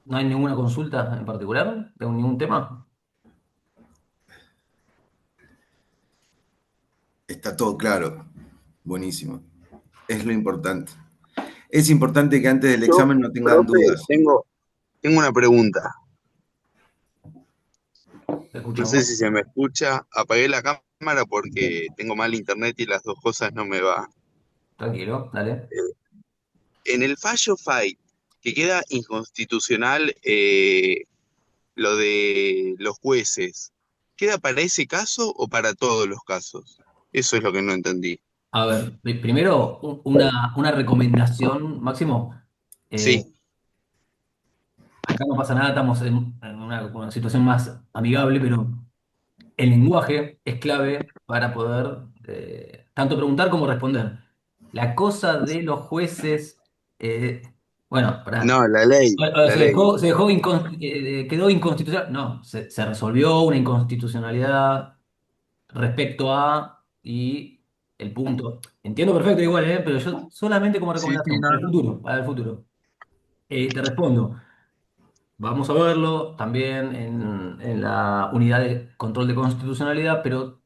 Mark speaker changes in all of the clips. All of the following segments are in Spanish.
Speaker 1: ¿No hay ninguna consulta en particular de ningún tema?
Speaker 2: Está todo claro. Buenísimo. Es lo importante. Es importante que antes del
Speaker 3: Yo,
Speaker 2: examen no tengan
Speaker 3: profe,
Speaker 2: dudas.
Speaker 3: tengo una pregunta.
Speaker 1: Te
Speaker 3: No sé
Speaker 1: escuchamos.
Speaker 3: si se me escucha. Apagué la cámara porque tengo mal internet y las dos cosas no me va.
Speaker 1: Tranquilo, dale.
Speaker 3: En el fallo FAI, que queda inconstitucional lo de los jueces, ¿queda para ese caso o para todos los casos? Eso es lo que no entendí.
Speaker 1: A ver, primero una recomendación, Máximo. Eh,
Speaker 3: Sí,
Speaker 1: Acá no pasa nada, estamos en una situación más amigable, pero el lenguaje es clave para poder tanto preguntar como responder. La cosa de los jueces, bueno,
Speaker 3: no,
Speaker 1: para,
Speaker 3: la ley, la ley.
Speaker 1: quedó inconstitucional. No, se resolvió una inconstitucionalidad respecto a y el punto. Entiendo perfecto igual, pero yo solamente como
Speaker 3: Sí, sí,
Speaker 1: recomendación
Speaker 3: no,
Speaker 1: para el
Speaker 3: no.
Speaker 1: futuro, para el futuro. Te respondo. Vamos a verlo también en la unidad de control de constitucionalidad, pero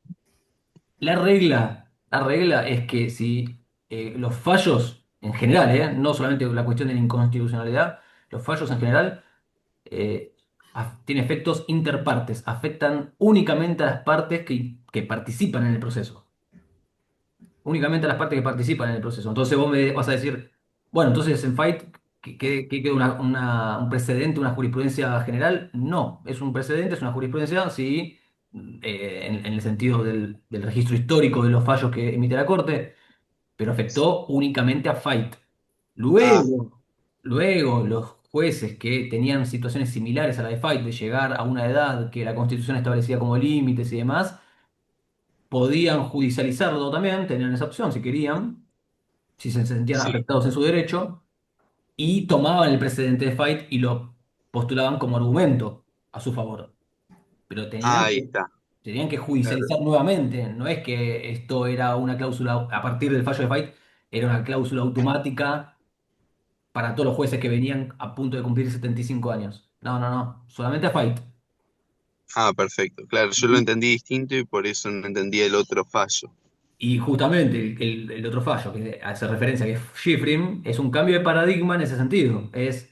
Speaker 1: la regla es que si los fallos en general, no solamente la cuestión de la inconstitucionalidad, los fallos en general tienen efectos interpartes, afectan únicamente a las partes que participan en el proceso, únicamente a las partes que participan en el proceso. Entonces vos me vas a decir, bueno, entonces en Fight, ¿qué queda un precedente, una jurisprudencia general? No, es un precedente, es una jurisprudencia, sí, en el sentido del registro histórico de los fallos que emite la Corte, pero afectó únicamente a Fight.
Speaker 3: Ah,
Speaker 1: Luego, los jueces que tenían situaciones similares a la de Fight, de llegar a una edad que la Constitución establecía como límites y demás, podían judicializarlo también, tenían esa opción si querían, si se sentían
Speaker 3: sí.
Speaker 1: afectados en su derecho, y tomaban el precedente de Fight y lo postulaban como argumento a su favor. Pero
Speaker 3: Ah, ahí está.
Speaker 1: tenían que
Speaker 3: Claro.
Speaker 1: judicializar nuevamente. No es que esto era una cláusula, a partir del fallo de Fight, era una cláusula automática para todos los jueces que venían a punto de cumplir 75 años. No, no, no. Solamente a Fight.
Speaker 3: Ah, perfecto. Claro, yo lo entendí distinto y por eso no entendí el otro fallo.
Speaker 1: Y justamente el otro fallo que hace referencia, que es Schifrin, es un cambio de paradigma en ese sentido. Es,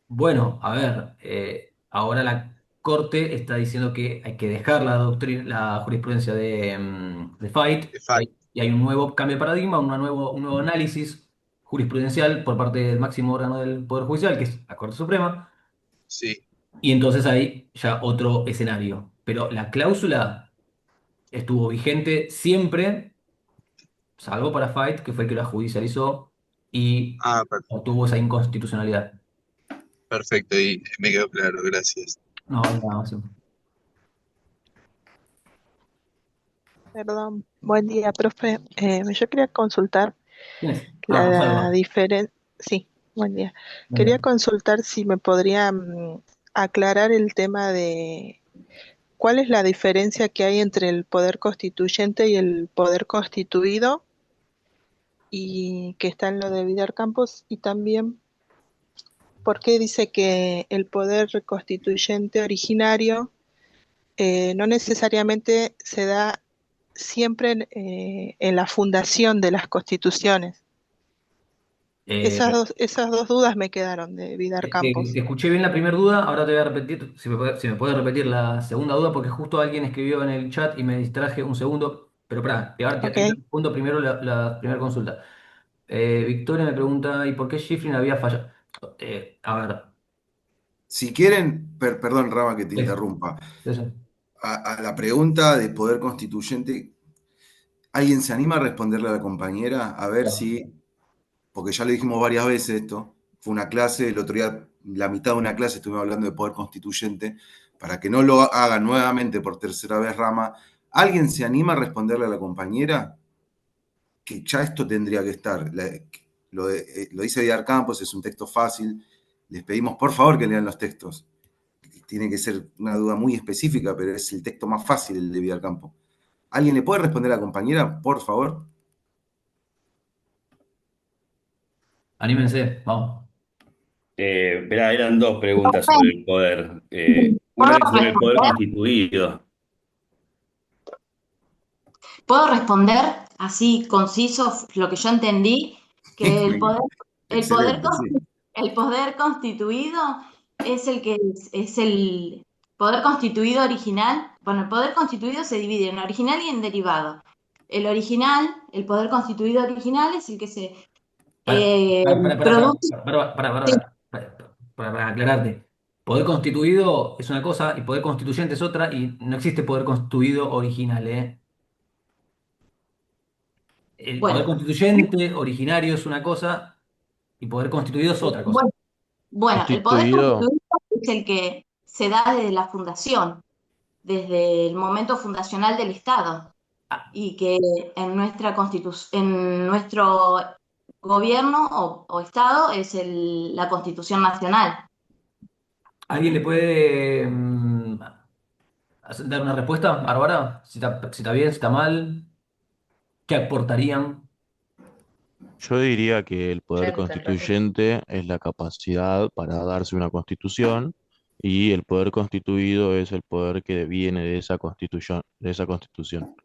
Speaker 1: bueno, a ver, ahora la Corte está diciendo que hay que dejar la doctrina, la jurisprudencia de Fight
Speaker 3: De fallo.
Speaker 1: y hay un nuevo cambio de paradigma, un nuevo análisis jurisprudencial por parte del máximo órgano del Poder Judicial, que es la Corte Suprema,
Speaker 3: Sí.
Speaker 1: y entonces hay ya otro escenario. Pero la cláusula estuvo vigente siempre, salvo para Fight, que fue el que la judicializó y
Speaker 3: Ah,
Speaker 1: obtuvo esa inconstitucionalidad.
Speaker 3: perfecto. Y me quedó claro, gracias.
Speaker 1: No, nada más.
Speaker 4: Perdón, buen día, profe. Yo quería consultar
Speaker 1: ¿Quién es? Ah,
Speaker 4: la
Speaker 1: Rosalba.
Speaker 4: diferencia. Sí, buen día.
Speaker 1: Buen día.
Speaker 4: Quería consultar si me podría aclarar el tema de cuál es la diferencia que hay entre el poder constituyente y el poder constituido y que está en lo de Vidar Campos y también por qué dice que el poder constituyente originario no necesariamente se da siempre en la fundación de las constituciones.
Speaker 1: Eh,
Speaker 4: Esas dos dudas me quedaron de Vidar
Speaker 1: te
Speaker 4: Campos.
Speaker 1: escuché bien la primera duda, ahora te voy a repetir, si me puedes repetir la segunda duda, porque justo alguien escribió en el chat y me distraje un segundo, pero pará,
Speaker 4: Ok.
Speaker 1: te respondo primero la primera consulta. Victoria me pregunta, ¿y por qué Schifrin había fallado? A ver,
Speaker 2: Si quieren, perdón, Rama, que te
Speaker 1: eso,
Speaker 2: interrumpa.
Speaker 1: eso.
Speaker 2: A la pregunta de poder constituyente, ¿alguien se anima a responderle a la compañera? A ver
Speaker 1: Claro.
Speaker 2: si, porque ya le dijimos varias veces esto, fue una clase, el otro día, la mitad de una clase estuvimos hablando de poder constituyente, para que no lo haga nuevamente por tercera vez, Rama. ¿Alguien se anima a responderle a la compañera? Que ya esto tendría que estar. Lo dice Vidal Campos, es un texto fácil. Les pedimos por favor que lean los textos. Tiene que ser una duda muy específica, pero es el texto más fácil el de Vidal Campos. ¿Alguien le puede responder a la compañera, por favor?
Speaker 1: Anímense, vamos.
Speaker 5: Esperá, eran dos preguntas sobre el poder. Una
Speaker 6: ¿Puedo
Speaker 5: es sobre el poder
Speaker 6: responder?
Speaker 5: constituido.
Speaker 6: ¿Puedo responder así, conciso, lo que yo entendí? Que el poder,
Speaker 2: Excelente, sí.
Speaker 6: el poder constituido es el que es el poder constituido original. Bueno, el poder constituido se divide en original y en derivado. El original, el poder constituido original es el que se
Speaker 1: Para,
Speaker 6: eh,
Speaker 1: para,
Speaker 6: produce. Sí,
Speaker 1: para aclararte. Poder constituido es una cosa y poder constituyente es otra y no existe poder constituido original, ¿eh? El poder
Speaker 6: bueno,
Speaker 1: constituyente originario es una cosa y poder constituido es otra cosa.
Speaker 6: bueno, bueno, el poder
Speaker 7: Constituido,
Speaker 6: constituido es el que se da desde la fundación, desde el momento fundacional del Estado,
Speaker 1: Ah,
Speaker 6: y que en en nuestro gobierno o Estado es la Constitución Nacional.
Speaker 1: ¿alguien le puede dar una respuesta, Bárbara? Si está bien, si está mal, ¿qué aportarían?
Speaker 7: yo diría que el poder
Speaker 4: Gente,
Speaker 7: constituyente es la capacidad para darse una constitución y el poder constituido es el poder que viene de esa constitución, de esa constitución.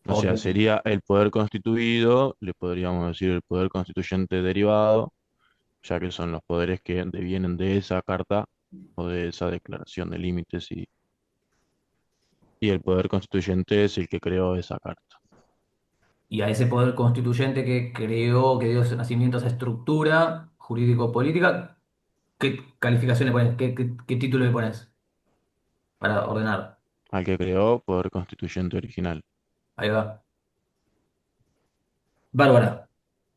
Speaker 7: O
Speaker 1: Ok.
Speaker 7: sea, sería el poder constituido, le podríamos decir el poder constituyente derivado, ya que son los poderes que devienen de esa carta o de esa declaración de límites y el poder constituyente es el que creó esa carta.
Speaker 1: Y a ese poder constituyente que creó, que dio ese nacimiento a esa estructura jurídico-política, ¿qué calificación le pones? ¿Qué título le pones para ordenar?
Speaker 7: Al que creó poder constituyente original.
Speaker 1: Ahí va. Bárbara,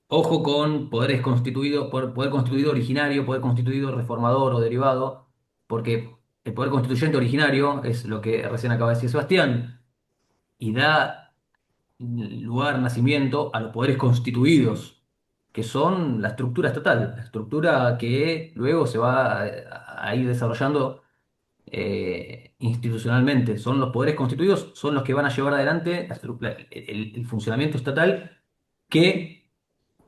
Speaker 1: ojo con poderes constituidos, poder constituido originario, poder constituido reformador o derivado, porque el poder constituyente originario es lo que recién acaba de decir Sebastián, y da lugar, nacimiento a los poderes constituidos, que son la estructura estatal, la estructura que luego se va a ir desarrollando institucionalmente. Son los poderes constituidos, son los que van a llevar adelante el funcionamiento estatal que,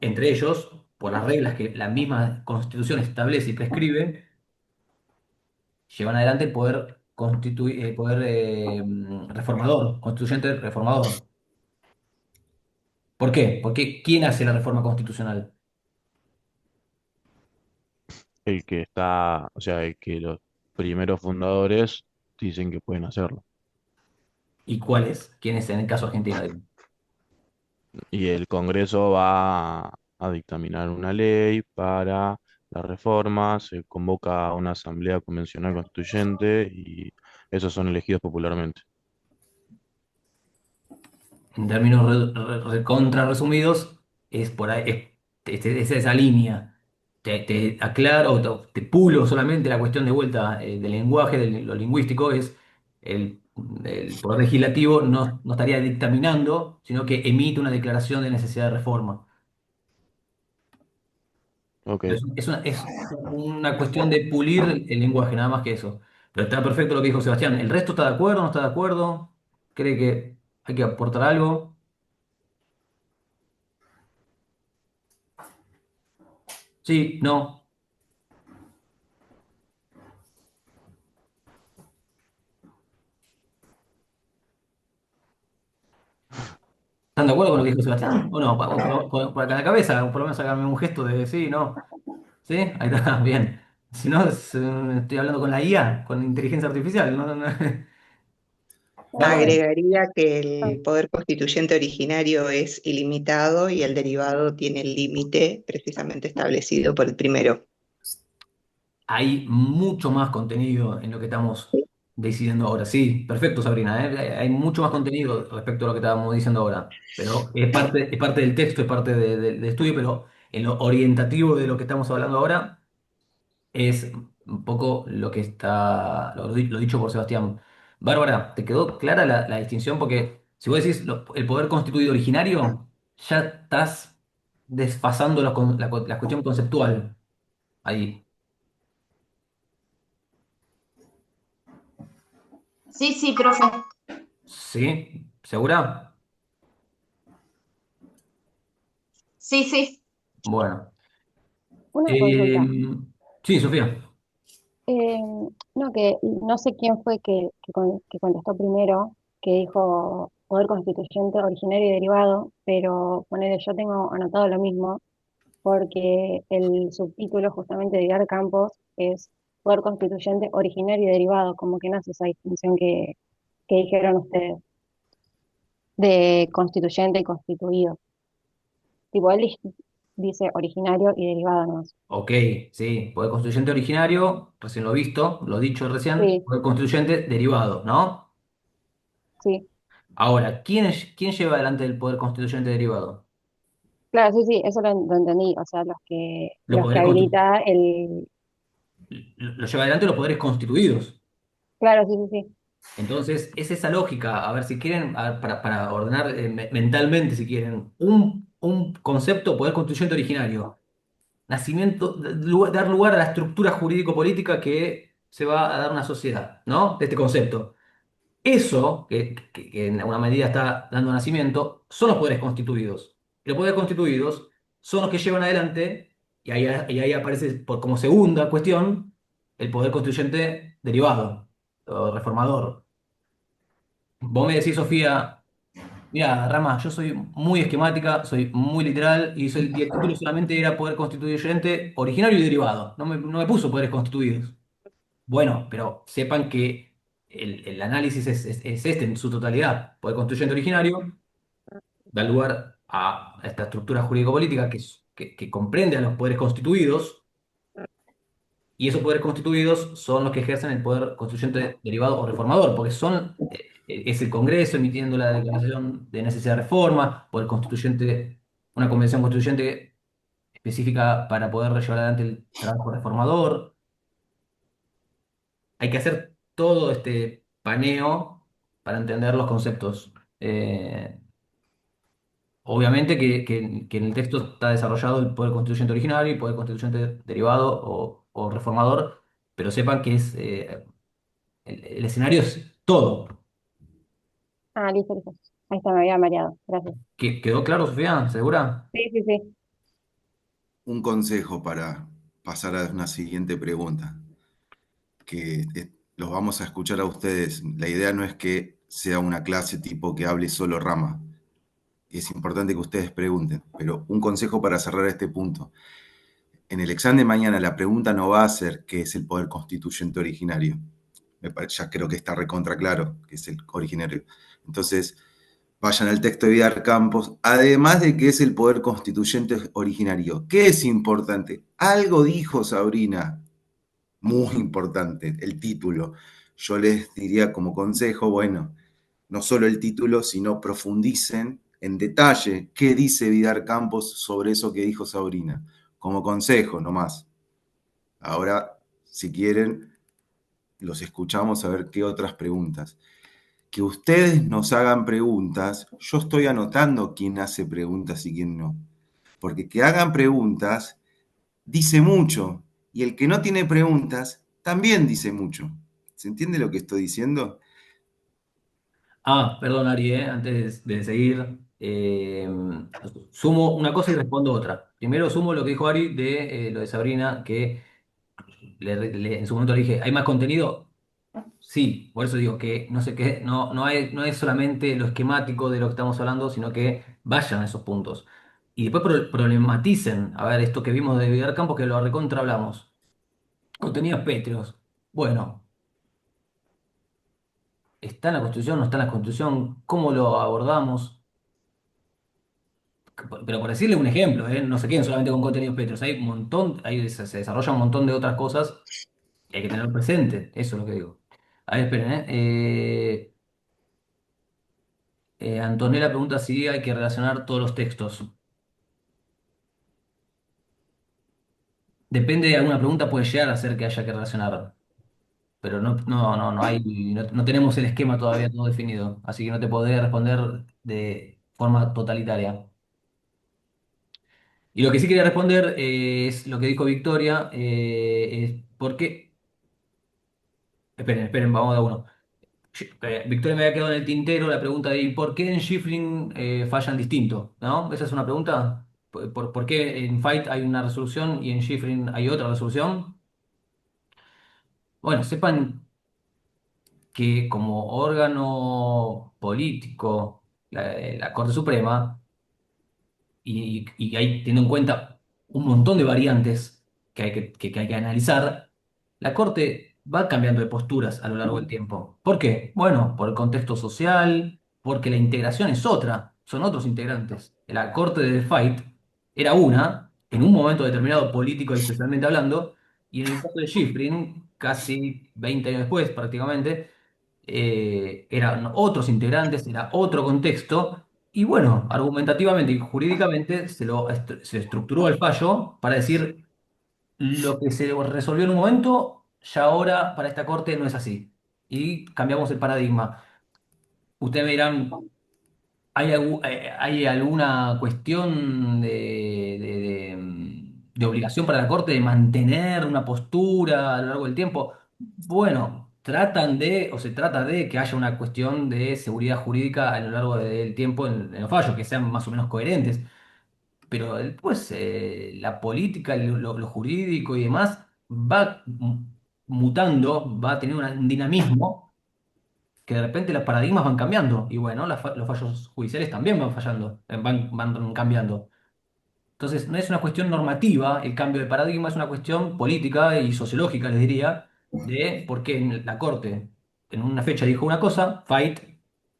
Speaker 1: entre ellos, por las reglas que la misma Constitución establece y prescribe, llevan adelante el poder reformador, constituyente reformador. ¿Por qué? Porque ¿quién hace la reforma constitucional?
Speaker 7: El que está, o sea, el que los primeros fundadores dicen que pueden hacerlo.
Speaker 1: ¿Y cuál es? ¿Quién es en el caso argentino? Digo.
Speaker 7: Y el Congreso va a dictaminar una ley para la reforma, se convoca a una asamblea convencional constituyente y esos son elegidos popularmente.
Speaker 1: En términos recontra resumidos, es por ahí, es esa línea. Te aclaro, te pulo solamente la cuestión de vuelta del lenguaje, de lo lingüístico, es el, el Poder Legislativo no estaría dictaminando, sino que emite una declaración de necesidad de reforma.
Speaker 7: Ok.
Speaker 1: Es una cuestión de pulir el lenguaje, nada más que eso. Pero está perfecto lo que dijo Sebastián. ¿El resto está de acuerdo, no está de acuerdo? ¿Cree que hay que aportar algo? Sí, no. ¿Están de acuerdo con lo que dijo Sebastián? ¿O no? Por acá en la cabeza, por lo menos háganme un gesto de sí, no. ¿Sí? Ahí está, bien. Si no, estoy hablando con la IA, con inteligencia artificial. Bárbara.
Speaker 8: Agregaría que el poder constituyente originario es ilimitado y el derivado tiene el límite precisamente establecido por el primero.
Speaker 1: Hay mucho más contenido en lo que estamos decidiendo ahora. Sí, perfecto, Sabrina, ¿eh? Hay mucho más contenido respecto a lo que estábamos diciendo ahora. Pero es parte del texto, es parte del estudio, pero en lo orientativo de lo que estamos hablando ahora es un poco lo que está, lo dicho por Sebastián. Bárbara, ¿te quedó clara la distinción? Porque si vos decís el poder constituido originario, ya estás desfasando la cuestión conceptual ahí.
Speaker 6: Sí, sí, profe.
Speaker 1: ¿Sí? ¿Segura?
Speaker 6: Sí, sí.
Speaker 1: Bueno.
Speaker 9: Una
Speaker 1: Eh,
Speaker 9: consulta.
Speaker 1: Sí, Sofía.
Speaker 9: Eh, no, que no sé quién fue que contestó primero, que dijo poder constituyente originario y derivado, pero ponele, yo tengo anotado lo mismo, porque el subtítulo justamente de Edgar Campos es poder constituyente originario y derivado, como que no hace esa distinción que dijeron ustedes, de constituyente y constituido. Tipo, dice originario y derivado nomás.
Speaker 1: Ok, sí. Poder constituyente originario, recién lo visto, lo dicho recién.
Speaker 9: Sí,
Speaker 1: Poder constituyente derivado, ¿no?
Speaker 9: sí.
Speaker 1: Ahora, ¿quién lleva adelante el poder constituyente derivado?
Speaker 9: Claro, sí, sí, eso lo entendí. O sea,
Speaker 1: Los
Speaker 9: los que
Speaker 1: poderes constitu-
Speaker 9: habilita el.
Speaker 1: lo lleva adelante los poderes constituidos.
Speaker 9: Claro, sí, sí, sí.
Speaker 1: Entonces, es esa lógica. A ver, si quieren, a ver, para ordenar mentalmente, si quieren, un concepto, poder constituyente originario. Nacimiento, dar lugar a la estructura jurídico-política que se va a dar una sociedad, ¿no? De este concepto. Eso, que en alguna medida está dando nacimiento, son los poderes constituidos. Y los poderes constituidos son los que llevan adelante, y ahí aparece como segunda cuestión, el poder constituyente derivado o reformador. Vos me decís, Sofía, mira, Rama, yo soy muy esquemática, soy muy literal, y el título solamente era poder constituyente originario y derivado. No me puso poderes constituidos. Bueno, pero sepan que el análisis es este en su totalidad. Poder constituyente originario da lugar a esta estructura jurídico-política que comprende a los poderes constituidos, y esos poderes constituidos son los que ejercen el poder constituyente derivado o reformador, porque es el Congreso emitiendo la declaración de necesidad de reforma, poder constituyente, una convención constituyente específica para poder llevar adelante el trabajo reformador. Hay que hacer todo este paneo para entender los conceptos. Eh, Obviamente que en el texto está desarrollado el poder constituyente originario y poder constituyente derivado o reformador, pero sepan que el escenario es todo.
Speaker 9: Ah, listo, listo. Ahí está, me había mareado. Gracias.
Speaker 1: ¿Quedó claro, Sofía? ¿Segura?
Speaker 9: Sí, sí, sí.
Speaker 2: Un consejo para pasar a una siguiente pregunta, que los vamos a escuchar a ustedes. La idea no es que sea una clase tipo que hable solo Rama. Es importante que ustedes pregunten, pero un consejo para cerrar este punto. En el examen de mañana la pregunta no va a ser qué es el poder constituyente originario. Ya creo que está recontra claro que es el originario. Entonces, vayan al texto de Vidal Campos, además de que es el poder constituyente originario. ¿Qué es importante? Algo dijo Sabrina, muy importante, el título. Yo les diría como consejo, bueno, no solo el título, sino profundicen en detalle qué dice Vidal Campos sobre eso que dijo Sabrina, como consejo nomás. Ahora, si quieren, los escuchamos a ver qué otras preguntas. Que ustedes nos hagan preguntas, yo estoy anotando quién hace preguntas y quién no. Porque que hagan preguntas dice mucho, y el que no tiene preguntas también dice mucho. ¿Se entiende lo que estoy diciendo?
Speaker 1: Perdón, Ari, antes de seguir, sumo una cosa y respondo otra. Primero sumo lo que dijo Ari de lo de Sabrina, que en su momento le dije, ¿hay más contenido? Sí, por eso digo que no sé qué, no es solamente lo esquemático de lo que estamos hablando, sino que vayan a esos puntos. Y después problematicen, a ver, esto que vimos de Vidal Campos, que lo recontra hablamos. Contenidos pétreos. Bueno, ¿está en la Constitución? ¿No está en la Constitución? ¿Cómo lo abordamos? Pero por decirle un ejemplo, no se queden solamente con contenidos pétreos. Hay un montón, se desarrolla un montón de otras cosas que hay que tener presente. Eso es lo que digo. A ver, esperen, Antonella pregunta si hay que relacionar todos los textos. Depende de alguna pregunta, puede llegar a ser que haya que relacionar, pero no tenemos el esquema todavía todo definido, así que no te podré responder de forma totalitaria. Y lo que sí quería responder es lo que dijo Victoria, es por qué. Esperen, vamos de a uno. Victoria me había quedado en el tintero la pregunta de ¿y por qué en Shifting fallan distinto? ¿No? Esa es una pregunta. ¿Por qué en Fight hay una resolución y en Shifting hay otra resolución? bueno, sepan que como órgano político, la Corte Suprema, y ahí teniendo en cuenta un montón de variantes que hay que analizar, la Corte va cambiando de posturas a lo largo del tiempo. ¿Por qué? Bueno, por el contexto social, porque la integración es otra, son otros integrantes. La Corte de Fight era una, en un momento determinado político y socialmente hablando, y en el caso de Schifrin, casi 20 años después prácticamente, eran otros integrantes, era otro contexto. Y bueno, argumentativamente y jurídicamente se estructuró el fallo para decir lo que se resolvió en un momento, ya ahora para esta corte no es así. Y cambiamos el paradigma. Ustedes me dirán, ¿hay alguna cuestión de obligación para la corte de mantener una postura a lo largo del tiempo? Bueno, tratan de, o se trata de que haya una cuestión de seguridad jurídica a lo largo del tiempo en los fallos, que sean más o menos coherentes. Pero después la política, lo jurídico y demás va mutando, va a tener un dinamismo que de repente los paradigmas van cambiando. Y bueno, los fallos judiciales también van fallando, van cambiando. Entonces, no es una cuestión normativa el cambio de paradigma, es una cuestión política y sociológica, les diría, de por qué en la Corte en una fecha dijo una cosa, Fight,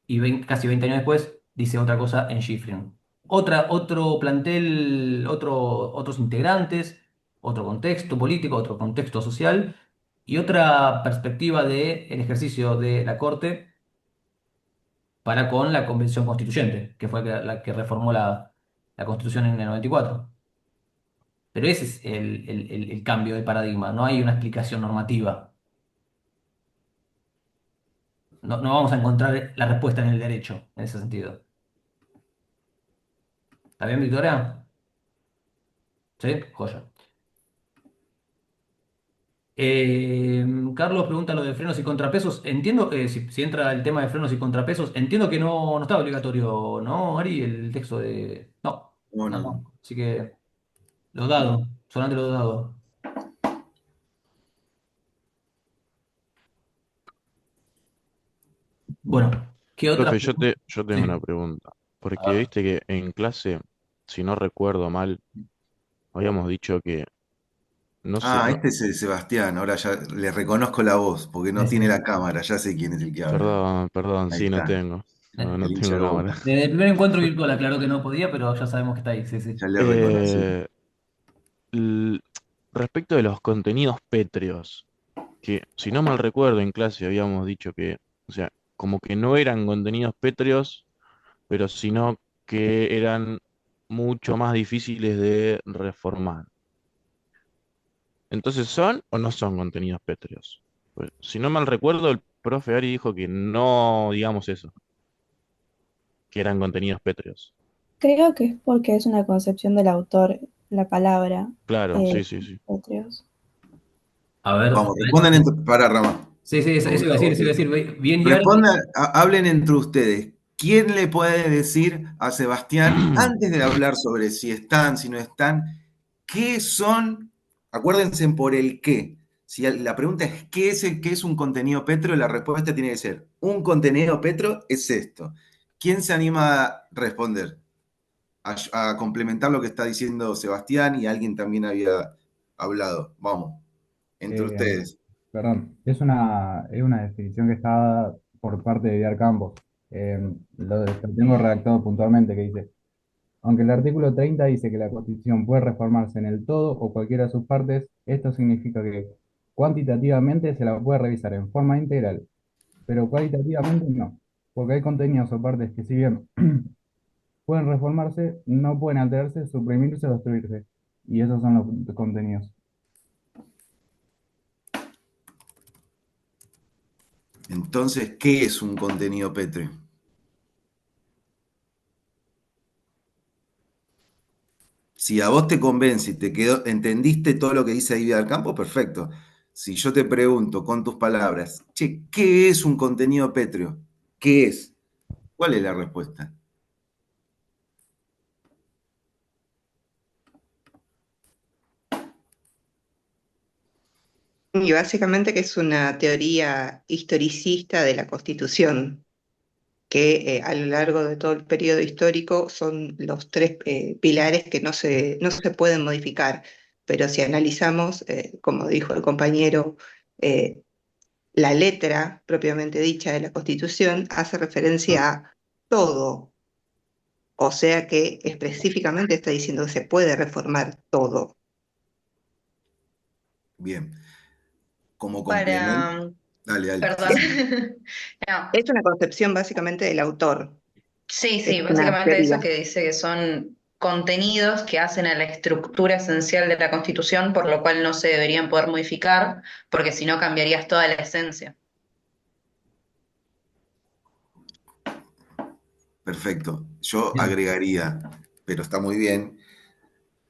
Speaker 1: y casi 20 años después dice otra cosa en Schifrin. Otro plantel, otros integrantes, otro contexto político, otro contexto social y otra perspectiva del ejercicio de la Corte para con la Convención Constituyente, que fue la que reformó la Constitución en el 94. Pero ese es el cambio de paradigma, no hay una explicación normativa. No vamos a encontrar la respuesta en el derecho, en ese sentido. ¿Está bien, Victoria? Sí, joya. Eh, Carlos pregunta lo de frenos y contrapesos. Entiendo, si entra el tema de frenos y contrapesos, entiendo que no está obligatorio, ¿no, Ari? El texto de... No,
Speaker 2: No,
Speaker 1: no,
Speaker 2: no, no.
Speaker 1: no. Así que lo dado, solamente lo dado. Bueno, ¿qué otra
Speaker 7: Profe,
Speaker 1: pregunta?
Speaker 7: yo tengo una
Speaker 1: Sí.
Speaker 7: pregunta.
Speaker 1: A
Speaker 7: Porque
Speaker 1: ver.
Speaker 7: viste que en clase, si no recuerdo mal, habíamos dicho que no sé,
Speaker 2: Ah,
Speaker 7: no,
Speaker 2: este es el Sebastián, ahora ya le reconozco la voz, porque no tiene
Speaker 1: Ese.
Speaker 2: la cámara, ya sé quién es el que habla.
Speaker 7: perdón, perdón,
Speaker 2: Ahí
Speaker 7: sí, no
Speaker 2: está,
Speaker 7: tengo, no
Speaker 2: el hincha
Speaker 7: tengo
Speaker 2: de
Speaker 7: cámara.
Speaker 2: Boca.
Speaker 1: Desde el primer encuentro virtual aclaró que no podía, pero ya sabemos que está ahí. Sí, sí.
Speaker 2: Ya le reconocí.
Speaker 7: Eh, l- Respecto de los contenidos pétreos, que si no mal recuerdo en clase habíamos dicho que, o sea, como que no eran contenidos pétreos, pero sino que eran mucho más difíciles de reformar. Entonces, ¿son o no son contenidos pétreos? Pues, si no mal recuerdo, el profe Ari dijo que no digamos eso, que eran contenidos pétreos.
Speaker 10: Creo que es porque es una concepción del autor la palabra
Speaker 7: Claro,
Speaker 10: eh,
Speaker 7: sí, sí, sí.
Speaker 10: Atreus.
Speaker 1: A ver.
Speaker 2: Vamos, respondan para Rama.
Speaker 1: Sí, sí, eso iba a decir, eso iba a decir. Bien, y ahora.
Speaker 2: Respondan, hablen entre ustedes. ¿Quién le puede decir a Sebastián, antes de hablar sobre si están, si no están, qué son? Acuérdense por el qué. Si la pregunta es qué es un contenido Petro, la respuesta tiene que ser, un contenido Petro es esto. ¿Quién se anima a responder? A complementar lo que está diciendo Sebastián y alguien también había hablado. Vamos, entre
Speaker 11: Eh,
Speaker 2: ustedes.
Speaker 11: Perdón, es una definición que está dada por parte de Vidal Campos. Lo tengo redactado puntualmente que dice, aunque el artículo 30 dice que la Constitución puede reformarse en el todo o cualquiera de sus partes, esto significa que cuantitativamente se la puede revisar en forma integral, pero cualitativamente no, porque hay contenidos o partes que si bien pueden reformarse, no pueden alterarse, suprimirse o destruirse, y esos son los contenidos.
Speaker 2: Entonces, ¿qué es un contenido Petro? Si a vos te convence y te quedó, entendiste todo lo que dice ahí del campo, perfecto. Si yo te pregunto con tus palabras, che, ¿qué es un contenido pétreo? ¿Qué es? ¿Cuál es la respuesta?
Speaker 8: Y básicamente que es una teoría historicista de la Constitución, que a lo largo de todo el periodo histórico son los tres pilares que no se pueden modificar. Pero si analizamos, como dijo el compañero, eh, la letra propiamente dicha de la Constitución hace referencia a todo, o sea que específicamente está diciendo que se puede reformar todo.
Speaker 2: Bien, como complemento,
Speaker 12: Para,
Speaker 2: dale.
Speaker 12: perdón.
Speaker 2: Sí.
Speaker 12: No,
Speaker 8: Es una concepción básicamente del autor,
Speaker 12: sí,
Speaker 8: es
Speaker 12: sí,
Speaker 8: una
Speaker 12: básicamente eso
Speaker 8: teoría.
Speaker 12: que dice que son contenidos que hacen a la estructura esencial de la Constitución, por lo cual no se deberían poder modificar, porque si no cambiarías toda la esencia.
Speaker 2: Perfecto. Yo
Speaker 1: Bien.
Speaker 2: agregaría, pero está muy bien,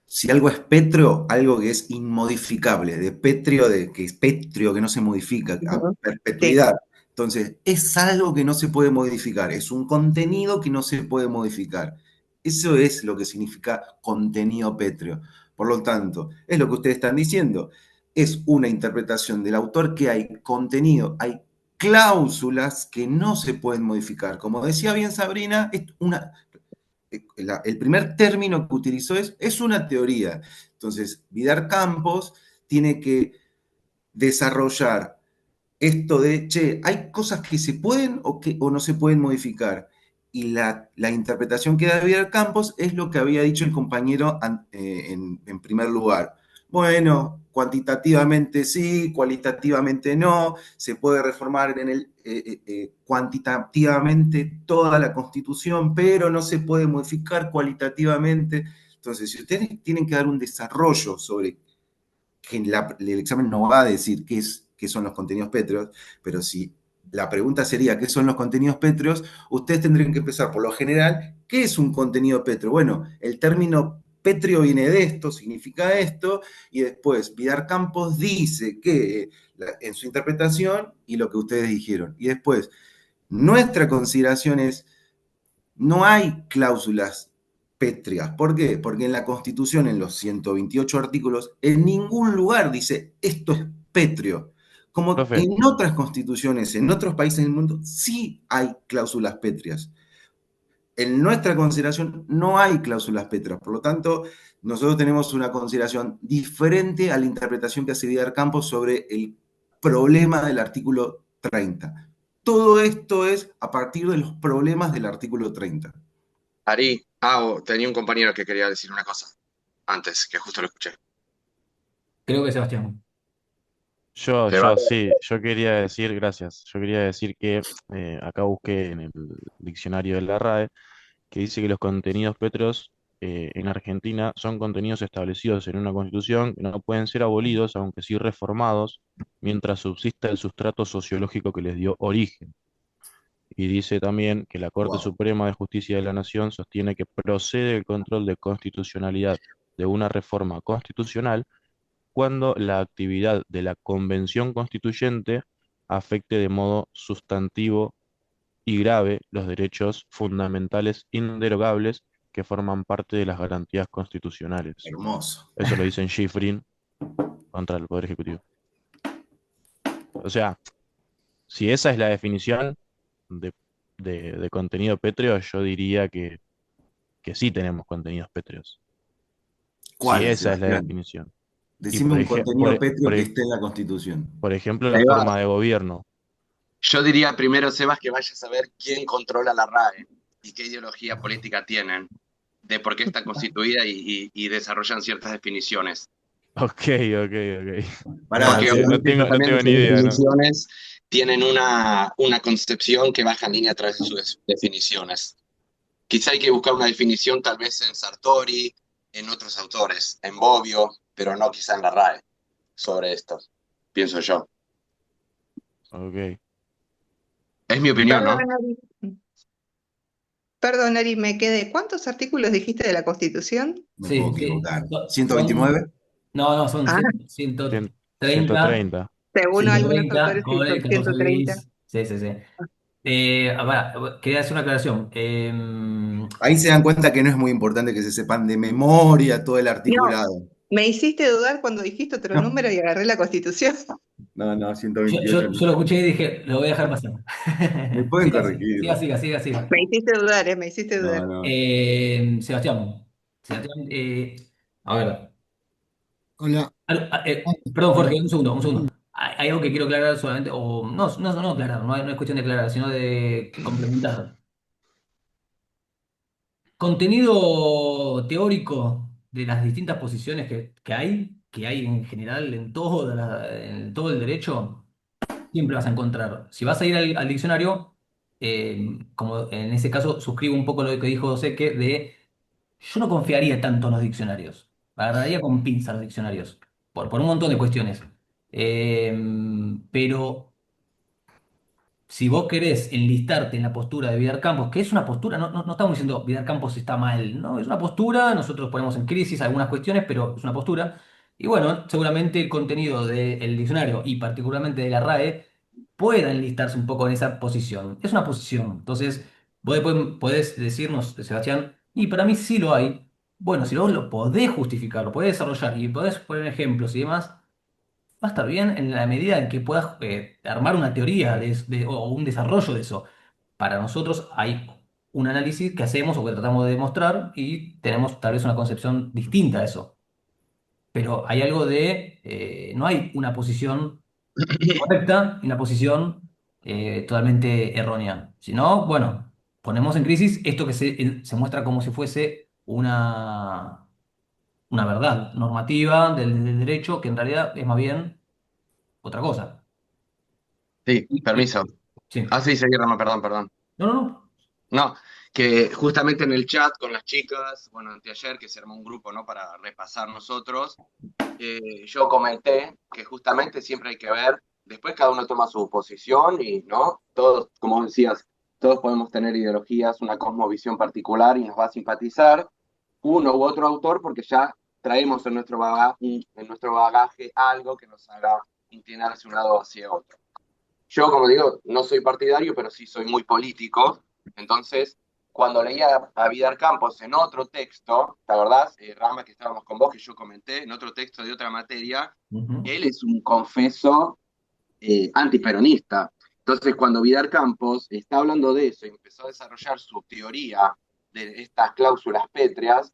Speaker 2: si algo es pétreo, algo que es inmodificable, de pétreo, de que es pétreo, que no se modifica, a
Speaker 8: Ujú. Sí,
Speaker 2: perpetuidad. Entonces, es algo que no se puede modificar, es un contenido que no se puede modificar. Eso es lo que significa contenido pétreo. Por lo tanto, es lo que ustedes están diciendo. Es una interpretación del autor que hay contenido, hay cláusulas que no se pueden modificar. Como decía bien Sabrina, el primer término que utilizó es una teoría. Entonces, Vidar Campos tiene que desarrollar esto de, che, hay cosas que se pueden o no se pueden modificar. Y la interpretación que da Vidal Campos es lo que había dicho el compañero en primer lugar. Bueno, cuantitativamente sí, cualitativamente no, se puede reformar cuantitativamente toda la Constitución, pero no se puede modificar cualitativamente. Entonces, si ustedes tienen que dar un desarrollo sobre que el examen no va a decir qué son los contenidos pétreos, pero si la pregunta sería qué son los contenidos pétreos, ustedes tendrían que empezar por lo general, ¿qué es un contenido pétreo? Bueno, el término pétreo viene de esto, significa esto, y después Vidar Campos dice que en su interpretación y lo que ustedes dijeron. Y después, nuestra consideración es, no hay cláusulas pétreas. ¿Por qué? Porque en la Constitución, en los 128 artículos, en ningún lugar dice esto es pétreo. Como
Speaker 7: Profe,
Speaker 2: en otras constituciones, en otros países del mundo, sí hay cláusulas pétreas. En nuestra consideración no hay cláusulas pétreas. Por lo tanto, nosotros tenemos una consideración diferente a la interpretación que hace Vidal Campos sobre el problema del artículo 30. Todo esto es a partir de los problemas del artículo 30.
Speaker 13: Ari, tenía un compañero que quería decir una cosa antes, que justo lo escuché.
Speaker 1: Creo que Sebastián.
Speaker 13: Se va.
Speaker 7: Yo quería decir, gracias, yo quería decir que acá busqué en el diccionario de la RAE que dice que los contenidos pétreos en Argentina son contenidos establecidos en una constitución que no pueden ser abolidos, aunque sí reformados, mientras subsista el sustrato sociológico que les dio origen. Y dice también que la Corte
Speaker 2: Wow.
Speaker 7: Suprema de Justicia de la Nación sostiene que procede el control de constitucionalidad de una reforma constitucional cuando la actividad de la Convención Constituyente afecte de modo sustantivo y grave los derechos fundamentales inderogables que forman parte de las garantías constitucionales.
Speaker 2: Hermoso.
Speaker 7: Eso lo dice en Schifrin contra el Poder Ejecutivo. O sea, si esa es la definición de, de contenido pétreo, yo diría que sí tenemos contenidos pétreos. Si
Speaker 2: ¿Cuál,
Speaker 7: esa es la
Speaker 2: Sebastián?
Speaker 7: definición. Y
Speaker 2: Decime un contenido pétreo que esté en la Constitución.
Speaker 7: por ejemplo, la
Speaker 13: Ahí va.
Speaker 7: forma de gobierno.
Speaker 13: Yo diría primero, Sebas, que vayas a ver quién controla la RAE y qué ideología política tienen, de por qué está constituida y desarrollan ciertas definiciones.
Speaker 7: Ok.
Speaker 2: Pará,
Speaker 13: Porque
Speaker 7: No
Speaker 13: obviamente ellos
Speaker 7: tengo
Speaker 13: también en sus
Speaker 7: ni idea, ¿no?
Speaker 13: definiciones tienen una concepción que baja en línea a través de sus definiciones. Quizá hay que buscar una definición tal vez en Sartori, en otros autores, en Bobbio, pero no quizá en la RAE sobre esto, pienso yo.
Speaker 7: Ok.
Speaker 13: Es mi opinión, ¿no?
Speaker 8: Perdón, Ari, me quedé. ¿Cuántos artículos dijiste de la Constitución?
Speaker 2: Me
Speaker 1: Sí,
Speaker 2: puedo
Speaker 1: sí.
Speaker 2: equivocar.
Speaker 1: Son-
Speaker 2: ¿129?
Speaker 1: No, son
Speaker 8: Ah,
Speaker 1: 130,
Speaker 7: 130.
Speaker 8: según algunos
Speaker 1: 130,
Speaker 8: autores, sí, son
Speaker 1: Códex, Campos
Speaker 8: 130.
Speaker 1: Elís. Sí. Quería hacer una aclaración.
Speaker 2: Ahí se dan cuenta que no es muy importante que se sepan de memoria todo el
Speaker 8: No,
Speaker 2: articulado.
Speaker 8: me hiciste dudar cuando dijiste otro
Speaker 1: No.
Speaker 8: número y agarré la Constitución.
Speaker 2: No, no,
Speaker 1: Yo,
Speaker 2: 128
Speaker 1: yo,
Speaker 2: no.
Speaker 1: yo lo escuché y dije, lo voy a dejar pasar.
Speaker 2: Me pueden
Speaker 1: Siga,
Speaker 2: corregir.
Speaker 1: siga, siga, siga, siga.
Speaker 8: Me hiciste dudar, me hiciste
Speaker 2: No,
Speaker 8: dudar.
Speaker 2: no.
Speaker 1: Sebastián, Sebastián, a ver.
Speaker 14: Hola.
Speaker 1: Perdón,
Speaker 14: Hola.
Speaker 1: Jorge, un segundo, un segundo. Hay algo que quiero aclarar solamente, o no aclarar, no es cuestión de aclarar, sino de complementar. Contenido teórico de las distintas posiciones que hay en general en todo el derecho, siempre vas a encontrar. Si vas a ir al diccionario, como en ese caso suscribo un poco lo que dijo Seque, yo no confiaría tanto en los diccionarios. Agarraría con pinzas los diccionarios, por un montón de cuestiones. Pero si vos querés enlistarte en la postura de Vidal Campos, que es una postura, no estamos diciendo Vidal Campos está mal, no, es una postura, nosotros ponemos en crisis algunas cuestiones, pero es una postura. Y bueno, seguramente el contenido del diccionario y particularmente de la RAE pueda enlistarse un poco en esa posición. Es una posición. Entonces, vos después podés decirnos, Sebastián, y para mí sí lo hay. Bueno, si vos lo podés justificar, lo podés desarrollar y podés poner ejemplos y demás, va a estar bien en la medida en que puedas armar una teoría o un desarrollo de eso. Para nosotros hay un análisis que hacemos o que tratamos de demostrar y tenemos tal vez una concepción distinta a eso. Pero hay algo no hay una posición correcta y una posición totalmente errónea. Si no, bueno, ponemos en crisis esto que se muestra como si fuese una verdad normativa del derecho, que en realidad es más bien otra cosa.
Speaker 13: Sí,
Speaker 1: Y-
Speaker 13: permiso.
Speaker 1: Sí.
Speaker 13: Ah, sí, seguí, Rama, perdón, perdón.
Speaker 1: No, no, no.
Speaker 13: No, que justamente en el chat con las chicas, bueno, anteayer que se armó un grupo, ¿no? Para repasar nosotros, yo comenté que justamente siempre hay que ver, después cada uno toma su posición y, ¿no? Todos, como decías, todos podemos tener ideologías, una cosmovisión particular y nos va a simpatizar uno u otro autor porque ya traemos en nuestro bagaje algo que nos haga inclinar hacia un lado o hacia otro. Yo, como digo, no soy partidario, pero sí soy muy político. Entonces, cuando leía a Vidal Campos en otro texto, ¿te acordás, Rama, que estábamos con vos, que yo comenté, en otro texto de otra materia,
Speaker 1: Ujú.
Speaker 13: él es un confeso antiperonista. Entonces, cuando Vidal Campos está hablando de eso y empezó a desarrollar su teoría de estas cláusulas pétreas,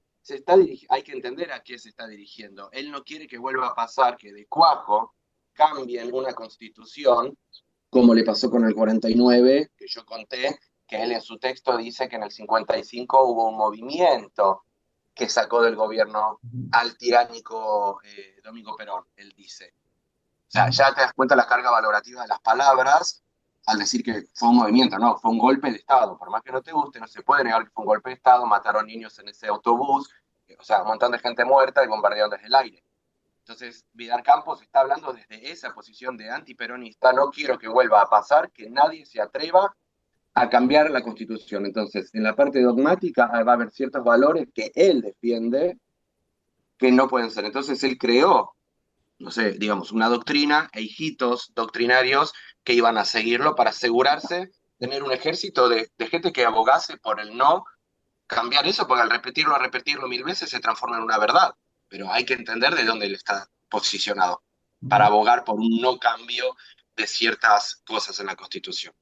Speaker 13: hay que entender a qué se está dirigiendo. Él no quiere que vuelva a pasar que de cuajo cambien una constitución como le pasó con el 49, que yo conté, que él en su texto dice que en el 55 hubo un movimiento que sacó del gobierno al tiránico Domingo Perón, él dice. O sea, ya te das cuenta la carga valorativa de las palabras al decir que fue un movimiento, no, fue un golpe de Estado. Por más que no te guste, no se puede negar que fue un golpe de Estado, mataron niños en ese autobús, o sea, un montón de gente muerta y bombardearon desde el aire. Entonces, Vidal Campos está hablando desde esa posición de antiperonista. No quiero que vuelva a pasar, que nadie se atreva a cambiar la Constitución. Entonces, en la parte dogmática va a haber ciertos valores que él defiende que no pueden ser. Entonces, él creó, no sé, digamos, una doctrina e hijitos doctrinarios que iban a seguirlo para asegurarse tener un ejército de gente que abogase por el no cambiar eso, porque al repetirlo mil veces se transforma en una verdad. Pero hay que entender de dónde él está posicionado para abogar por un no cambio de ciertas cosas en la Constitución.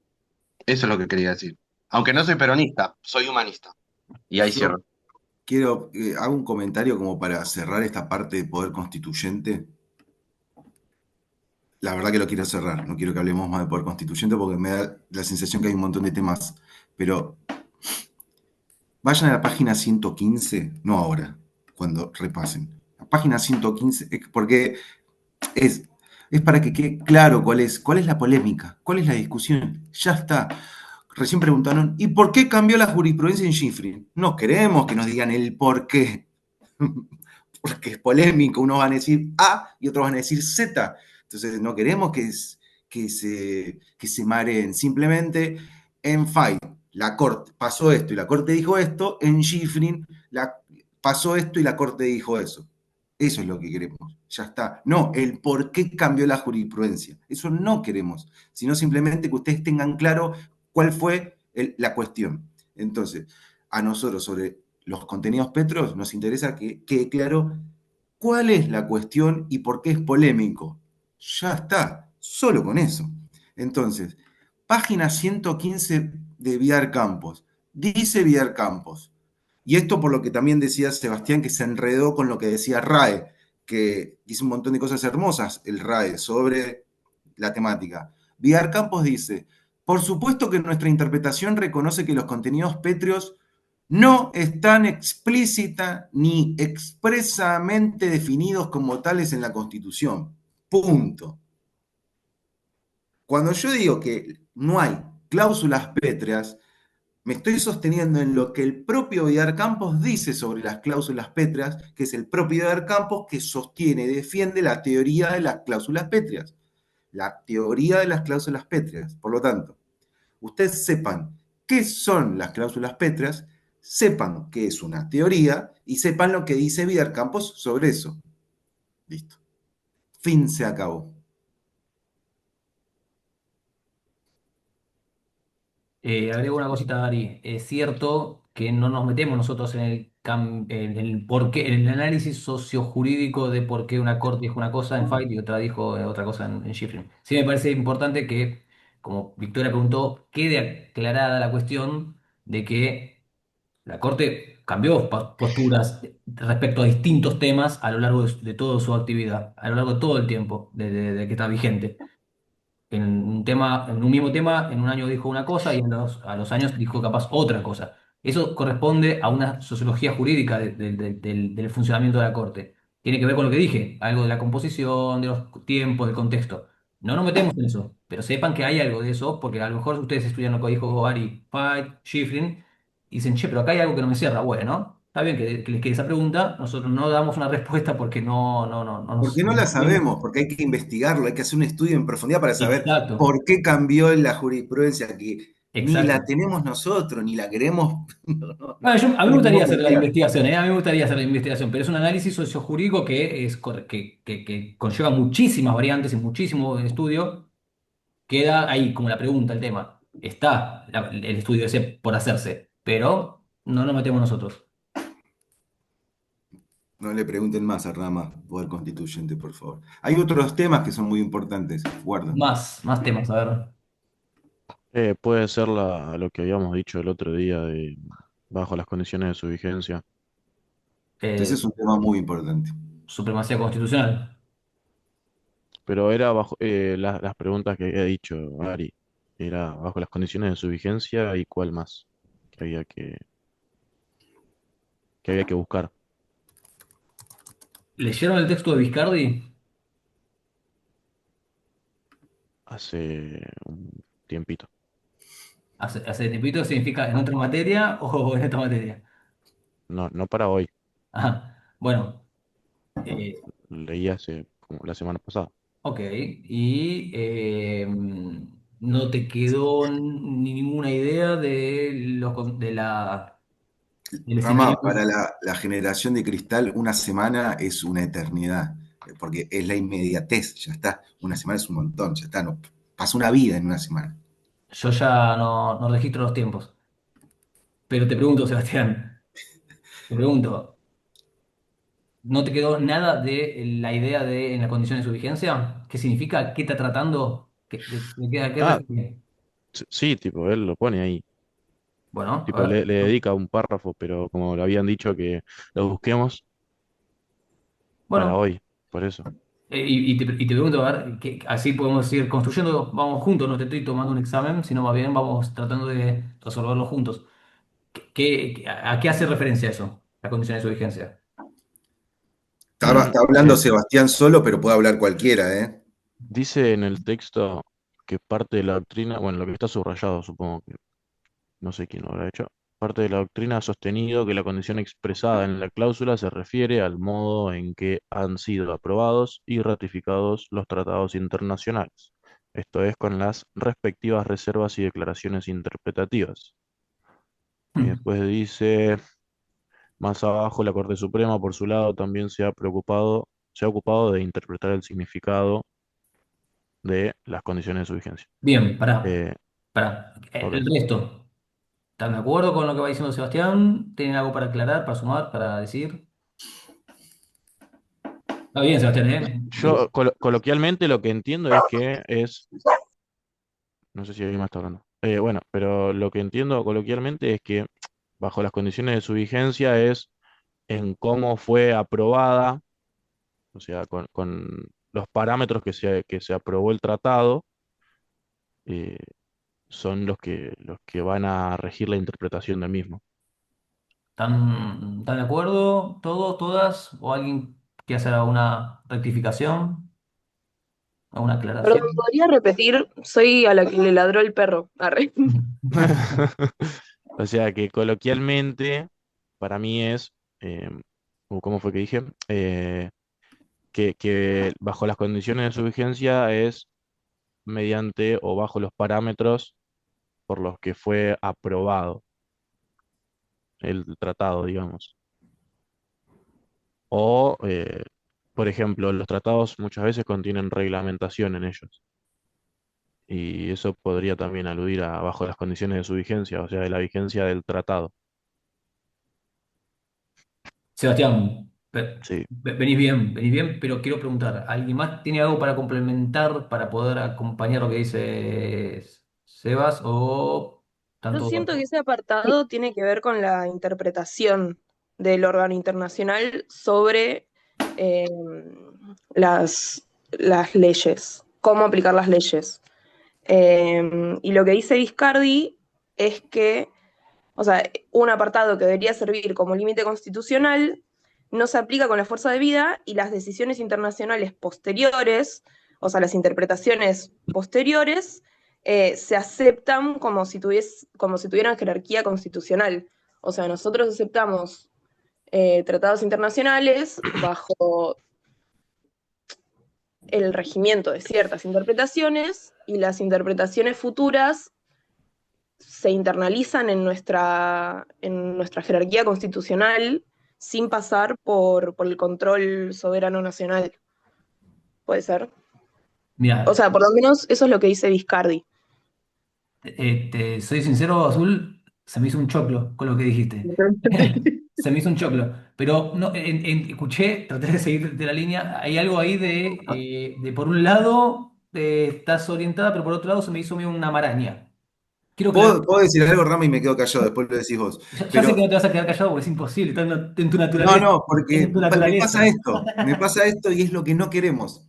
Speaker 13: Eso es lo que quería decir. Aunque no soy peronista, soy humanista. Y ahí
Speaker 2: Yo
Speaker 13: cierro.
Speaker 2: quiero, hago un comentario como para cerrar esta parte de poder constituyente. La verdad que lo quiero cerrar, no quiero que hablemos más de poder constituyente porque me da la sensación que hay un montón de temas. Pero vayan a la página 115, no ahora, cuando repasen. La página 115, porque es, es para que quede claro cuál es la polémica, cuál es la discusión. Ya está. Recién preguntaron, ¿y por qué cambió la jurisprudencia en Schifrin? No queremos que nos digan el por qué, porque es polémico. Unos van a decir A y otros van a decir Z. Entonces no queremos que se mareen. Simplemente en Fight, la Corte pasó esto y la Corte dijo esto, en Schifrin pasó esto y la Corte dijo eso. Eso es lo que queremos. Ya está. No, el por qué cambió la jurisprudencia. Eso no queremos, sino simplemente que ustedes tengan claro cuál fue la cuestión. Entonces, a nosotros sobre los contenidos Petros nos interesa que quede claro cuál es la cuestión y por qué es polémico. Ya está. Solo con eso. Entonces, página 115 de Vidal Campos. Dice Vidal Campos. Y esto por lo que también decía Sebastián, que se enredó con lo que decía RAE, que dice un montón de cosas hermosas el RAE sobre la temática. Vidal Campos dice, por supuesto que nuestra interpretación reconoce que los contenidos pétreos no están explícita ni expresamente definidos como tales en la Constitución. Punto. Cuando yo digo que no hay cláusulas pétreas, me estoy sosteniendo en lo que el propio Vidal Campos dice sobre las cláusulas pétreas, que es el propio Vidal Campos que sostiene y defiende la teoría de las cláusulas pétreas. La teoría de las cláusulas pétreas. Por lo tanto, ustedes sepan qué son las cláusulas pétreas, sepan qué es una teoría y sepan lo que dice Vidal Campos sobre eso. Listo. Fin, se acabó.
Speaker 1: Agrego una cosita, Ari. Es cierto que no nos metemos nosotros en el por qué, en el análisis sociojurídico de por qué una corte dijo una cosa en Fight y otra dijo otra cosa en Schifrin. Sí me parece importante que, como Victoria preguntó, quede aclarada la cuestión de que la corte cambió posturas respecto a distintos temas a lo largo de toda su actividad, a lo largo de todo el tiempo de que está vigente en un tema, en un mismo tema, en un año dijo una cosa y a los años dijo capaz otra cosa. Eso corresponde a una sociología jurídica del funcionamiento de la Corte. Tiene que ver con lo que dije, algo de la composición, de los tiempos, del contexto. No nos metemos en eso, pero sepan que hay algo de eso, porque a lo mejor ustedes estudian lo que dijo Ari, Fight, Schifrin, y dicen, che, pero acá hay algo que no me cierra. Bueno, está bien que les quede esa pregunta, nosotros no damos una respuesta porque no
Speaker 2: Porque no
Speaker 1: nos
Speaker 2: la
Speaker 1: metemos.
Speaker 2: sabemos, porque hay que investigarlo, hay que hacer un estudio en profundidad para saber
Speaker 1: Exacto.
Speaker 2: por qué cambió la jurisprudencia, que ni la
Speaker 1: Exacto.
Speaker 2: tenemos nosotros, ni la queremos,
Speaker 1: Bueno, a mí me
Speaker 2: no
Speaker 1: gustaría
Speaker 2: podemos
Speaker 1: hacer la
Speaker 2: confiar.
Speaker 1: investigación, ¿eh? A mí me gustaría hacer la investigación, pero es un análisis sociojurídico que conlleva muchísimas variantes y muchísimo estudio. Queda ahí como la pregunta, el tema. Está el estudio ese por hacerse, pero no nos metemos nosotros.
Speaker 2: No le pregunten más a Rama, Poder Constituyente, por favor. Hay otros temas que son muy importantes, guarda.
Speaker 1: Más temas, a ver.
Speaker 7: Puede ser lo que habíamos dicho el otro día de bajo las condiciones de su vigencia.
Speaker 2: Ese
Speaker 1: Eh,
Speaker 2: es un tema muy importante.
Speaker 1: Supremacía constitucional.
Speaker 7: Pero era bajo las preguntas que había dicho Ari. Era bajo las condiciones de su vigencia y cuál más que había que buscar.
Speaker 1: ¿Leyeron el texto de Viscardi?
Speaker 7: Hace un tiempito.
Speaker 1: Hace tiempito significa en otra materia o en esta materia.
Speaker 7: No, no para hoy.
Speaker 1: Ajá. Bueno. eh,
Speaker 7: Leí hace como la semana pasada.
Speaker 1: Ok, y no te quedó ninguna idea del escenario.
Speaker 2: Rama, para la generación de cristal, una semana es una eternidad, porque es la inmediatez, ya está. Una semana es un montón, ya está. No, pasa una vida en una semana.
Speaker 1: Yo ya no registro los tiempos, pero te pregunto, Sebastián, te pregunto, ¿no te quedó nada de la idea de en la condición de su vigencia? ¿Qué significa? ¿Qué está tratando? ¿A qué
Speaker 7: Ah,
Speaker 1: refiere?
Speaker 7: sí, tipo, él lo pone ahí.
Speaker 1: Bueno, a
Speaker 7: Tipo,
Speaker 1: ver.
Speaker 7: le dedica un párrafo, pero como le habían dicho que lo busquemos para
Speaker 1: Bueno,
Speaker 7: hoy, por eso.
Speaker 1: y te pregunto, a ver, así podemos ir construyendo, vamos juntos, no te estoy tomando un examen, sino más bien vamos tratando de resolverlo juntos. ¿A qué hace referencia eso, la condición de su vigencia?
Speaker 2: Está hablando
Speaker 7: Eh,
Speaker 2: Sebastián solo, pero puede hablar cualquiera, ¿eh?
Speaker 7: Dice en el texto que parte de la doctrina, bueno, lo que está subrayado, supongo que no sé quién lo habrá hecho, parte de la doctrina ha sostenido que la condición expresada en la cláusula se refiere al modo en que han sido aprobados y ratificados los tratados internacionales, esto es con las respectivas reservas y declaraciones interpretativas. Y
Speaker 1: Hmm.
Speaker 7: después dice, más abajo, la Corte Suprema, por su lado, también se ha ocupado de interpretar el significado de las condiciones de su vigencia.
Speaker 1: Bien, pará,
Speaker 7: Eh,
Speaker 1: pará.
Speaker 7: ok.
Speaker 1: El resto, ¿están de acuerdo con lo que va diciendo Sebastián? ¿Tienen algo para aclarar, para sumar, para decir? Está bien, Sebastián, ¿eh?
Speaker 7: Yo coloquialmente lo que entiendo es que es, no sé si alguien más está hablando. Bueno, pero lo que entiendo coloquialmente es que bajo las condiciones de su vigencia es en cómo fue aprobada, o sea, con los parámetros que se aprobó el tratado, eh, son los que van a regir la interpretación del mismo.
Speaker 1: ¿Están de acuerdo todos, todas? ¿O alguien que hacer alguna rectificación, alguna
Speaker 14: Perdón,
Speaker 1: aclaración?
Speaker 14: ¿podría repetir? Soy a la que le ladró el perro. Arre.
Speaker 7: O sea que coloquialmente, para mí es, ¿cómo fue que dije? Que bajo las condiciones de su vigencia es mediante o bajo los parámetros por los que fue aprobado el tratado, digamos. O, por ejemplo, los tratados muchas veces contienen reglamentación en ellos. Y eso podría también aludir a bajo las condiciones de su vigencia, o sea, de la vigencia del tratado.
Speaker 1: Sebastián,
Speaker 7: Sí.
Speaker 1: venís bien, pero quiero preguntar, ¿alguien más tiene algo para complementar, para poder acompañar lo que dice Sebas o
Speaker 14: Yo
Speaker 1: tanto?
Speaker 14: siento que ese apartado tiene que ver con la interpretación del órgano internacional sobre eh, las leyes, cómo aplicar las leyes. Y lo que dice Viscardi es que, o sea, un apartado que debería servir como límite constitucional no se aplica con la fuerza de vida y las decisiones internacionales posteriores, o sea, las interpretaciones posteriores, se aceptan como si tuvieran jerarquía constitucional. O sea, nosotros aceptamos tratados internacionales bajo el regimiento de ciertas interpretaciones y las interpretaciones futuras se internalizan en nuestra jerarquía constitucional sin pasar por el control soberano nacional. ¿Puede ser? O
Speaker 1: Mira,
Speaker 14: sea, por lo menos eso es lo que dice Viscardi.
Speaker 1: te soy sincero, Azul, se me hizo un choclo con lo que dijiste. Se me hizo un choclo. Pero no, escuché, traté de seguir de la línea. Hay algo ahí de por un lado, estás orientada, pero por otro lado se me hizo medio una maraña. Quiero aclarar.
Speaker 2: Puedo decir algo, Rama, y me quedo callado, después lo decís vos.
Speaker 1: Ya sé que
Speaker 2: Pero
Speaker 1: no te vas a quedar callado porque es imposible, está en tu
Speaker 2: no,
Speaker 1: naturaleza.
Speaker 2: no, porque
Speaker 1: En tu
Speaker 2: me
Speaker 1: naturaleza.
Speaker 2: pasa esto y es lo que no queremos.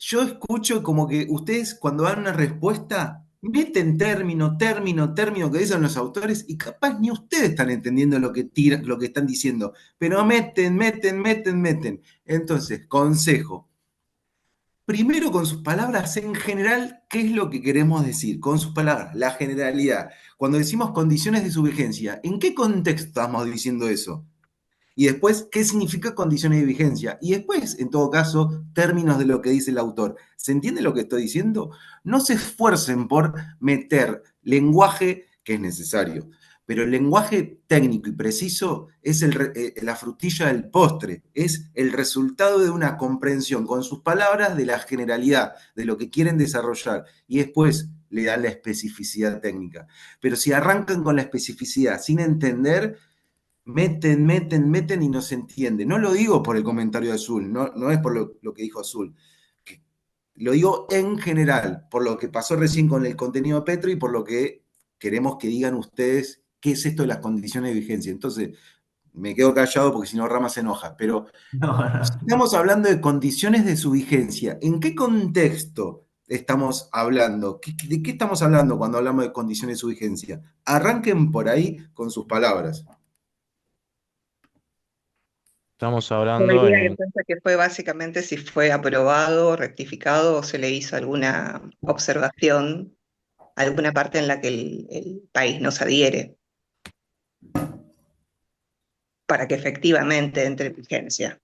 Speaker 2: Yo escucho como que ustedes cuando dan una respuesta meten término que dicen los autores y capaz ni ustedes están entendiendo lo que tiran, lo que están diciendo, pero meten. Entonces, consejo. Primero con sus palabras en general, ¿qué es lo que queremos decir? Con sus palabras, la generalidad. Cuando decimos condiciones de su vigencia, ¿en qué contexto estamos diciendo eso? Y después, ¿qué significa condiciones de vigencia? Y después, en todo caso, términos de lo que dice el autor. ¿Se entiende lo que estoy diciendo? No se esfuercen por meter lenguaje que es necesario, pero el lenguaje técnico y preciso es la frutilla del postre, es el resultado de una comprensión con sus palabras de la generalidad, de lo que quieren desarrollar, y después le dan la especificidad técnica. Pero si arrancan con la especificidad sin entender, meten y no se entiende. No lo digo por el comentario de Azul, no es por lo que dijo Azul. Lo digo en general, por lo que pasó recién con el contenido de Petro y por lo que queremos que digan ustedes qué es esto de las condiciones de vigencia. Entonces, me quedo callado porque si no Rama se enoja, pero
Speaker 1: No,
Speaker 2: si
Speaker 1: no.
Speaker 2: estamos hablando de condiciones de su vigencia, ¿en qué contexto estamos hablando? ¿De qué estamos hablando cuando hablamos de condiciones de su vigencia? Arranquen por ahí con sus palabras.
Speaker 7: Estamos
Speaker 8: Yo
Speaker 7: hablando
Speaker 8: diría que
Speaker 7: en,
Speaker 8: piensa que fue básicamente si fue aprobado, rectificado o se le hizo alguna observación, alguna parte en la que el país no se adhiere para que efectivamente entre en vigencia.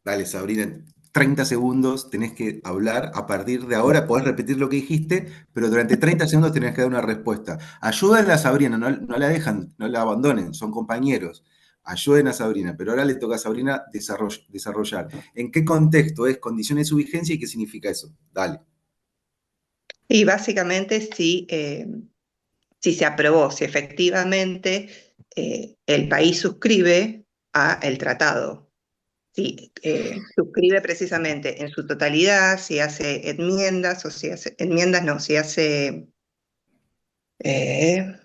Speaker 2: Dale, Sabrina, 30 segundos tenés que hablar. A partir de ahora podés repetir lo que dijiste, pero durante 30 segundos tenés que dar una respuesta. Ayúdenla a Sabrina, no la dejan, no la abandonen, son compañeros. Ayuden a Sabrina, pero ahora le toca a Sabrina desarrollar. ¿En qué contexto es condiciones de su vigencia y qué significa eso? Dale.
Speaker 8: Y básicamente si se aprobó, si efectivamente el país suscribe a el tratado. si suscribe precisamente en su totalidad, si hace enmiendas o si hace enmiendas, no, si hace eh,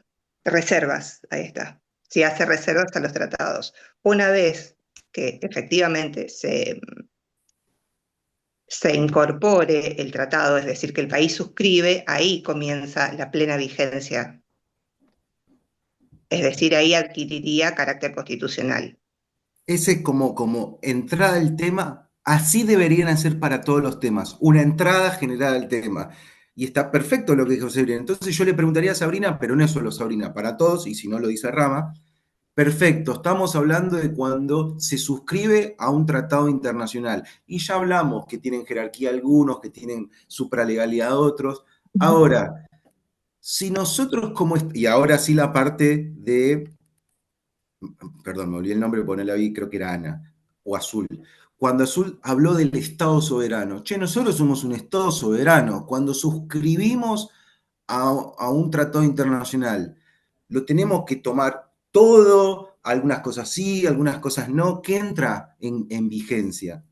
Speaker 8: reservas, ahí está, si hace reservas a los tratados. Una vez que efectivamente se incorpore el tratado, es decir, que el país suscribe, ahí comienza la plena vigencia. Es decir, ahí adquiriría carácter constitucional.
Speaker 2: Ese es como entrada al tema, así deberían hacer para todos los temas, una entrada general al tema. Y está perfecto lo que dijo Sabrina. Entonces yo le preguntaría a Sabrina, pero no es solo Sabrina, para todos, y si no lo dice Rama, perfecto, estamos hablando de cuando se suscribe a un tratado internacional. Y ya hablamos que tienen jerarquía algunos, que tienen supralegalidad otros. Ahora, si nosotros y ahora sí la parte de, perdón, me olvidé el nombre, ponerla ahí, creo que era Ana, o Azul. Cuando Azul habló del Estado soberano. Che, nosotros somos un Estado soberano. Cuando suscribimos a un tratado internacional, lo tenemos que tomar todo, algunas cosas sí, algunas cosas no, que entra en vigencia.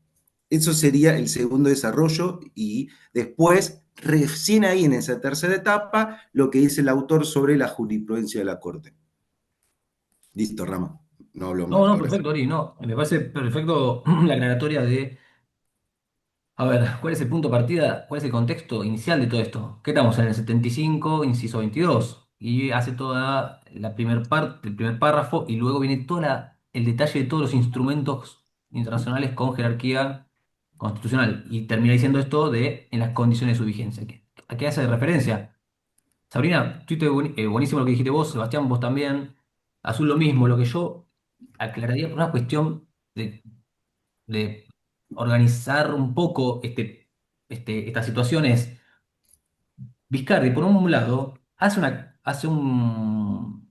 Speaker 2: Eso sería el segundo desarrollo y después, recién ahí en esa tercera etapa, lo que dice el autor sobre la jurisprudencia de la Corte. Listo, Rama. No hablo más.
Speaker 1: No, no,
Speaker 2: Ahora sí.
Speaker 1: perfecto, Ori, no. Me parece perfecto la aclaratoria de, a ver, ¿cuál es el punto de partida? ¿Cuál es el contexto inicial de todo esto? ¿Qué estamos en el 75, inciso 22? Y hace toda la primer parte, el primer párrafo, y luego viene todo el detalle de todos los instrumentos internacionales con jerarquía constitucional. Y termina diciendo esto de en las condiciones de su vigencia. ¿A qué hace referencia? Sabrina, estuviste buenísimo lo que dijiste vos, Sebastián, vos también. Azul lo mismo, lo que yo aclararía por una cuestión de organizar un poco estas situaciones. Viscardi, por un lado, hace un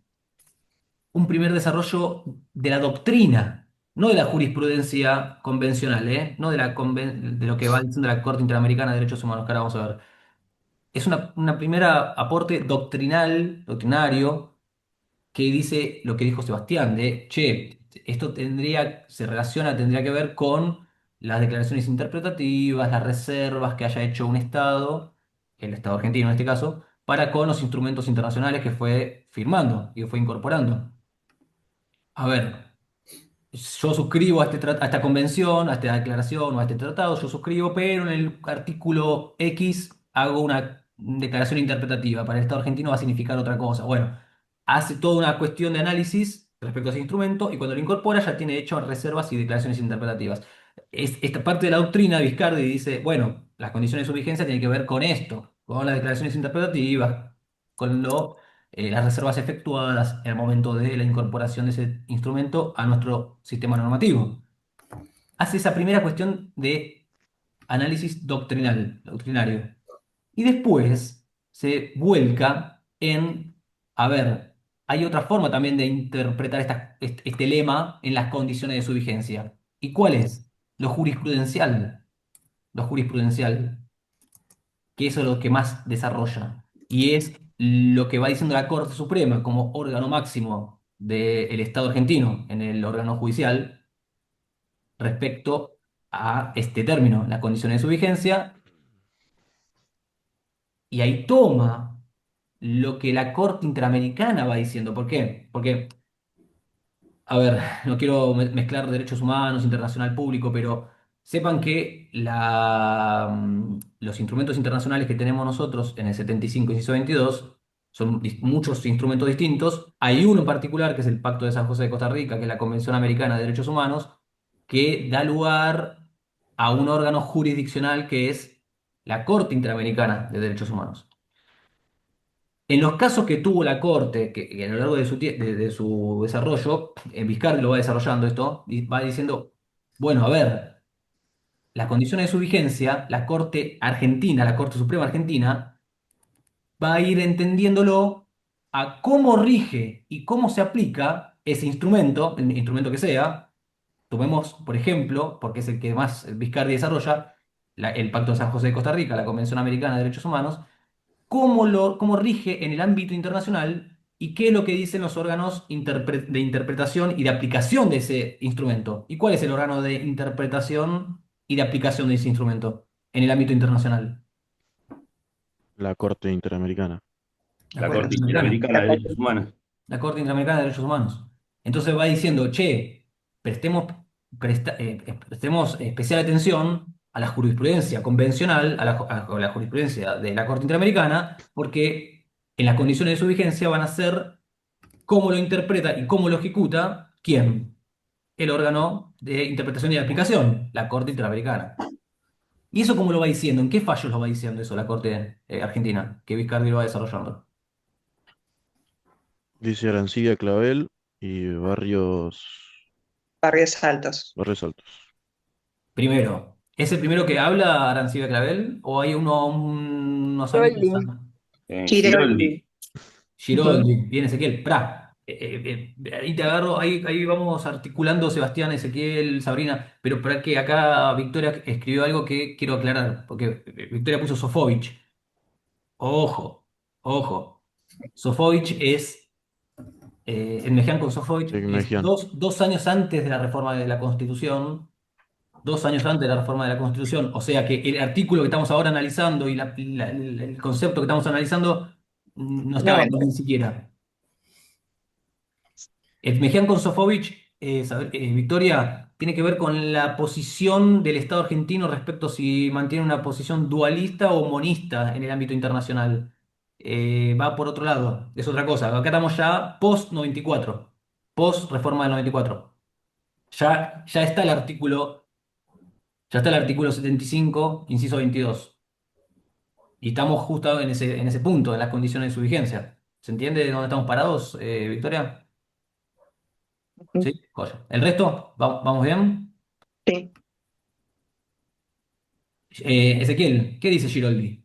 Speaker 1: primer desarrollo de la doctrina, no de la jurisprudencia convencional, ¿eh? No de lo que va diciendo la Corte Interamericana de Derechos Humanos, que ahora vamos a ver. Es una primera aporte doctrinario, que dice lo que dijo Sebastián, de, che, esto tendría que ver con las declaraciones interpretativas, las reservas que haya hecho un Estado, el Estado argentino en este caso, para con los instrumentos internacionales que fue firmando y que fue incorporando. A ver, yo suscribo a esta convención, a esta declaración o a este tratado, yo suscribo, pero en el artículo X hago una declaración interpretativa. Para el Estado argentino va a significar otra cosa. Bueno, hace toda una cuestión de análisis respecto a ese instrumento y cuando lo incorpora ya tiene hecho reservas y declaraciones interpretativas. Esta parte de la doctrina, Viscardi dice, bueno, las condiciones de su vigencia tienen que ver con esto, con las declaraciones interpretativas, con las reservas efectuadas en el momento de la incorporación de ese instrumento a nuestro sistema normativo. Hace esa primera cuestión de análisis doctrinario. Y después se vuelca en, a ver, hay otra forma también de interpretar este lema en las condiciones de su vigencia. ¿Y cuál es? Lo jurisprudencial. Lo jurisprudencial, que eso es lo que más desarrolla. Y es lo que va diciendo la Corte Suprema como órgano máximo del Estado argentino en el órgano judicial respecto a este término, las condiciones de su vigencia, y ahí toma lo que la Corte Interamericana va diciendo. ¿Por qué? Porque, a ver, no quiero mezclar derechos humanos, internacional público, pero sepan que los instrumentos internacionales que tenemos nosotros en el 75 y inciso 22 son muchos instrumentos distintos. Hay uno en particular, que es el Pacto de San José de Costa Rica, que es la Convención Americana de Derechos Humanos, que da lugar a un órgano jurisdiccional que es la Corte Interamericana de Derechos Humanos. En los casos que tuvo la Corte, que a lo largo de su desarrollo, Viscardi lo va desarrollando esto, y va diciendo, bueno, a ver, las condiciones de su vigencia, la Corte Argentina, la Corte Suprema Argentina, va a ir entendiéndolo a cómo rige y cómo se aplica ese instrumento, el instrumento que sea. Tomemos, por ejemplo, porque es el que más Viscardi desarrolla, el Pacto de San José de Costa Rica, la Convención Americana de Derechos Humanos, cómo rige en el ámbito internacional ¿Y qué es lo que dicen los órganos de interpretación y de aplicación de ese instrumento? ¿Y cuál es el órgano de interpretación y de aplicación de ese instrumento en el ámbito internacional?
Speaker 7: La Corte Interamericana.
Speaker 1: La
Speaker 5: La
Speaker 1: Corte
Speaker 5: Corte
Speaker 1: Interamericana.
Speaker 5: Interamericana de Derechos Humanos.
Speaker 1: La Corte Interamericana de Derechos Humanos. Entonces va diciendo, che, prestemos, prestemos especial atención a la jurisprudencia convencional, a la jurisprudencia de la Corte Interamericana, porque en las condiciones de su vigencia van a ser cómo lo interpreta y cómo lo ejecuta, ¿quién? El órgano de interpretación y de aplicación, la Corte Interamericana. ¿Y eso cómo lo va diciendo? ¿En qué fallos lo va diciendo eso la Corte Argentina, que Vizcardi lo va desarrollando?
Speaker 7: Dice Arancibia Clavel y
Speaker 8: Barrios Altos.
Speaker 7: Barrios Altos.
Speaker 1: Primero, ¿es el primero que habla Arancibia Clavel o hay unos años
Speaker 14: Giroldi.
Speaker 7: Giroldi.
Speaker 1: Giroldi, bien Ezequiel, pra. Ahí te agarro, ahí vamos articulando Sebastián, Ezequiel, Sabrina, pero para que acá Victoria escribió algo que quiero aclarar, porque Victoria puso Sofovich. Ojo, ojo. Sofovich es, el Meján con Sofovich es
Speaker 7: Mejián.
Speaker 1: dos años antes de la reforma de la Constitución, 2 años antes de la reforma de la Constitución, o sea que el artículo que estamos ahora analizando y el concepto que estamos analizando no
Speaker 8: No
Speaker 1: estaba
Speaker 8: entra.
Speaker 1: ni siquiera. Mejía con Sofovich, Victoria, tiene que ver con la posición del Estado argentino respecto a si mantiene una posición dualista o monista en el ámbito internacional. Va por otro lado, es otra cosa. Acá estamos ya post 94, post reforma del 94. Ya está el artículo, ya está el artículo 75, inciso 22. Y estamos justo en ese punto, en las condiciones de su vigencia. ¿Se entiende de dónde estamos parados, Victoria? Sí, joya. ¿El resto? ¿Vamos bien?
Speaker 8: Sí.
Speaker 1: Ezequiel, ¿qué dice Giroldi?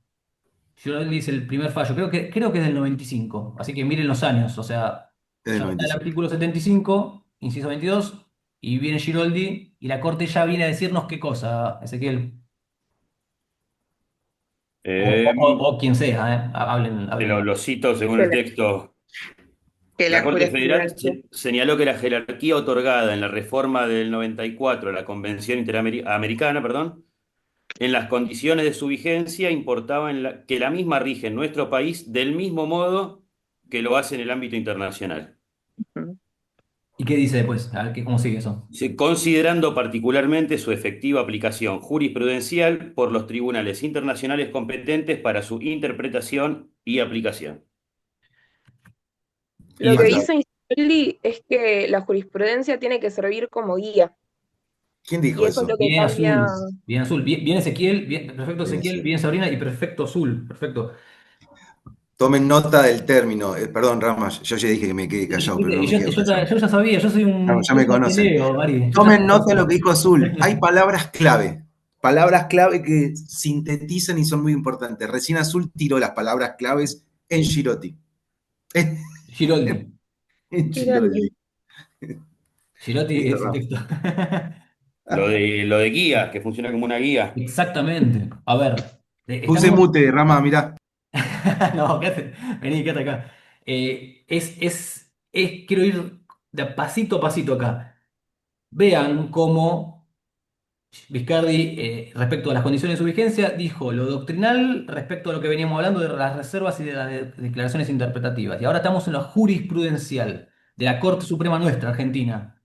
Speaker 1: Giroldi dice el primer fallo, creo que es del 95, así que miren los años, o sea,
Speaker 2: Es del
Speaker 1: ya está el
Speaker 2: 95.
Speaker 1: artículo 75, inciso 22, y viene Giroldi, y la Corte ya viene a decirnos qué cosa, Ezequiel.
Speaker 5: Eh,
Speaker 1: O quien sea, hablen,
Speaker 5: te
Speaker 1: hablen.
Speaker 5: lo cito según el texto.
Speaker 8: Que
Speaker 5: La
Speaker 8: la
Speaker 5: Corte Federal
Speaker 8: jurisprudencia.
Speaker 5: señaló que la jerarquía otorgada en la reforma del 94 a la Convención Interamericana, perdón, en las condiciones de su vigencia importaba que la misma rige en nuestro país del mismo modo que lo hace en el ámbito internacional.
Speaker 1: ¿Y qué dice después? A ver, ¿cómo sigue eso?
Speaker 5: Considerando particularmente su efectiva aplicación jurisprudencial por los tribunales internacionales competentes para su interpretación y aplicación.
Speaker 14: Lo
Speaker 1: Y
Speaker 14: que dice Giroldi es que la jurisprudencia tiene que servir como guía.
Speaker 2: ¿Quién
Speaker 14: Y
Speaker 2: dijo
Speaker 14: eso es
Speaker 2: eso?
Speaker 14: lo que
Speaker 1: bien
Speaker 14: cambia.
Speaker 1: azul, bien azul, bien Ezequiel, perfecto
Speaker 2: Bien,
Speaker 1: Ezequiel,
Speaker 2: sí.
Speaker 1: bien Sabrina y perfecto azul, perfecto.
Speaker 2: Tomen nota del término. Perdón, Ramas, yo ya dije que me quede callado, pero no
Speaker 1: Y
Speaker 2: me quedo callado.
Speaker 1: yo ya sabía, yo soy
Speaker 2: No,
Speaker 1: un
Speaker 2: ya me
Speaker 1: te
Speaker 2: conocen.
Speaker 1: leo, Mari, yo ya
Speaker 2: Tomen
Speaker 1: sé
Speaker 2: nota de lo
Speaker 1: cosas.
Speaker 2: que dijo Azul. Hay palabras clave que sintetizan y son muy importantes. Recién Azul tiró las palabras claves en Girotti.
Speaker 1: Giroldi,
Speaker 2: En
Speaker 14: Giroldi.
Speaker 2: Giroldi.
Speaker 1: Girotti
Speaker 2: Listo,
Speaker 1: es el
Speaker 2: Ramas.
Speaker 1: texto.
Speaker 5: Lo de guía, que funciona como una guía.
Speaker 1: Exactamente. A ver,
Speaker 2: Puse
Speaker 1: estamos.
Speaker 2: mute, Rama, mirá.
Speaker 1: No, vení, quédate acá. Quiero ir de pasito a pasito acá. Vean cómo Viscardi, respecto a las condiciones de su vigencia, dijo lo doctrinal respecto a lo que veníamos hablando de las reservas y de las declaraciones interpretativas. Y ahora estamos en lo jurisprudencial de la Corte Suprema nuestra, Argentina.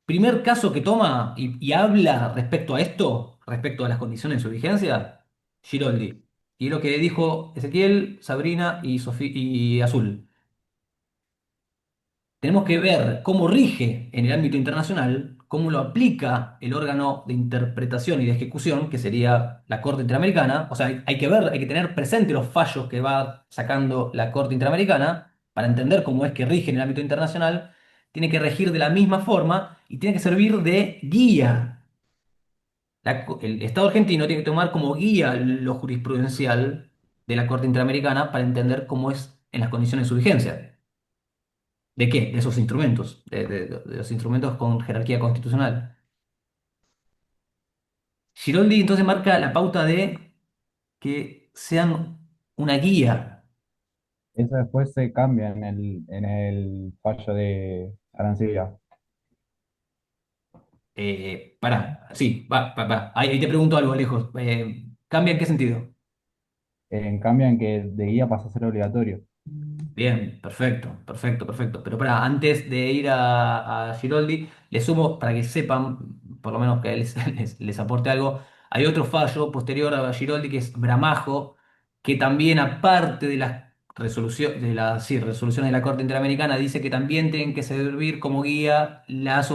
Speaker 1: Primer caso que toma y habla respecto a esto, respecto a las condiciones de su vigencia, Giroldi. Y es lo que dijo Ezequiel, Sabrina y Azul. Tenemos que ver cómo rige en el ámbito internacional, cómo lo aplica el órgano de interpretación y de ejecución, que sería la Corte Interamericana. O sea, hay que ver, hay que tener presente los fallos que va sacando la Corte Interamericana para entender cómo es que rige en el ámbito internacional. Tiene que regir de la misma forma y tiene que servir de guía. El Estado argentino tiene que tomar como guía lo jurisprudencial de la Corte Interamericana para entender cómo es en las condiciones de su vigencia. ¿De qué? De esos instrumentos, de los instrumentos con jerarquía constitucional. Giroldi entonces marca la pauta de que sean una guía.
Speaker 11: Eso después se cambia en el fallo de Arancibia.
Speaker 1: Pará, sí, va. Ahí te pregunto algo, Alejo. ¿Cambia en qué sentido?
Speaker 11: Cambia en que de guía pasa a ser obligatorio.
Speaker 1: Bien, perfecto. Pero para, antes de ir a Giroldi, le sumo, para que sepan, por lo menos que les, les aporte algo, hay otro fallo posterior a Giroldi que es Bramajo, que también aparte de las sí, resoluciones de la Corte Interamericana, dice que también tienen que servir como guía los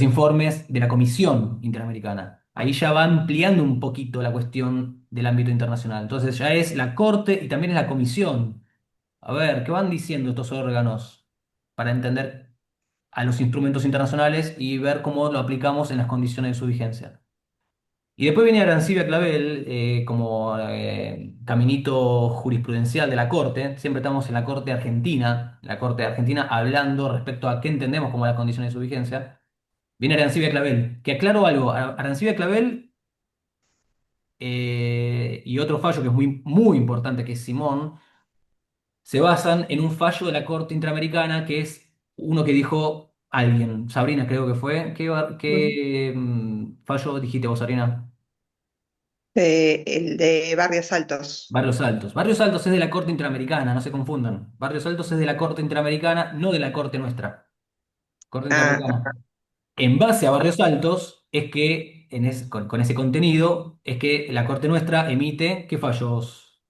Speaker 1: informes de la Comisión Interamericana. Ahí ya va ampliando un poquito la cuestión del ámbito internacional. Entonces ya es la Corte y también es la Comisión. A ver, ¿qué van diciendo estos órganos para entender a los instrumentos internacionales y ver cómo lo aplicamos en las condiciones de su vigencia? Y después viene Arancibia Clavel como caminito jurisprudencial de la Corte. Siempre estamos en la Corte Argentina, hablando respecto a qué entendemos como las condiciones de su vigencia. Viene Arancibia Clavel, que aclaro algo, Arancibia Clavel y otro fallo que es muy importante, que es Simón, se basan en un fallo de la Corte Interamericana, que es uno que dijo alguien, Sabrina creo que fue. ¿Qué fallo dijiste vos, Sabrina?
Speaker 8: El de Barrios Altos.
Speaker 1: Barrios Altos. Barrios Altos es de la Corte Interamericana, no se confundan. Barrios Altos es de la Corte Interamericana, no de la Corte nuestra. Corte
Speaker 8: Ah,
Speaker 1: Interamericana. En base a Barrios Altos es que, con ese contenido, es que la Corte nuestra emite qué fallos.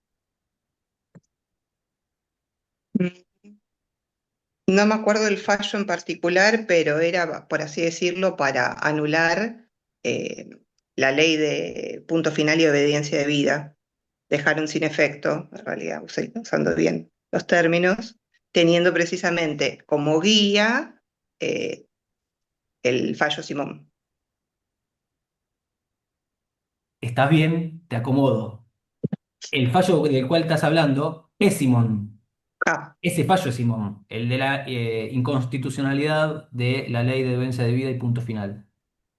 Speaker 8: no me acuerdo del fallo en particular, pero era, por así decirlo, para anular eh, la ley de punto final y obediencia de vida. Dejaron sin efecto, en realidad, usando bien los términos, teniendo precisamente como guía eh, el fallo Simón.
Speaker 1: ¿Estás bien? Te acomodo. El fallo del cual estás hablando es Simón.
Speaker 8: Ah,
Speaker 1: Ese fallo es Simón, el de la inconstitucionalidad de la ley de obediencia de vida y punto final.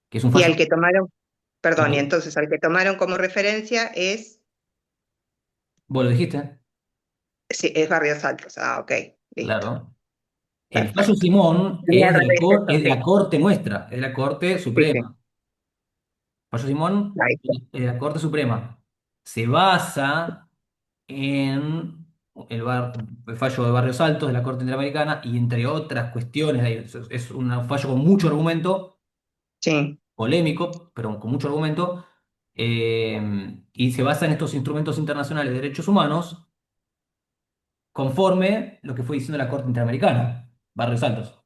Speaker 1: Que es un
Speaker 8: y
Speaker 1: fallo.
Speaker 8: al que tomaron, perdón, y
Speaker 1: ¿Perdón?
Speaker 8: entonces al que tomaron como referencia es,
Speaker 1: ¿Vos lo dijiste?
Speaker 8: sí, es Barrios Altos. Ah, ok, listo,
Speaker 1: Claro. El fallo
Speaker 8: perfecto.
Speaker 1: Simón
Speaker 8: Tenía al revés
Speaker 1: es
Speaker 8: esto,
Speaker 1: de la
Speaker 8: sí,
Speaker 1: Corte nuestra, es de la Corte
Speaker 8: sí, sí,
Speaker 1: Suprema. Fallo Simón
Speaker 8: ahí está.
Speaker 1: es de la Corte Suprema. Se basa en el fallo de Barrios Altos de la Corte Interamericana y entre otras cuestiones, es un fallo con mucho argumento,
Speaker 8: Sí.
Speaker 1: polémico, pero con mucho argumento, y se basa en estos instrumentos internacionales de derechos humanos conforme lo que fue diciendo la Corte Interamericana, Barrios Altos.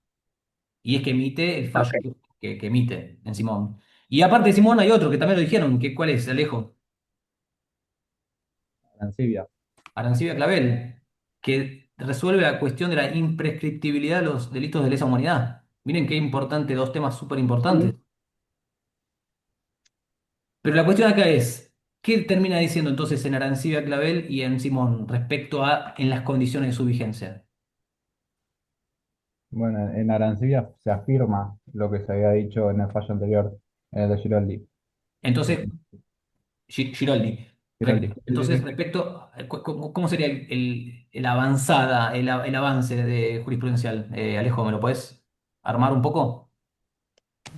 Speaker 1: Y es que emite el fallo
Speaker 8: Ok.
Speaker 1: que emite en Simón. Y aparte de Simón hay otro que también lo dijeron, que ¿cuál es, Alejo?
Speaker 11: Arancibia.
Speaker 1: Arancibia Clavel, que resuelve la cuestión de la imprescriptibilidad de los delitos de lesa humanidad. Miren qué importante, dos temas súper importantes. Pero la cuestión acá es, ¿qué termina diciendo entonces en Arancibia Clavel y en Simón respecto a en las condiciones de su vigencia?
Speaker 11: Bueno, en Arancibia se afirma lo que se había dicho en el fallo anterior, en el de Giroldi. Eh,
Speaker 1: Entonces, Giroldi.
Speaker 11: Giroldi. Sí, sí,
Speaker 1: Entonces,
Speaker 11: sí.
Speaker 1: respecto, ¿cómo sería el avanzada, el avance de jurisprudencial? Alejo, ¿me lo puedes armar un poco?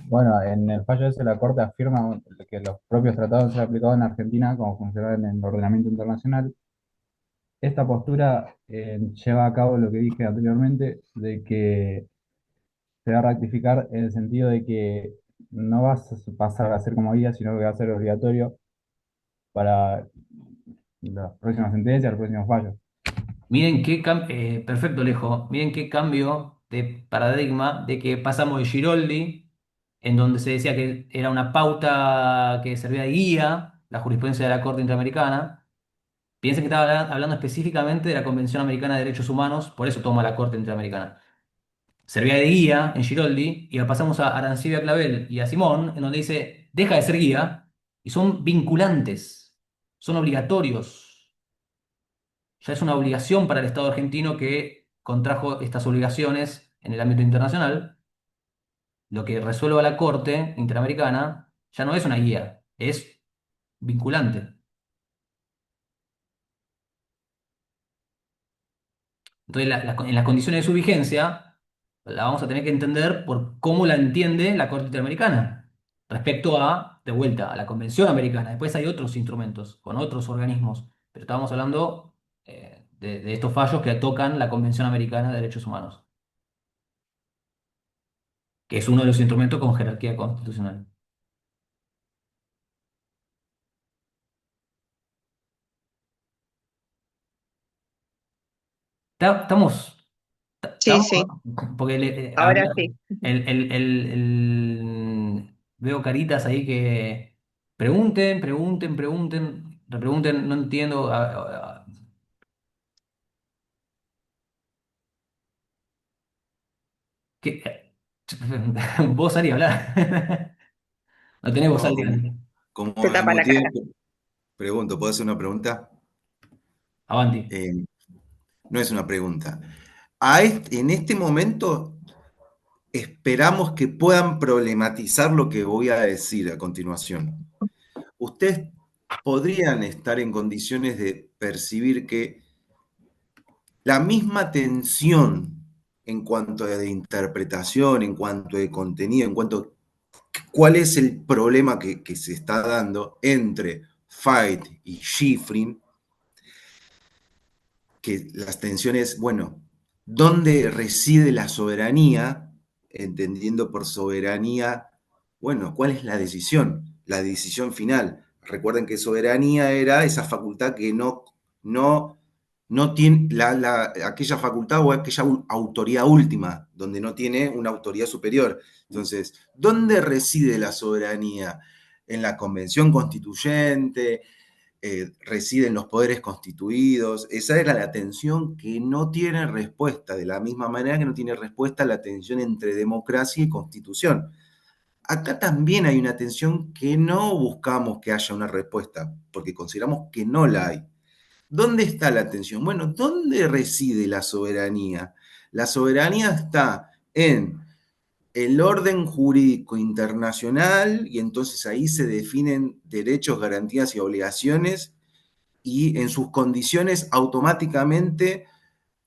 Speaker 11: Bueno, en el fallo ese la Corte afirma que los propios tratados se aplicados en Argentina como funcionan en el ordenamiento internacional. Esta postura lleva a cabo lo que dije anteriormente, de que se va a rectificar en el sentido de que no vas a pasar a ser como guía, sino que va a ser obligatorio para las próximas sentencias, los próximos fallos.
Speaker 1: Miren perfecto, Alejo, miren qué cambio de paradigma de que pasamos de Giroldi, en donde se decía que era una pauta que servía de guía, la jurisprudencia de la Corte Interamericana. Piensen que estaba hablando específicamente de la Convención Americana de Derechos Humanos, por eso toma la Corte Interamericana. Servía de guía en Giroldi, y la pasamos a Arancibia Clavel y a Simón, en donde dice, deja de ser guía, y son vinculantes, son obligatorios. Ya es una obligación para el Estado argentino que contrajo estas obligaciones en el ámbito internacional. Lo que resuelva la Corte Interamericana ya no es una guía, es vinculante. Entonces, en las condiciones de su vigencia, la vamos a tener que entender por cómo la entiende la Corte Interamericana respecto a, de vuelta, a la Convención Americana. Después hay otros instrumentos con otros organismos, pero estábamos hablando de estos fallos que tocan la Convención Americana de Derechos Humanos, que es uno de los instrumentos con jerarquía constitucional. Estamos,
Speaker 8: Sí,
Speaker 1: estamos,
Speaker 8: sí,
Speaker 1: porque
Speaker 8: ahora sí.
Speaker 1: veo caritas ahí que repregunten, no entiendo. ¿Qué? Vos salí a hablar. No tenés voz
Speaker 2: No,
Speaker 1: salí.
Speaker 2: como
Speaker 8: Se
Speaker 2: me
Speaker 8: tapa la
Speaker 2: muteé,
Speaker 8: cara.
Speaker 2: pregunto, ¿puedo hacer una pregunta?
Speaker 1: Avanti.
Speaker 2: No es una pregunta. En este momento esperamos que puedan problematizar lo que voy a decir a continuación. Ustedes podrían estar en condiciones de percibir que la misma tensión en cuanto a de interpretación, en cuanto de contenido, en cuanto a cuál es el problema que se está dando entre Fight y Schifrin, que las tensiones, bueno, ¿dónde reside la soberanía? Entendiendo por soberanía, bueno, ¿cuál es la decisión final? Recuerden que soberanía era esa facultad que no tiene aquella facultad o aquella autoridad última, donde no tiene una autoridad superior. Entonces, ¿dónde reside la soberanía? ¿En la Convención Constituyente? ¿Residen los poderes constituidos? Esa era la tensión que no tiene respuesta, de la misma manera que no tiene respuesta la tensión entre democracia y constitución. Acá también hay una tensión que no buscamos que haya una respuesta, porque consideramos que no la hay. ¿Dónde está la tensión? Bueno, ¿dónde reside la soberanía? La soberanía está en el orden jurídico internacional y entonces ahí se definen derechos, garantías y obligaciones y en sus condiciones automáticamente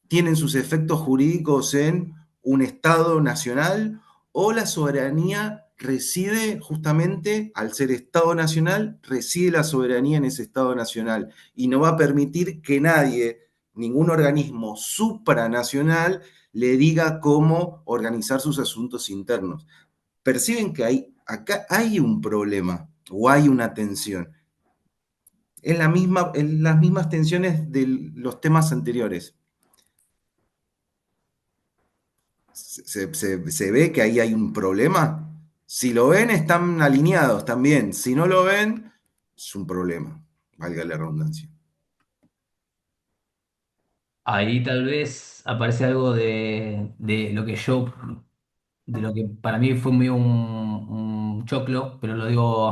Speaker 2: tienen sus efectos jurídicos en un Estado nacional o la soberanía reside justamente, al ser Estado nacional, reside la soberanía en ese Estado nacional y no va a permitir que nadie, ningún organismo supranacional, le diga cómo organizar sus asuntos internos. Perciben que acá hay un problema o hay una tensión en las mismas tensiones de los temas anteriores. ¿Se ve que ahí hay un problema? Si lo ven, están alineados también. Si no lo ven, es un problema, valga la redundancia.
Speaker 1: Ahí tal vez aparece algo de lo que para mí fue medio un choclo, pero lo digo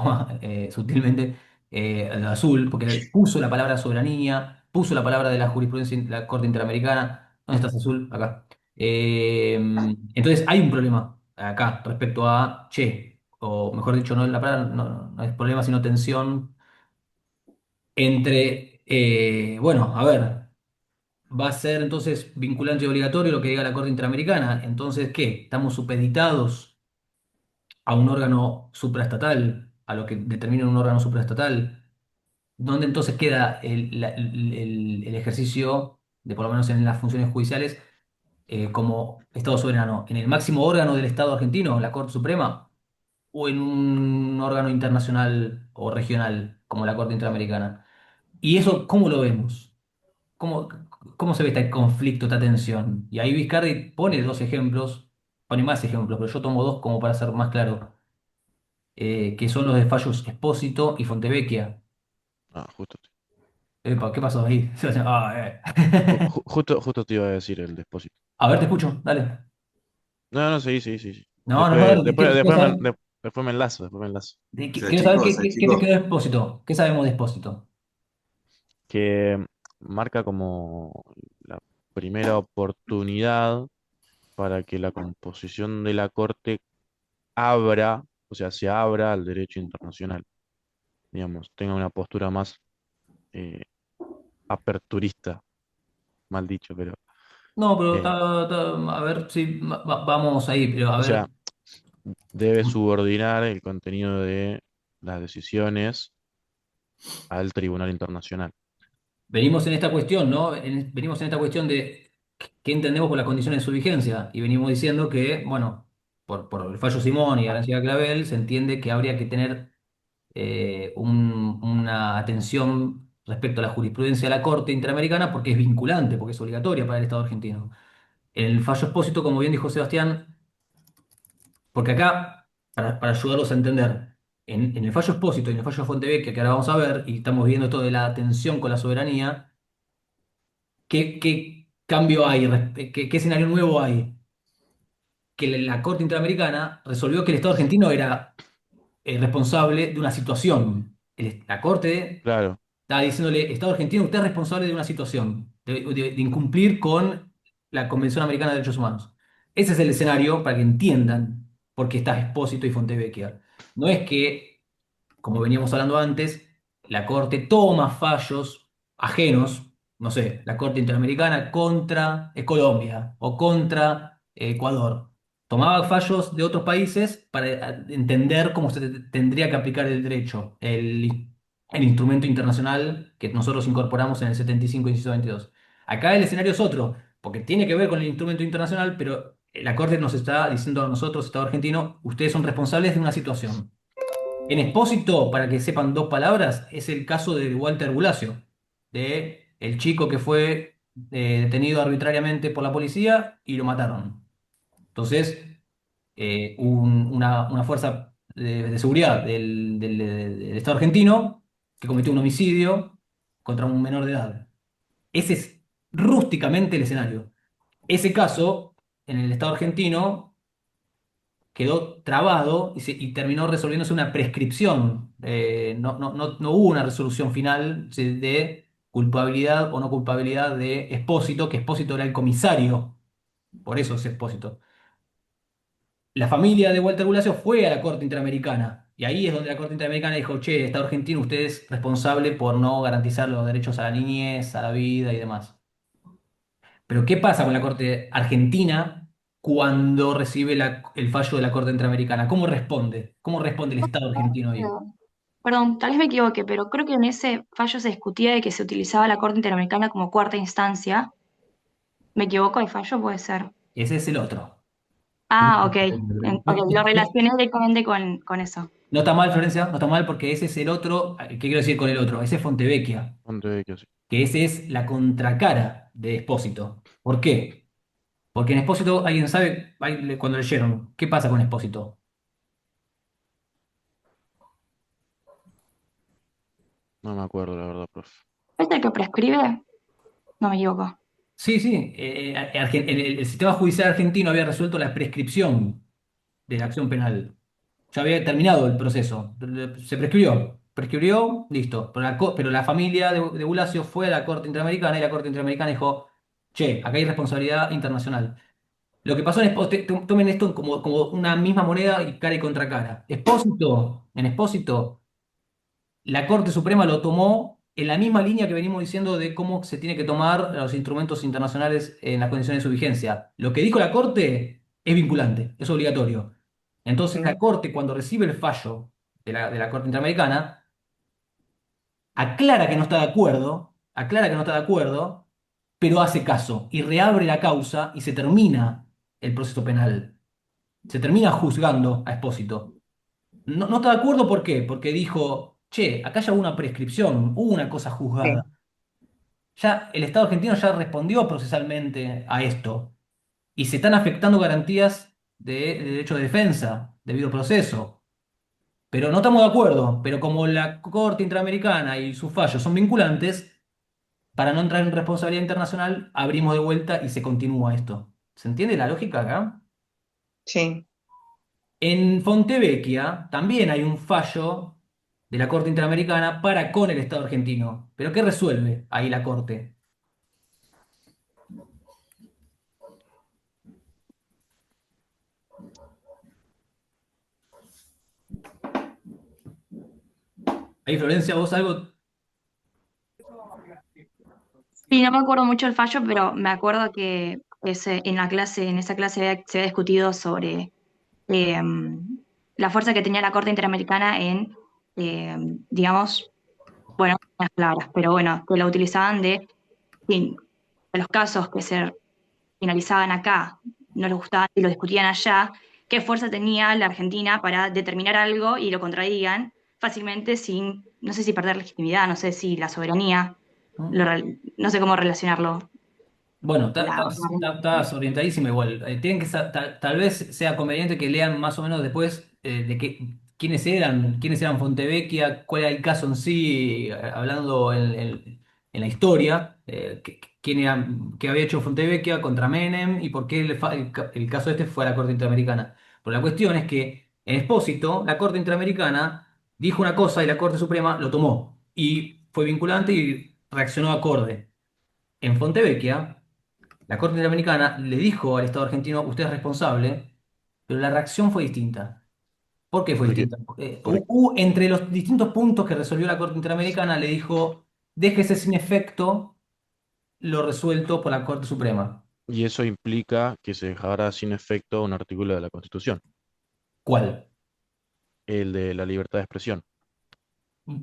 Speaker 1: sutilmente, el azul, porque puso la palabra soberanía, puso la palabra de la jurisprudencia de la Corte Interamericana. ¿Dónde estás, azul? Acá. Entonces hay un problema acá respecto a, che, o mejor dicho, no la palabra no es problema, sino tensión entre, bueno, a ver. Va a ser entonces vinculante y obligatorio lo que diga la Corte Interamericana. Entonces, ¿qué? ¿Estamos supeditados a un órgano supraestatal, a lo que determina un órgano supraestatal? ¿Dónde entonces queda el ejercicio de, por lo menos en las funciones judiciales, como Estado soberano? ¿En el máximo órgano del Estado argentino, la Corte Suprema? ¿O en un órgano internacional o regional, como la Corte Interamericana? ¿Y eso cómo lo vemos? ¿Cómo, cómo se ve este conflicto, esta tensión? Y ahí Viscardi pone dos ejemplos, pone más ejemplos, pero yo tomo dos como para ser más claro, que son los de Fallos Espósito y Fontevecchia.
Speaker 7: Ah, justo,
Speaker 1: Epa, ¿qué pasó ahí? Ah,
Speaker 7: justo te iba a decir el depósito.
Speaker 1: A ver, te escucho, dale.
Speaker 7: No, no, sí, sí, sí, sí.
Speaker 1: No, no, no, dale, quiero saber,
Speaker 7: Después me enlazo, después me enlazo.
Speaker 2: O sea,
Speaker 1: quiero saber
Speaker 2: chicos,
Speaker 1: qué te
Speaker 2: chicos,
Speaker 1: quedó de Espósito. ¿Qué sabemos de Espósito?
Speaker 7: Que marca como la primera oportunidad para que la composición de la Corte abra, o sea, se abra al derecho internacional, digamos, tenga una postura más eh, aperturista, mal dicho, pero
Speaker 1: No, pero
Speaker 7: Eh,
Speaker 1: a ver si vamos ahí, pero a
Speaker 7: o
Speaker 1: ver.
Speaker 7: sea, debe subordinar el contenido de las decisiones al Tribunal Internacional.
Speaker 1: Venimos en esta cuestión, ¿no? Venimos en esta cuestión de qué entendemos por las condiciones de su vigencia. Y venimos diciendo que, bueno, por el fallo Simón y Arancibia Clavel, se entiende que habría que tener una atención respecto a la jurisprudencia de la Corte Interamericana porque es vinculante, porque es obligatoria para el Estado argentino. En el fallo Expósito, como bien dijo Sebastián, porque acá, para ayudarlos a entender, en el fallo Expósito y en el fallo Fontevecchia, que ahora vamos a ver, y estamos viendo esto de la atención con la soberanía, ¿qué cambio hay? ¿Qué escenario nuevo hay? Que la Corte Interamericana resolvió que el Estado argentino era responsable de una situación. La Corte
Speaker 7: Claro,
Speaker 1: estaba diciéndole, Estado argentino, usted es responsable de una situación, de incumplir con la Convención Americana de Derechos Humanos. Ese es el escenario para que entiendan por qué está Expósito y Fontevecchia. No es que, como veníamos hablando antes, la Corte toma fallos ajenos, no sé, la Corte Interamericana contra Colombia o contra Ecuador. Tomaba fallos de otros países para entender cómo se tendría que aplicar el derecho, el instrumento internacional que nosotros incorporamos en el 75, inciso 22. Acá el escenario es otro, porque tiene que ver con el instrumento internacional, pero la Corte nos está diciendo a nosotros, Estado argentino, ustedes son responsables de una situación. En Expósito, para que sepan dos palabras, es el caso de Walter Bulacio, de el chico que fue detenido arbitrariamente por la policía y lo mataron. Entonces, una fuerza de seguridad del Estado argentino que cometió un homicidio contra un menor de edad. Ese es rústicamente el escenario. Ese caso, en el Estado argentino, quedó trabado y terminó resolviéndose una prescripción. No hubo una resolución final de culpabilidad o no culpabilidad de Expósito, que Expósito era el comisario. Por eso es Expósito. La familia de Walter Bulacio fue a la Corte Interamericana. Y ahí es donde la Corte Interamericana dijo, che, Estado argentino, usted es responsable por no garantizar los derechos a la niñez, a la vida y demás. Pero ¿qué pasa con la Corte Argentina cuando recibe el fallo de la Corte Interamericana? ¿Cómo responde? ¿Cómo responde el Estado argentino ahí?
Speaker 15: Perdón, tal vez me equivoque, pero creo que en ese fallo se discutía de que se utilizaba la Corte Interamericana como cuarta instancia. ¿Me equivoco? ¿El fallo puede ser?
Speaker 1: Ese es el otro.
Speaker 15: Ah, ok. Ok,
Speaker 1: No,
Speaker 15: lo relacioné directamente con eso.
Speaker 1: no está mal, Florencia, no está mal porque ese es el otro. ¿Qué quiero decir con el otro? Ese es Fontevecchia,
Speaker 7: Fontevecchia, sí.
Speaker 1: que ese es la contracara de Expósito. ¿Por qué? Porque en Expósito, ¿alguien sabe cuando leyeron qué pasa con Expósito?
Speaker 7: No me acuerdo, la verdad, profe.
Speaker 15: ¿Es el que prescribe? No me equivoco.
Speaker 1: Sí, sí, el sistema judicial argentino había resuelto la prescripción de la acción penal. Ya había terminado el proceso. Se prescribió. Prescribió, listo. Pero la familia de Bulacio fue a la Corte Interamericana y la Corte Interamericana dijo, che, acá hay responsabilidad internacional. Lo que pasó en Expósito, tomen esto como una misma moneda y cara y contra cara. En Expósito, la Corte Suprema lo tomó en la misma línea que venimos diciendo de cómo se tiene que tomar los instrumentos internacionales en las condiciones de su vigencia. Lo que dijo la Corte es vinculante, es obligatorio. Entonces la Corte, cuando recibe el fallo de la Corte Interamericana, aclara que no está de acuerdo, pero hace caso y reabre la causa y se termina el proceso penal. Se termina juzgando a Expósito. No está de acuerdo, ¿por qué? Porque dijo, che, acá ya hubo una prescripción, hubo una cosa juzgada. Ya el Estado argentino ya respondió procesalmente a esto y se están afectando garantías de derecho de defensa, debido proceso. Pero no estamos de acuerdo. Pero como la Corte Interamericana y sus fallos son vinculantes, para no entrar en responsabilidad internacional, abrimos de vuelta y se continúa esto. ¿Se entiende la lógica acá?
Speaker 8: Sí.
Speaker 1: En Fontevecchia también hay un fallo de la Corte Interamericana para con el Estado argentino. ¿Pero qué resuelve ahí la Corte? Ahí, Florencia, vos algo.
Speaker 15: Sí, no me acuerdo mucho del fallo, pero me acuerdo que en esa clase se había discutido sobre eh, la fuerza que tenía la Corte Interamericana en, digamos, bueno, en las palabras, pero bueno, que la utilizaban fin, de los casos que se finalizaban acá, no les gustaban y lo discutían allá, qué fuerza tenía la Argentina para determinar algo y lo contradían fácilmente sin, no sé si perder legitimidad, no sé si la soberanía, no sé cómo relacionarlo.
Speaker 1: Bueno,
Speaker 15: La,
Speaker 1: estás orientadísima igual. Tienen que tal vez sea conveniente que lean más o menos después de quiénes eran Fontevecchia, cuál era el caso en sí, hablando en la historia, quién era, qué había hecho Fontevecchia contra Menem y por qué el caso este fue a la Corte Interamericana. Pero la cuestión es que en Expósito, la Corte Interamericana dijo una cosa y la Corte Suprema lo tomó y fue vinculante y reaccionó acorde. En Fontevecchia la Corte Interamericana le dijo al Estado argentino, usted es responsable, pero la reacción fue distinta. ¿Por qué fue
Speaker 7: Porque,
Speaker 1: distinta? Entre los distintos puntos que resolvió la Corte Interamericana, le dijo, déjese sin efecto lo resuelto por la Corte Suprema.
Speaker 7: y eso implica que se dejara sin efecto un artículo de la Constitución,
Speaker 1: ¿Cuál?
Speaker 7: el de la libertad de expresión.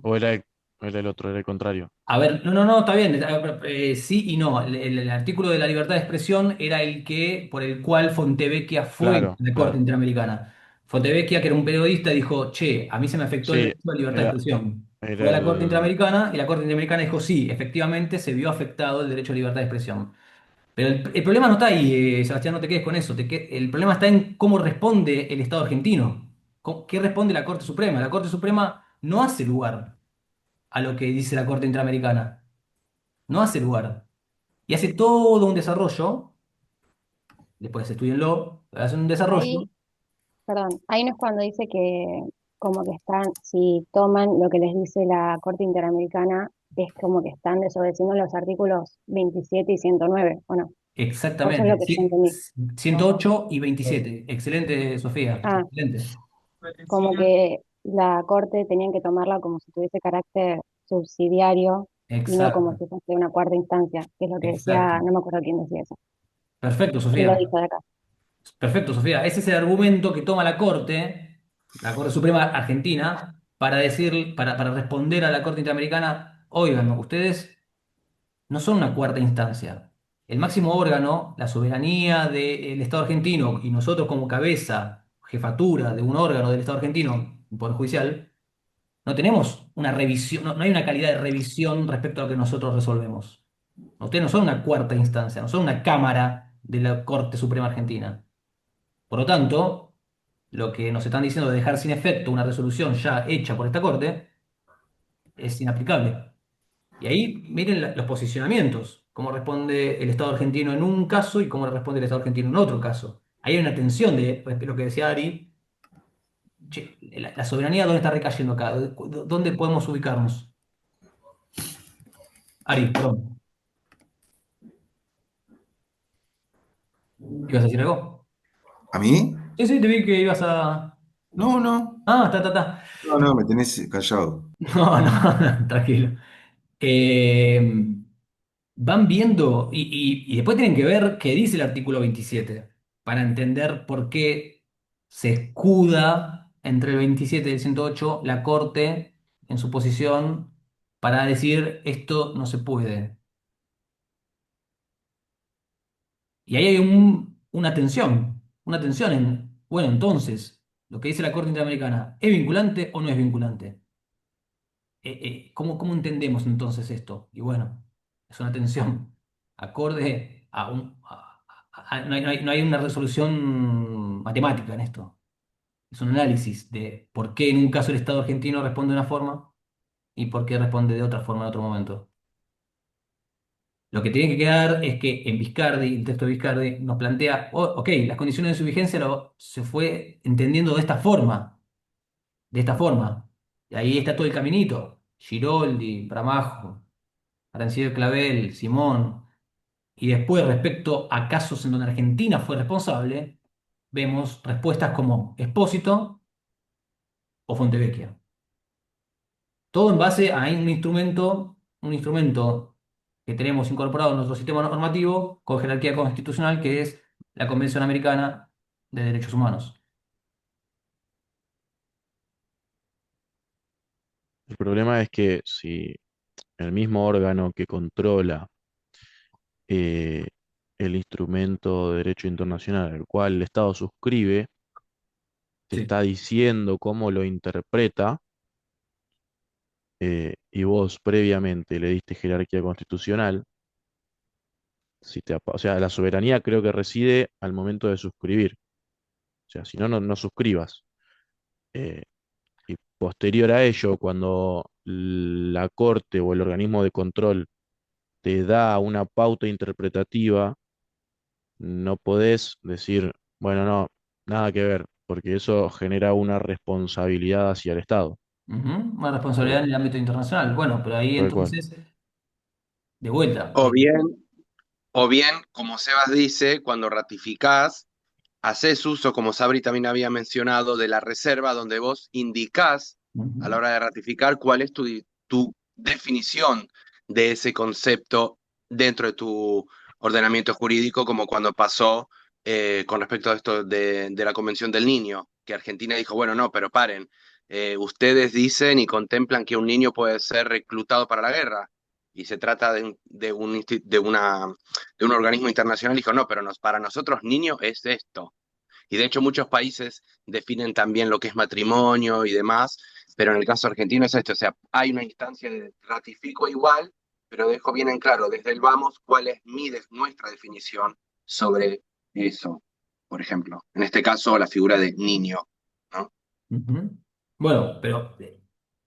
Speaker 7: O era el otro, era el contrario.
Speaker 1: A ver, no, está bien. Sí y no. El artículo de la libertad de expresión era por el cual Fontevecchia fue a
Speaker 7: Claro,
Speaker 1: la Corte
Speaker 7: claro.
Speaker 1: Interamericana. Fontevecchia, que era un periodista, dijo, che, a mí se me afectó el
Speaker 7: Sí,
Speaker 1: derecho a la libertad de
Speaker 7: era,
Speaker 1: expresión. Fue
Speaker 7: era
Speaker 1: a la Corte
Speaker 7: el...
Speaker 1: Interamericana y la Corte Interamericana dijo, sí, efectivamente se vio afectado el derecho a libertad de expresión. Pero el problema no está ahí, Sebastián, no te quedes con eso. El problema está en cómo responde el Estado argentino. ¿Qué responde la Corte Suprema? La Corte Suprema no hace lugar a lo que dice la Corte Interamericana. No hace lugar. Y hace todo un desarrollo, después estudienlo, hace un desarrollo.
Speaker 9: Ahí, perdón, ahí no es cuando dice que como que están, si toman lo que les dice la Corte Interamericana, es como que están desobedeciendo los artículos 27 y 109, ¿o no? O eso es lo
Speaker 1: Exactamente.
Speaker 9: que yo entendí.
Speaker 1: 108 y 27. Excelente, Sofía.
Speaker 9: Ah,
Speaker 1: Excelente.
Speaker 9: como que la Corte tenían que tomarla como si tuviese carácter subsidiario y no como
Speaker 1: Exacto.
Speaker 9: si fuese una cuarta instancia, que es lo que
Speaker 1: Exacto.
Speaker 9: decía, no me acuerdo quién decía eso.
Speaker 1: Perfecto,
Speaker 9: ¿Quién lo
Speaker 1: Sofía.
Speaker 9: dijo de acá?
Speaker 1: Perfecto, Sofía. Ese es el argumento que toma la Corte Suprema Argentina, para responder a la Corte Interamericana, oigan, ustedes no son una cuarta instancia. El máximo órgano, la soberanía del Estado argentino y nosotros como cabeza, jefatura de un órgano del Estado argentino, un poder judicial, no tenemos una revisión, no hay una calidad de revisión respecto a lo que nosotros resolvemos. Ustedes no son una cuarta instancia, no son una cámara de la Corte Suprema Argentina. Por lo tanto, lo que nos están diciendo de dejar sin efecto una resolución ya hecha por esta Corte es inaplicable. Y ahí miren los posicionamientos, cómo responde el Estado argentino en un caso y cómo responde el Estado argentino en otro caso. Ahí hay una tensión de lo que decía Ari. Che, la soberanía, ¿dónde está recayendo acá? ¿Dónde podemos ubicarnos? Ari, perdón. ¿Ibas a decir algo?
Speaker 2: ¿A mí?
Speaker 1: Sí, sí, te vi que ibas a...
Speaker 2: No, no.
Speaker 1: Ah, está.
Speaker 2: No, me tenés callado.
Speaker 1: No, tranquilo. Eh, Van viendo y después tienen que ver qué dice el artículo 27 para entender por qué se escuda entre el 27 y el 108 la Corte en su posición para decir esto no se puede. Y ahí hay una tensión en, bueno, entonces, lo que dice la Corte Interamericana, ¿es vinculante o no es vinculante? ¿Cómo entendemos entonces esto? Y bueno, es una tensión acorde a no hay una resolución matemática en esto. Es un análisis de por qué en un caso el Estado argentino responde de una forma y por qué responde de otra forma en otro momento. Lo que tiene que quedar es que en Viscardi, el texto de Viscardi, nos plantea, ok, las condiciones de su vigencia se fue entendiendo de esta forma, de esta forma. Y ahí está todo el caminito. Giroldi, Bramajo, Arancibia Clavel, Simón. Y después, respecto a casos en donde Argentina fue responsable, vemos respuestas como Expósito o Fontevecchia. Todo en base a un instrumento que tenemos incorporado en nuestro sistema normativo con jerarquía constitucional, que es la Convención Americana de Derechos Humanos.
Speaker 7: El problema es que si el mismo órgano que controla eh, el instrumento de derecho internacional al cual el Estado suscribe, te
Speaker 1: Sí.
Speaker 7: está diciendo cómo lo interpreta, y vos previamente le diste jerarquía constitucional, o sea, la soberanía creo que reside al momento de suscribir. O sea, si no, no suscribas. Eh, y posterior a ello, cuando la Corte o el organismo de control te da una pauta interpretativa, no podés decir, bueno, no, nada que ver, porque eso genera una responsabilidad hacia el Estado.
Speaker 1: Ujú. Una
Speaker 7: Por-
Speaker 1: responsabilidad en el ámbito internacional. Bueno, pero ahí
Speaker 7: Tal cual.
Speaker 1: entonces, de vuelta.
Speaker 13: O bien, o bien, como Sebas dice, cuando ratificás, haces uso, como Sabri también había mencionado, de la reserva donde vos indicás a la
Speaker 1: Ujú.
Speaker 13: hora de ratificar cuál es tu definición de ese concepto dentro de tu ordenamiento jurídico, como cuando pasó con respecto a esto de la Convención del Niño, que Argentina dijo, bueno, no, pero paren, ustedes dicen y contemplan que un niño puede ser reclutado para la guerra. Y se trata de un organismo internacional, dijo, no, pero para nosotros niño es esto. Y de hecho muchos países definen también lo que es matrimonio y demás, pero en el caso argentino es esto, o sea, hay una instancia de ratifico igual, pero dejo bien en claro desde el vamos cuál es nuestra definición sobre eso, por ejemplo. En este caso, la figura de niño, ¿no?
Speaker 1: Ujú. Bueno, pero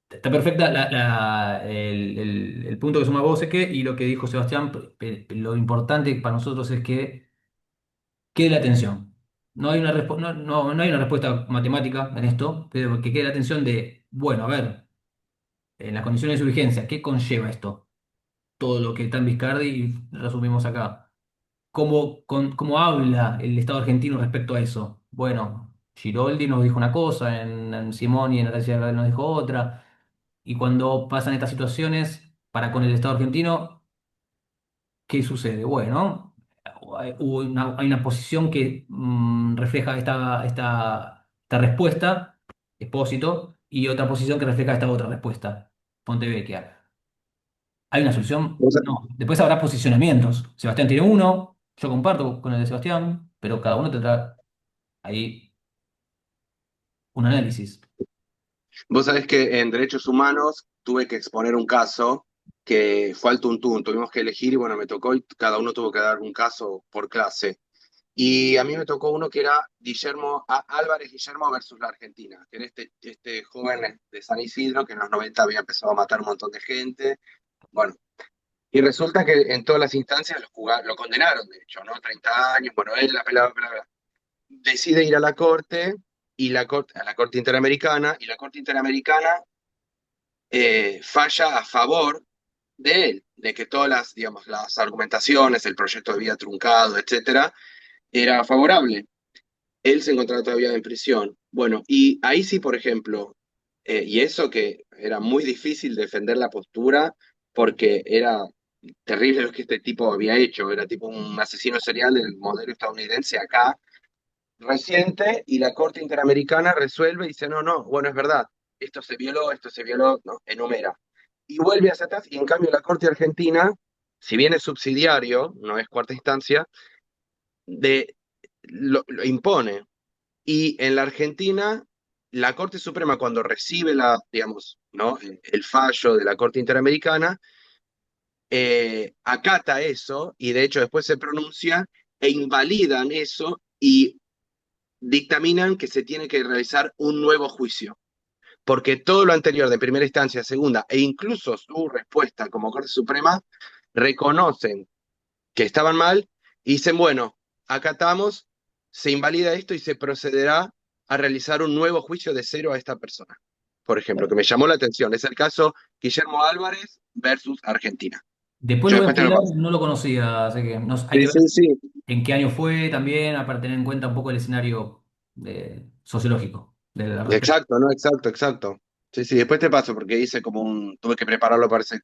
Speaker 1: está perfecta el punto que suma Boseke y lo que dijo Sebastián. Lo importante para nosotros es que quede la atención. No hay una respuesta matemática en esto, pero que quede la atención de, bueno, a ver, en las condiciones de su vigencia, ¿qué conlleva esto? Todo lo que está en Viscardi y resumimos acá. ¿Cómo habla el Estado argentino respecto a eso? Bueno, Giroldi nos dijo una cosa, en Simón y en Horacio Gardel nos dijo otra. Y cuando pasan estas situaciones para con el Estado argentino, ¿qué sucede? Bueno, hay una posición que refleja esta respuesta, Expósito, y otra posición que refleja esta otra respuesta, Fontevecchia. ¿Hay una solución?
Speaker 13: O sea,
Speaker 1: No. Después habrá posicionamientos. Sebastián tiene uno, yo comparto con el de Sebastián, pero cada uno tendrá ahí un análisis.
Speaker 13: vos sabés que en derechos humanos tuve que exponer un caso que fue al tuntún, tuvimos que elegir y bueno, me tocó y cada uno tuvo que dar un caso por clase. Y a mí me tocó uno que era Álvarez Guillermo versus la Argentina, que era este joven de San Isidro que en los 90 había empezado a matar un montón de gente. Bueno, y resulta que en todas las instancias lo condenaron, de hecho, ¿no? 30 años, bueno, él la pelaba, decide ir a la corte a la corte interamericana, y la corte interamericana falla a favor de él, de que todas las, digamos, las argumentaciones, el proyecto de vida truncado, etcétera, era favorable. Él se encontraba todavía en prisión. Bueno, y ahí sí, por ejemplo, y eso que era muy difícil defender la postura porque era terrible lo que este tipo había hecho, era tipo un asesino serial del modelo estadounidense acá, reciente, y la Corte Interamericana resuelve y dice, no, no, bueno, es verdad, esto se violó, ¿no? Enumera. Y vuelve hacia atrás, y en cambio la Corte Argentina, si bien es subsidiario, no es cuarta instancia, lo impone. Y en la Argentina, la Corte Suprema, cuando recibe digamos, ¿no? El fallo de la Corte Interamericana, acata eso y de hecho después se pronuncia e invalidan eso y dictaminan que se tiene que realizar un nuevo juicio. Porque todo lo anterior de primera instancia, segunda e incluso su respuesta como Corte Suprema reconocen que estaban mal y dicen, bueno, acatamos, se invalida esto y se procederá a realizar un nuevo juicio de cero a esta persona. Por ejemplo, que me llamó la atención, es el caso Guillermo Álvarez versus Argentina.
Speaker 1: Después
Speaker 13: Yo
Speaker 1: lo voy a
Speaker 13: después te lo
Speaker 1: estudiar,
Speaker 13: paso.
Speaker 1: no lo conocía, así que hay
Speaker 13: Sí,
Speaker 1: que ver
Speaker 13: sí, sí.
Speaker 1: en qué año fue también, para tener en cuenta un poco el escenario sociológico del respecto.
Speaker 13: Exacto, ¿no? Exacto, exacto. Sí, sí, después te paso porque hice como tuve que prepararlo para ese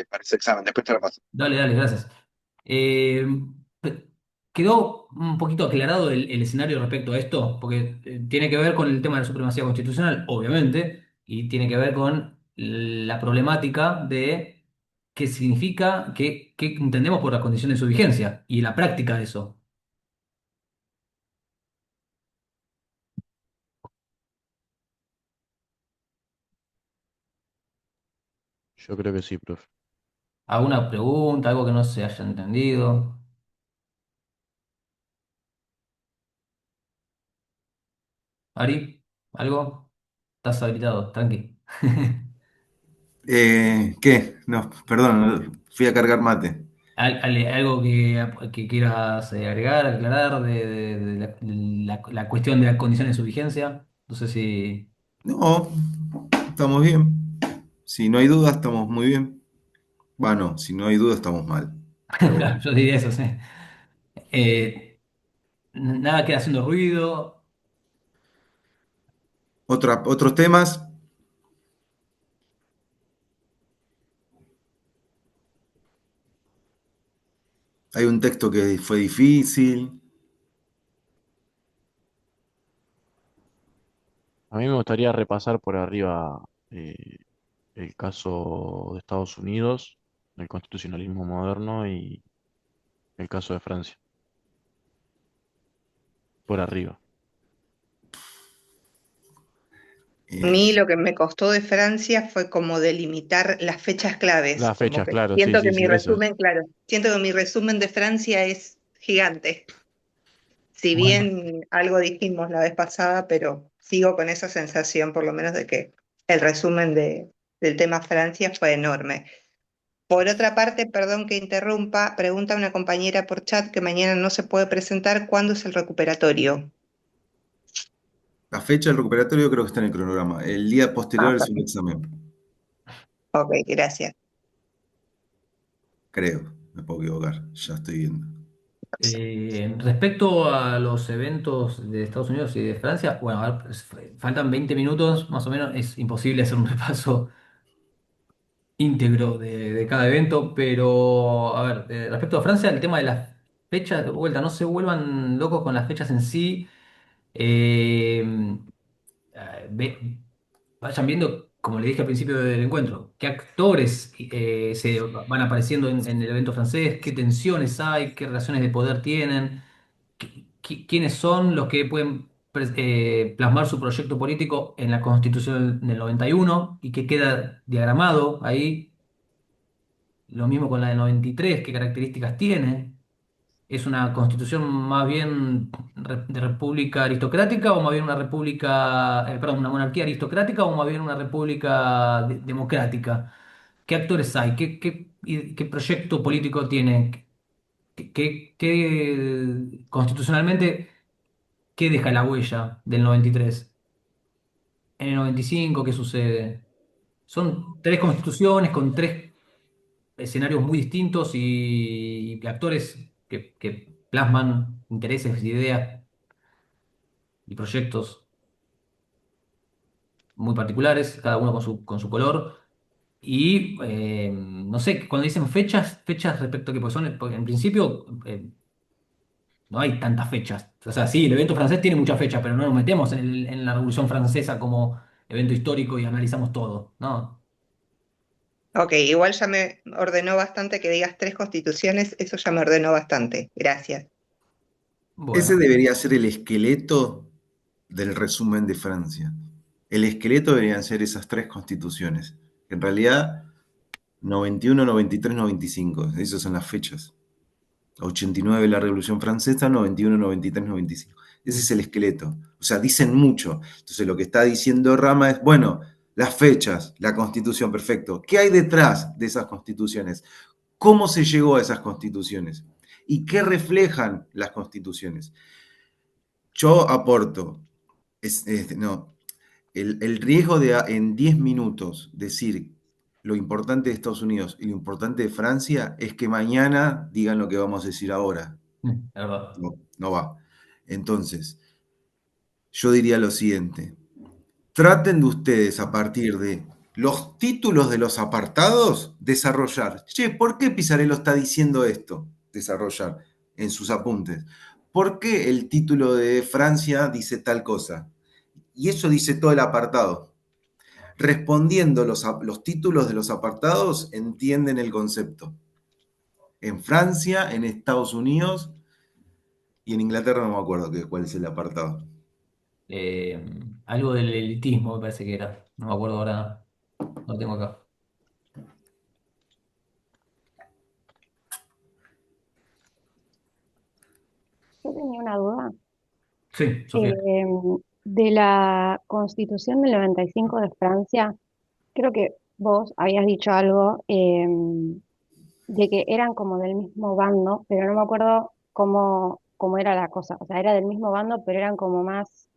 Speaker 13: para ese examen. Después te lo paso.
Speaker 1: Dale, dale, gracias. Eh, pe- ¿Quedó un poquito aclarado el escenario respecto a esto? Porque tiene que ver con el tema de la supremacía constitucional, obviamente, y tiene que ver con la problemática de qué significa, qué entendemos por las condiciones de su vigencia y la práctica de eso.
Speaker 7: Yo creo que sí, profe.
Speaker 1: ¿Alguna pregunta, algo que no se haya entendido? Ari, ¿algo? Estás habilitado, tranqui.
Speaker 2: ¿Qué? No, perdón, fui a cargar mate.
Speaker 1: ¿Algo que quieras agregar, aclarar de la cuestión de las condiciones de su vigencia? No sé si...
Speaker 2: No, estamos bien. Si no hay duda, estamos muy bien. Bueno, si no hay duda, estamos mal. Pero
Speaker 1: Claro,
Speaker 2: bueno.
Speaker 1: yo diría eso, sí. Nada queda haciendo ruido.
Speaker 2: Otros temas. Hay un texto que fue difícil.
Speaker 7: A mí me gustaría repasar por arriba el caso de Estados Unidos, el constitucionalismo moderno y el caso de Francia, por arriba.
Speaker 8: A mí lo que me costó de Francia fue como delimitar las fechas claves,
Speaker 7: Las
Speaker 8: como
Speaker 7: fechas,
Speaker 8: que
Speaker 7: claro, sí,
Speaker 8: siento que
Speaker 7: sí,
Speaker 8: mi
Speaker 7: sí, eso.
Speaker 8: resumen, claro, siento que mi resumen de Francia es gigante. Si
Speaker 1: Bueno,
Speaker 8: bien algo dijimos la vez pasada, pero sigo con esa sensación por lo menos de que el resumen del tema Francia fue enorme. Por otra parte, perdón que interrumpa, pregunta una compañera por chat que mañana no se puede presentar, ¿cuándo es el recuperatorio?
Speaker 2: La fecha del recuperatorio creo que está en el cronograma. El día
Speaker 8: Ah,
Speaker 2: posterior es un
Speaker 8: perfecto.
Speaker 2: examen,
Speaker 8: Ok, gracias.
Speaker 2: creo. Me puedo equivocar, ya estoy viendo.
Speaker 1: respecto a los eventos de Estados Unidos y de Francia, bueno, a ver, faltan 20 minutos, más o menos, es imposible hacer un repaso íntegro de cada evento, pero a ver, respecto a Francia, el tema de las fechas, de vuelta, no se vuelvan locos con las fechas en sí. eh, Vayan viendo, como le dije al principio del encuentro, qué actores se van apareciendo en el evento francés, qué tensiones hay, qué relaciones de poder tienen, quiénes son los que pueden plasmar su proyecto político en la Constitución del 91 y que queda diagramado ahí. Lo mismo con la del 93, qué características tiene. ¿Es una constitución más bien de república aristocrática o más bien una república, perdón, una monarquía aristocrática o más bien una república democrática? ¿Qué actores hay? ¿Qué proyecto político tiene? Constitucionalmente, qué deja la huella del 93? En el 95, ¿qué sucede? Son tres constituciones con tres escenarios muy distintos y actores que plasman intereses, ideas y proyectos muy particulares, cada uno con su color. Y no sé, cuando dicen fechas, fechas respecto a qué, pues son, porque en principio no hay tantas fechas. O sea, sí, el evento francés tiene muchas fechas, pero no nos metemos en la Revolución Francesa como evento histórico y analizamos todo, ¿no?
Speaker 8: Ok, igual ya me ordenó bastante que digas 3 constituciones, eso ya me ordenó bastante, gracias.
Speaker 2: Ese
Speaker 1: Bueno,
Speaker 2: debería ser el esqueleto del resumen de Francia. El esqueleto deberían ser esas tres constituciones. En realidad, 91, 93, 95. Esas son las fechas. 89 la Revolución Francesa, 91, 93, 95. Ese es el esqueleto. O sea, dicen mucho. Entonces lo que está diciendo Rama es, bueno, las fechas, la constitución, perfecto. ¿Qué hay detrás de esas constituciones? ¿Cómo se llegó a esas constituciones? ¿Y qué reflejan las constituciones? Yo aporto, no, el riesgo de en 10 minutos decir lo importante de Estados Unidos y lo importante de Francia es que mañana digan lo que vamos a decir ahora.
Speaker 1: la verdad.
Speaker 2: No, no va. Entonces, yo diría lo siguiente. Traten de ustedes a partir de los títulos de los apartados, desarrollar. Che, ¿por qué Pisarello está diciendo esto? Desarrollar en sus apuntes. ¿Por qué el título de Francia dice tal cosa? Y eso dice todo el apartado. Respondiendo los títulos de los apartados, entienden el concepto. En Francia, en Estados Unidos y en Inglaterra no me acuerdo cuál es el apartado.
Speaker 1: Algo del elitismo me parece que era. No me acuerdo ahora. No lo tengo acá.
Speaker 9: Yo tenía una duda.
Speaker 1: Sí, Sofía.
Speaker 9: De la Constitución del 95 de Francia, creo que vos habías dicho algo de que eran como del mismo bando, pero no me acuerdo cómo era la cosa. O sea, era del mismo bando, pero eran como más,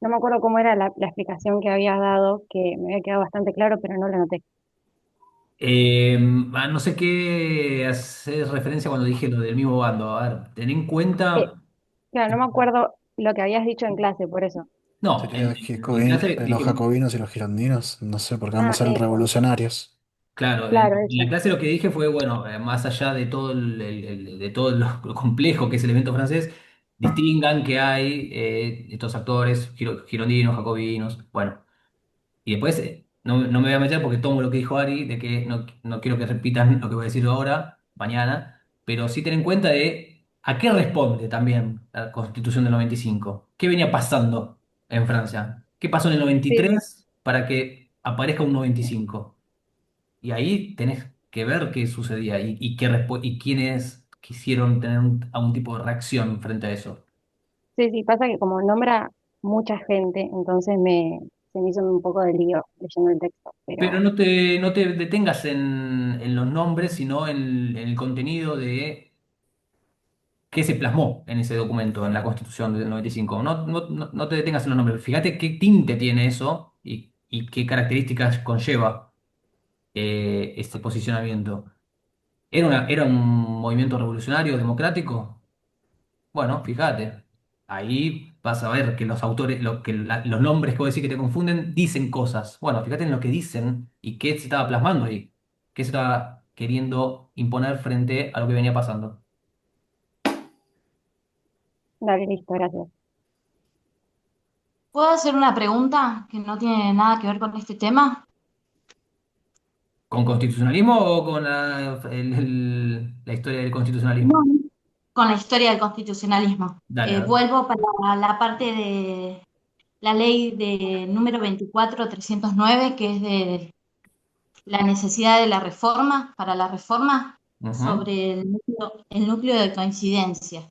Speaker 9: no me acuerdo cómo era la explicación que habías dado, que me había quedado bastante claro, pero no lo noté.
Speaker 1: No sé qué hacer referencia cuando dije lo del mismo bando. A ver, ten en
Speaker 9: Eh,
Speaker 1: cuenta.
Speaker 9: claro, no me acuerdo lo que habías dicho en clase, por eso.
Speaker 1: No,
Speaker 16: Sería
Speaker 1: en clase
Speaker 16: los
Speaker 1: dije.
Speaker 16: jacobinos y los girondinos, no sé, porque
Speaker 9: Ah,
Speaker 16: ambos eran
Speaker 9: eso,
Speaker 16: revolucionarios.
Speaker 1: Claro,
Speaker 9: claro,
Speaker 1: en la
Speaker 9: eso.
Speaker 1: clase lo que dije fue, bueno, más allá de todo de todo lo complejo que es el evento francés, distingan que hay estos actores girondinos, jacobinos, bueno, y después no me voy a meter porque tomo lo que dijo Ari, de que no quiero que repitan lo que voy a decir ahora, mañana, pero sí ten en cuenta de a qué responde también la Constitución del 95. ¿Qué venía pasando en Francia? ¿Qué pasó en el
Speaker 9: Sí, sí.
Speaker 1: 93 para que aparezca un 95? Y ahí tenés que ver qué sucedía y quiénes quisieron tener algún tipo de reacción frente a eso.
Speaker 9: Sí, sí, pasa que como nombra mucha gente, entonces se me hizo un poco de lío leyendo el texto,
Speaker 1: Pero
Speaker 9: pero
Speaker 1: no te detengas en los nombres, sino en el contenido de qué se plasmó en ese documento, en la Constitución del 95. No te detengas en los nombres. Fíjate qué tinte tiene eso y qué características conlleva este posicionamiento. ¿Era un movimiento revolucionario, democrático? Bueno, fíjate, ahí vas a ver que los autores, los nombres que vos decís que te confunden, dicen cosas. Bueno, fíjate en lo que dicen y qué se estaba plasmando ahí, qué se estaba queriendo imponer frente a lo que venía pasando.
Speaker 9: dale, listo, gracias.
Speaker 6: ¿Puedo hacer una pregunta que no tiene nada que ver con este tema?
Speaker 1: ¿Con constitucionalismo o con la historia del constitucionalismo?
Speaker 6: No. Con la historia del constitucionalismo.
Speaker 1: Dale, a ver.
Speaker 6: Vuelvo para la parte de la ley de número 24309, que es de la necesidad de la reforma, para la reforma,
Speaker 1: Ujú.
Speaker 6: sobre el núcleo de coincidencia.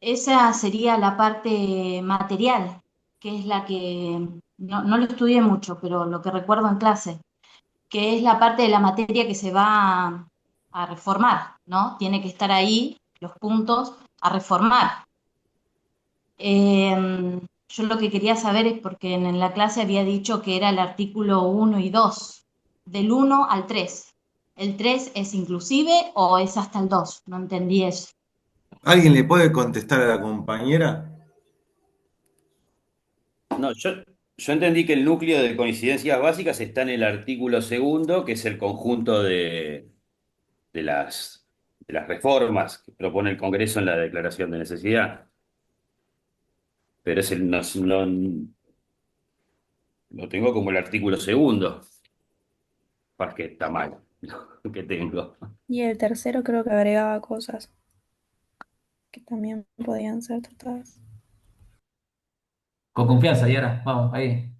Speaker 6: Esa sería la parte material, que es la que no lo estudié mucho, pero lo que recuerdo en clase, que es la parte de la materia que se va a reformar, ¿no? Tiene que estar ahí los puntos a reformar. Yo lo que quería saber es porque en la clase había dicho que era el artículo 1 y 2, del 1 al 3. ¿El 3 es inclusive o es hasta el 2? No entendí eso.
Speaker 2: ¿Alguien le puede contestar a la compañera?
Speaker 5: No, yo entendí que el núcleo de coincidencias básicas está en el artículo segundo, que es el conjunto de las reformas que propone el Congreso en la declaración de necesidad. Pero lo tengo como el artículo segundo, para que está mal lo que tengo.
Speaker 10: Y el tercero creo que agregaba cosas que también podían ser tratadas.
Speaker 1: Con confianza, Yara. Vamos, ahí.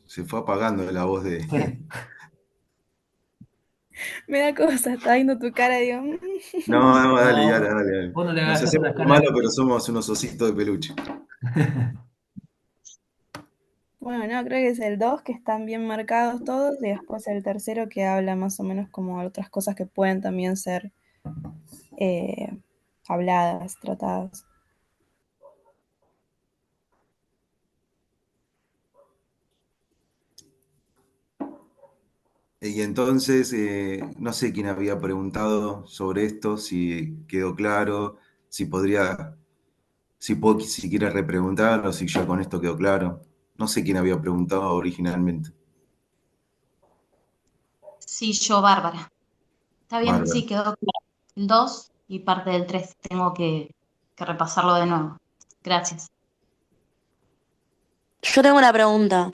Speaker 2: Se fue apagando la voz de...
Speaker 10: Me da cosa, está viendo tu cara, digo.
Speaker 2: No, no, dale,
Speaker 1: No,
Speaker 2: dale, dale.
Speaker 1: vos no le
Speaker 2: Nos
Speaker 1: hagas caso a
Speaker 2: hacemos
Speaker 1: las
Speaker 2: los
Speaker 1: caras.
Speaker 2: malos, pero somos unos ositos de peluche.
Speaker 10: Bueno, no, creo que es el 2 que están bien marcados todos y después el tercero que habla más o menos como de otras cosas que pueden también ser eh, habladas, tratadas.
Speaker 2: Y entonces, no sé quién había preguntado sobre esto, si quedó claro, si podría, si quiere repreguntar o si ya con esto quedó claro. No sé quién había preguntado originalmente.
Speaker 6: Sí, yo, Bárbara. Está bien,
Speaker 2: Bárbara.
Speaker 6: sí, quedó claro. El 2 y parte del 3. Tengo que repasarlo de nuevo. Gracias.
Speaker 17: Yo tengo una pregunta.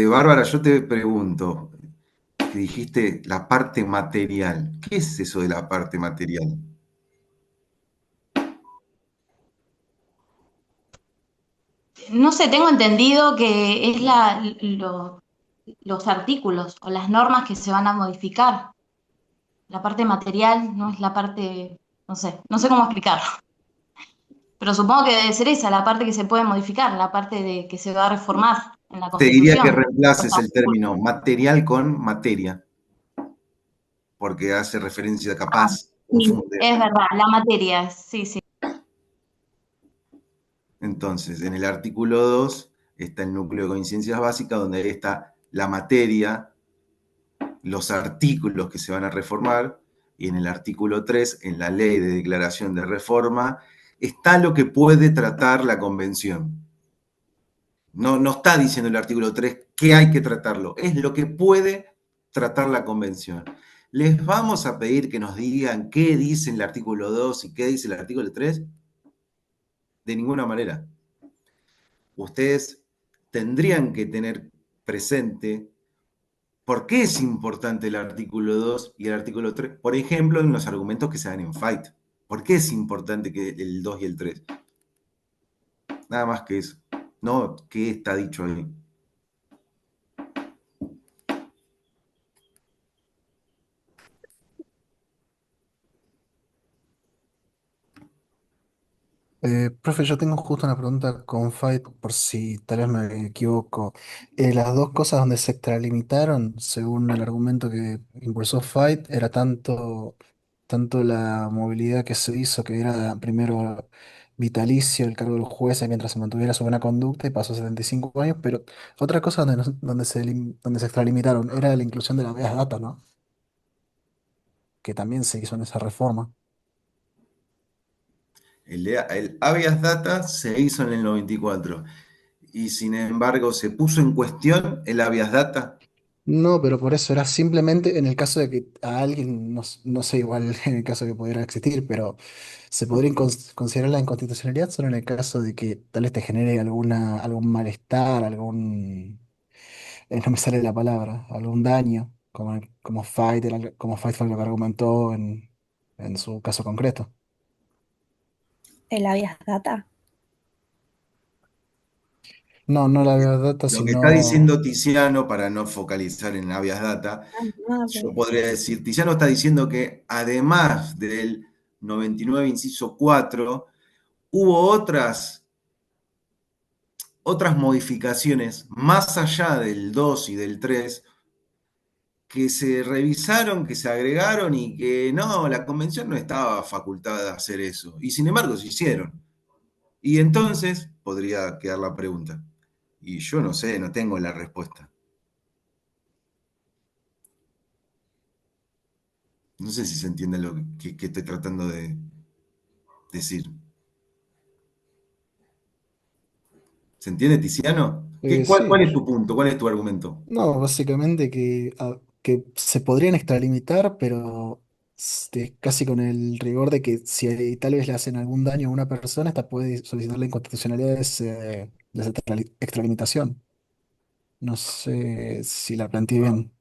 Speaker 2: Bárbara, yo te pregunto, que dijiste la parte material. ¿Qué es eso de la parte material?
Speaker 6: No sé, tengo entendido que es los artículos o las normas que se van a modificar. La parte material no es la parte, no sé cómo explicarlo. Pero supongo que debe ser esa, la parte que se puede modificar, la parte de que se va a reformar en la
Speaker 2: Te diría que
Speaker 6: Constitución. Los
Speaker 2: reemplaces el
Speaker 6: artículos.
Speaker 2: término material con materia, porque hace referencia capaz,
Speaker 6: Sí,
Speaker 2: confunde.
Speaker 6: es verdad, la materia, sí, sí.
Speaker 2: Entonces, en el artículo 2 está el núcleo de coincidencias básicas, donde ahí está la materia, los artículos que se van a reformar, y en el artículo 3, en la ley de declaración de reforma, está lo que puede tratar la convención. No está diciendo el artículo 3 que hay que tratarlo, es lo que puede tratar la convención. ¿Les vamos a pedir que nos digan qué dice el artículo 2 y qué dice el artículo 3? De ninguna manera. Ustedes tendrían que tener presente por qué es importante el artículo 2 y el artículo 3. Por ejemplo, en los argumentos que se dan en Fight. ¿Por qué es importante que el 2 y el 3? Nada más que eso. No, ¿qué está dicho ahí?
Speaker 16: Profe, yo tengo justo una pregunta con Fight, por si tal vez me equivoco. Las dos cosas donde se extralimitaron, según el argumento que impulsó Fight, era tanto la movilidad que se hizo, que era primero vitalicio el cargo del juez mientras se mantuviera su buena conducta y pasó a 75 años, pero otra cosa donde se extralimitaron era la inclusión de la habeas data, ¿no? Que también se hizo en esa reforma.
Speaker 2: El habeas data se hizo en el 94 y sin embargo se puso en cuestión el habeas data.
Speaker 16: No, pero por eso era simplemente en el caso de que a alguien, no sé igual en el caso de que pudiera existir, pero se podría considerar la inconstitucionalidad solo en el caso de que tal vez te genere algún malestar, no me sale la palabra, algún daño, como Fight fue lo que argumentó en su caso concreto.
Speaker 10: ¿El habeas data?
Speaker 16: No, no la data,
Speaker 2: Lo que está diciendo
Speaker 16: sino...
Speaker 2: Tiziano, para no focalizar en habeas data,
Speaker 10: Ah,
Speaker 2: yo
Speaker 10: ok.
Speaker 2: podría decir, Tiziano está diciendo que además del 99, inciso 4, hubo otras modificaciones más allá del 2 y del 3 que se revisaron, que se agregaron y que no, la convención no estaba facultada de hacer eso. Y sin embargo se hicieron. Y entonces podría quedar la pregunta. Y yo no sé, no tengo la respuesta. No sé si se entiende lo que estoy tratando de decir. ¿Se entiende, Tiziano? ¿Cuál
Speaker 16: Sí.
Speaker 2: es tu punto? ¿Cuál es tu argumento?
Speaker 16: No, básicamente que se podrían extralimitar, pero casi con el rigor de que si tal vez le hacen algún daño a una persona, esta puede solicitar la inconstitucionalidad de esa extralimitación. No sé si la planteé bien.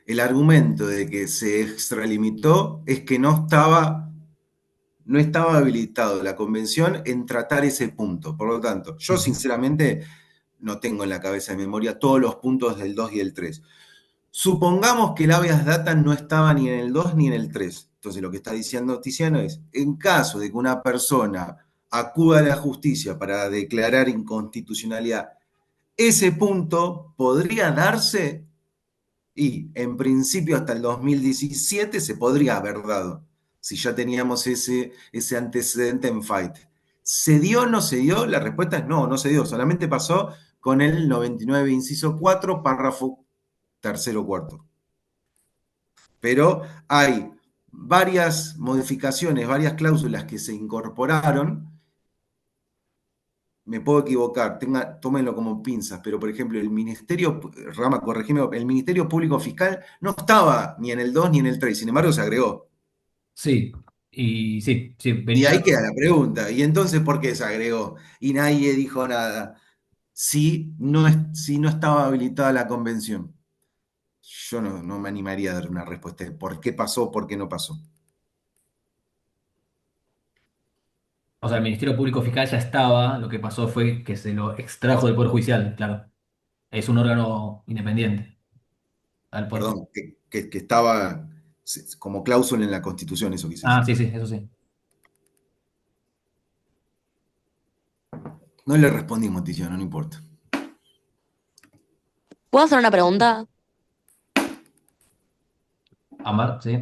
Speaker 2: El argumento de que se extralimitó es que no estaba habilitado la convención en tratar ese punto. Por lo tanto, yo
Speaker 16: Ujú.
Speaker 2: sinceramente no tengo en la cabeza de memoria todos los puntos del 2 y el 3. Supongamos que el habeas data no estaba ni en el 2 ni en el 3. Entonces lo que está diciendo Tiziano es, en caso de que una persona acuda a la justicia para declarar inconstitucionalidad, ese punto podría darse y en principio hasta el 2017 se podría haber dado, si ya teníamos ese antecedente en Fight. ¿Se dio o no se dio? La respuesta es no, no se dio. Solamente pasó con el 99, inciso 4, párrafo tercero cuarto. Pero hay varias modificaciones, varias cláusulas que se incorporaron. Me puedo equivocar, tómenlo como pinzas, pero por ejemplo, el Ministerio, Rama, corregime, el Ministerio Público Fiscal no estaba ni en el 2 ni en el 3, sin embargo se agregó.
Speaker 1: Sí, y sí, sí,
Speaker 2: Y
Speaker 1: venía.
Speaker 2: ahí queda la pregunta, ¿y entonces por qué se agregó? Y nadie dijo nada. Si no estaba habilitada la convención. Yo no me animaría a dar una respuesta de por qué pasó, por qué no pasó.
Speaker 1: O sea, el Ministerio Público Fiscal ya estaba, lo que pasó fue que se lo extrajo del Poder Judicial, claro. Es un órgano independiente al Poder Judicial.
Speaker 2: Perdón, que estaba como cláusula en la Constitución, eso quise
Speaker 1: Ah,
Speaker 2: decir.
Speaker 1: sí, sí, eso sí.
Speaker 2: No le respondimos, Tiziano, no importa.
Speaker 17: ¿Puedo hacer una pregunta?
Speaker 1: Amar, sí.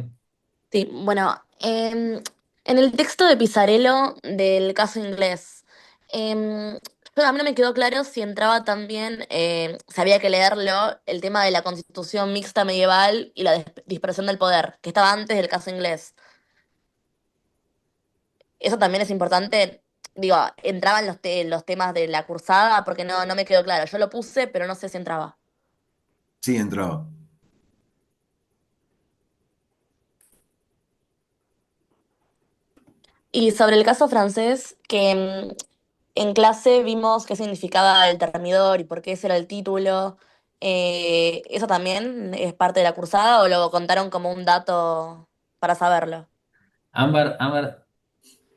Speaker 17: Sí, bueno, en el texto de Pizarello del caso inglés, a mí no me quedó claro si entraba también, si había que leerlo, el tema de la constitución mixta medieval y la dispersión del poder, que estaba antes del caso inglés. Eso también es importante. Digo, entraban los temas de la cursada porque no me quedó claro. Yo lo puse, pero no sé si entraba.
Speaker 2: Sí, entraba.
Speaker 17: Y sobre el caso francés, que en clase vimos qué significaba el termidor y por qué ese era el título. ¿Eso también es parte de la cursada o lo contaron como un dato para saberlo?
Speaker 1: Ámbar,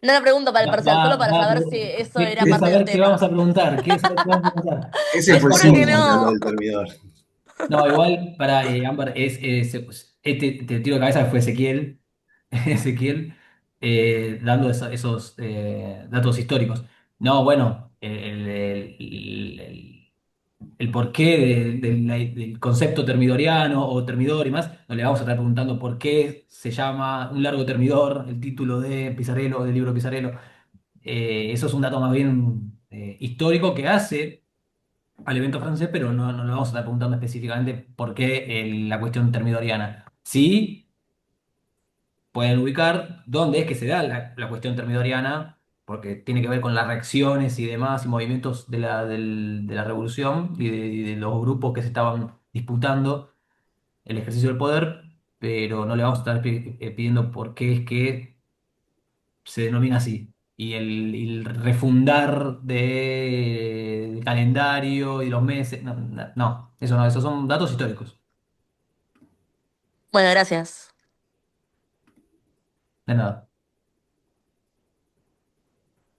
Speaker 17: No lo pregunto para el parcial, solo para saber si
Speaker 1: pero
Speaker 17: eso era
Speaker 1: ¿quiere
Speaker 17: parte del
Speaker 1: saber qué vamos
Speaker 17: tema.
Speaker 1: a preguntar? ¿Quiere saber qué vamos a preguntar?
Speaker 2: Ese
Speaker 17: Les
Speaker 2: fue
Speaker 17: juro que
Speaker 2: Simpson, lo
Speaker 17: no.
Speaker 2: del termidor.
Speaker 1: No, igual para Ámbar te tiro de cabeza que fue Ezequiel, Ezequiel dando esos datos históricos. No, bueno, el porqué del concepto termidoriano o termidor y más, no le vamos a estar preguntando por qué se llama un largo termidor, el título de Pizarello, del libro Pizarello. Eso es un dato más bien histórico que hace al evento francés, pero no le vamos a estar preguntando específicamente por qué la cuestión termidoriana. Sí, pueden ubicar dónde es que se da la cuestión termidoriana, porque tiene que ver con las reacciones y demás y movimientos de la revolución y de los grupos que se estaban disputando el ejercicio del poder, pero no le vamos a estar pidiendo por qué es que se denomina así. Y el refundar del calendario y los meses, no, eso no, esos son datos históricos.
Speaker 17: Bueno, gracias.
Speaker 1: De nada.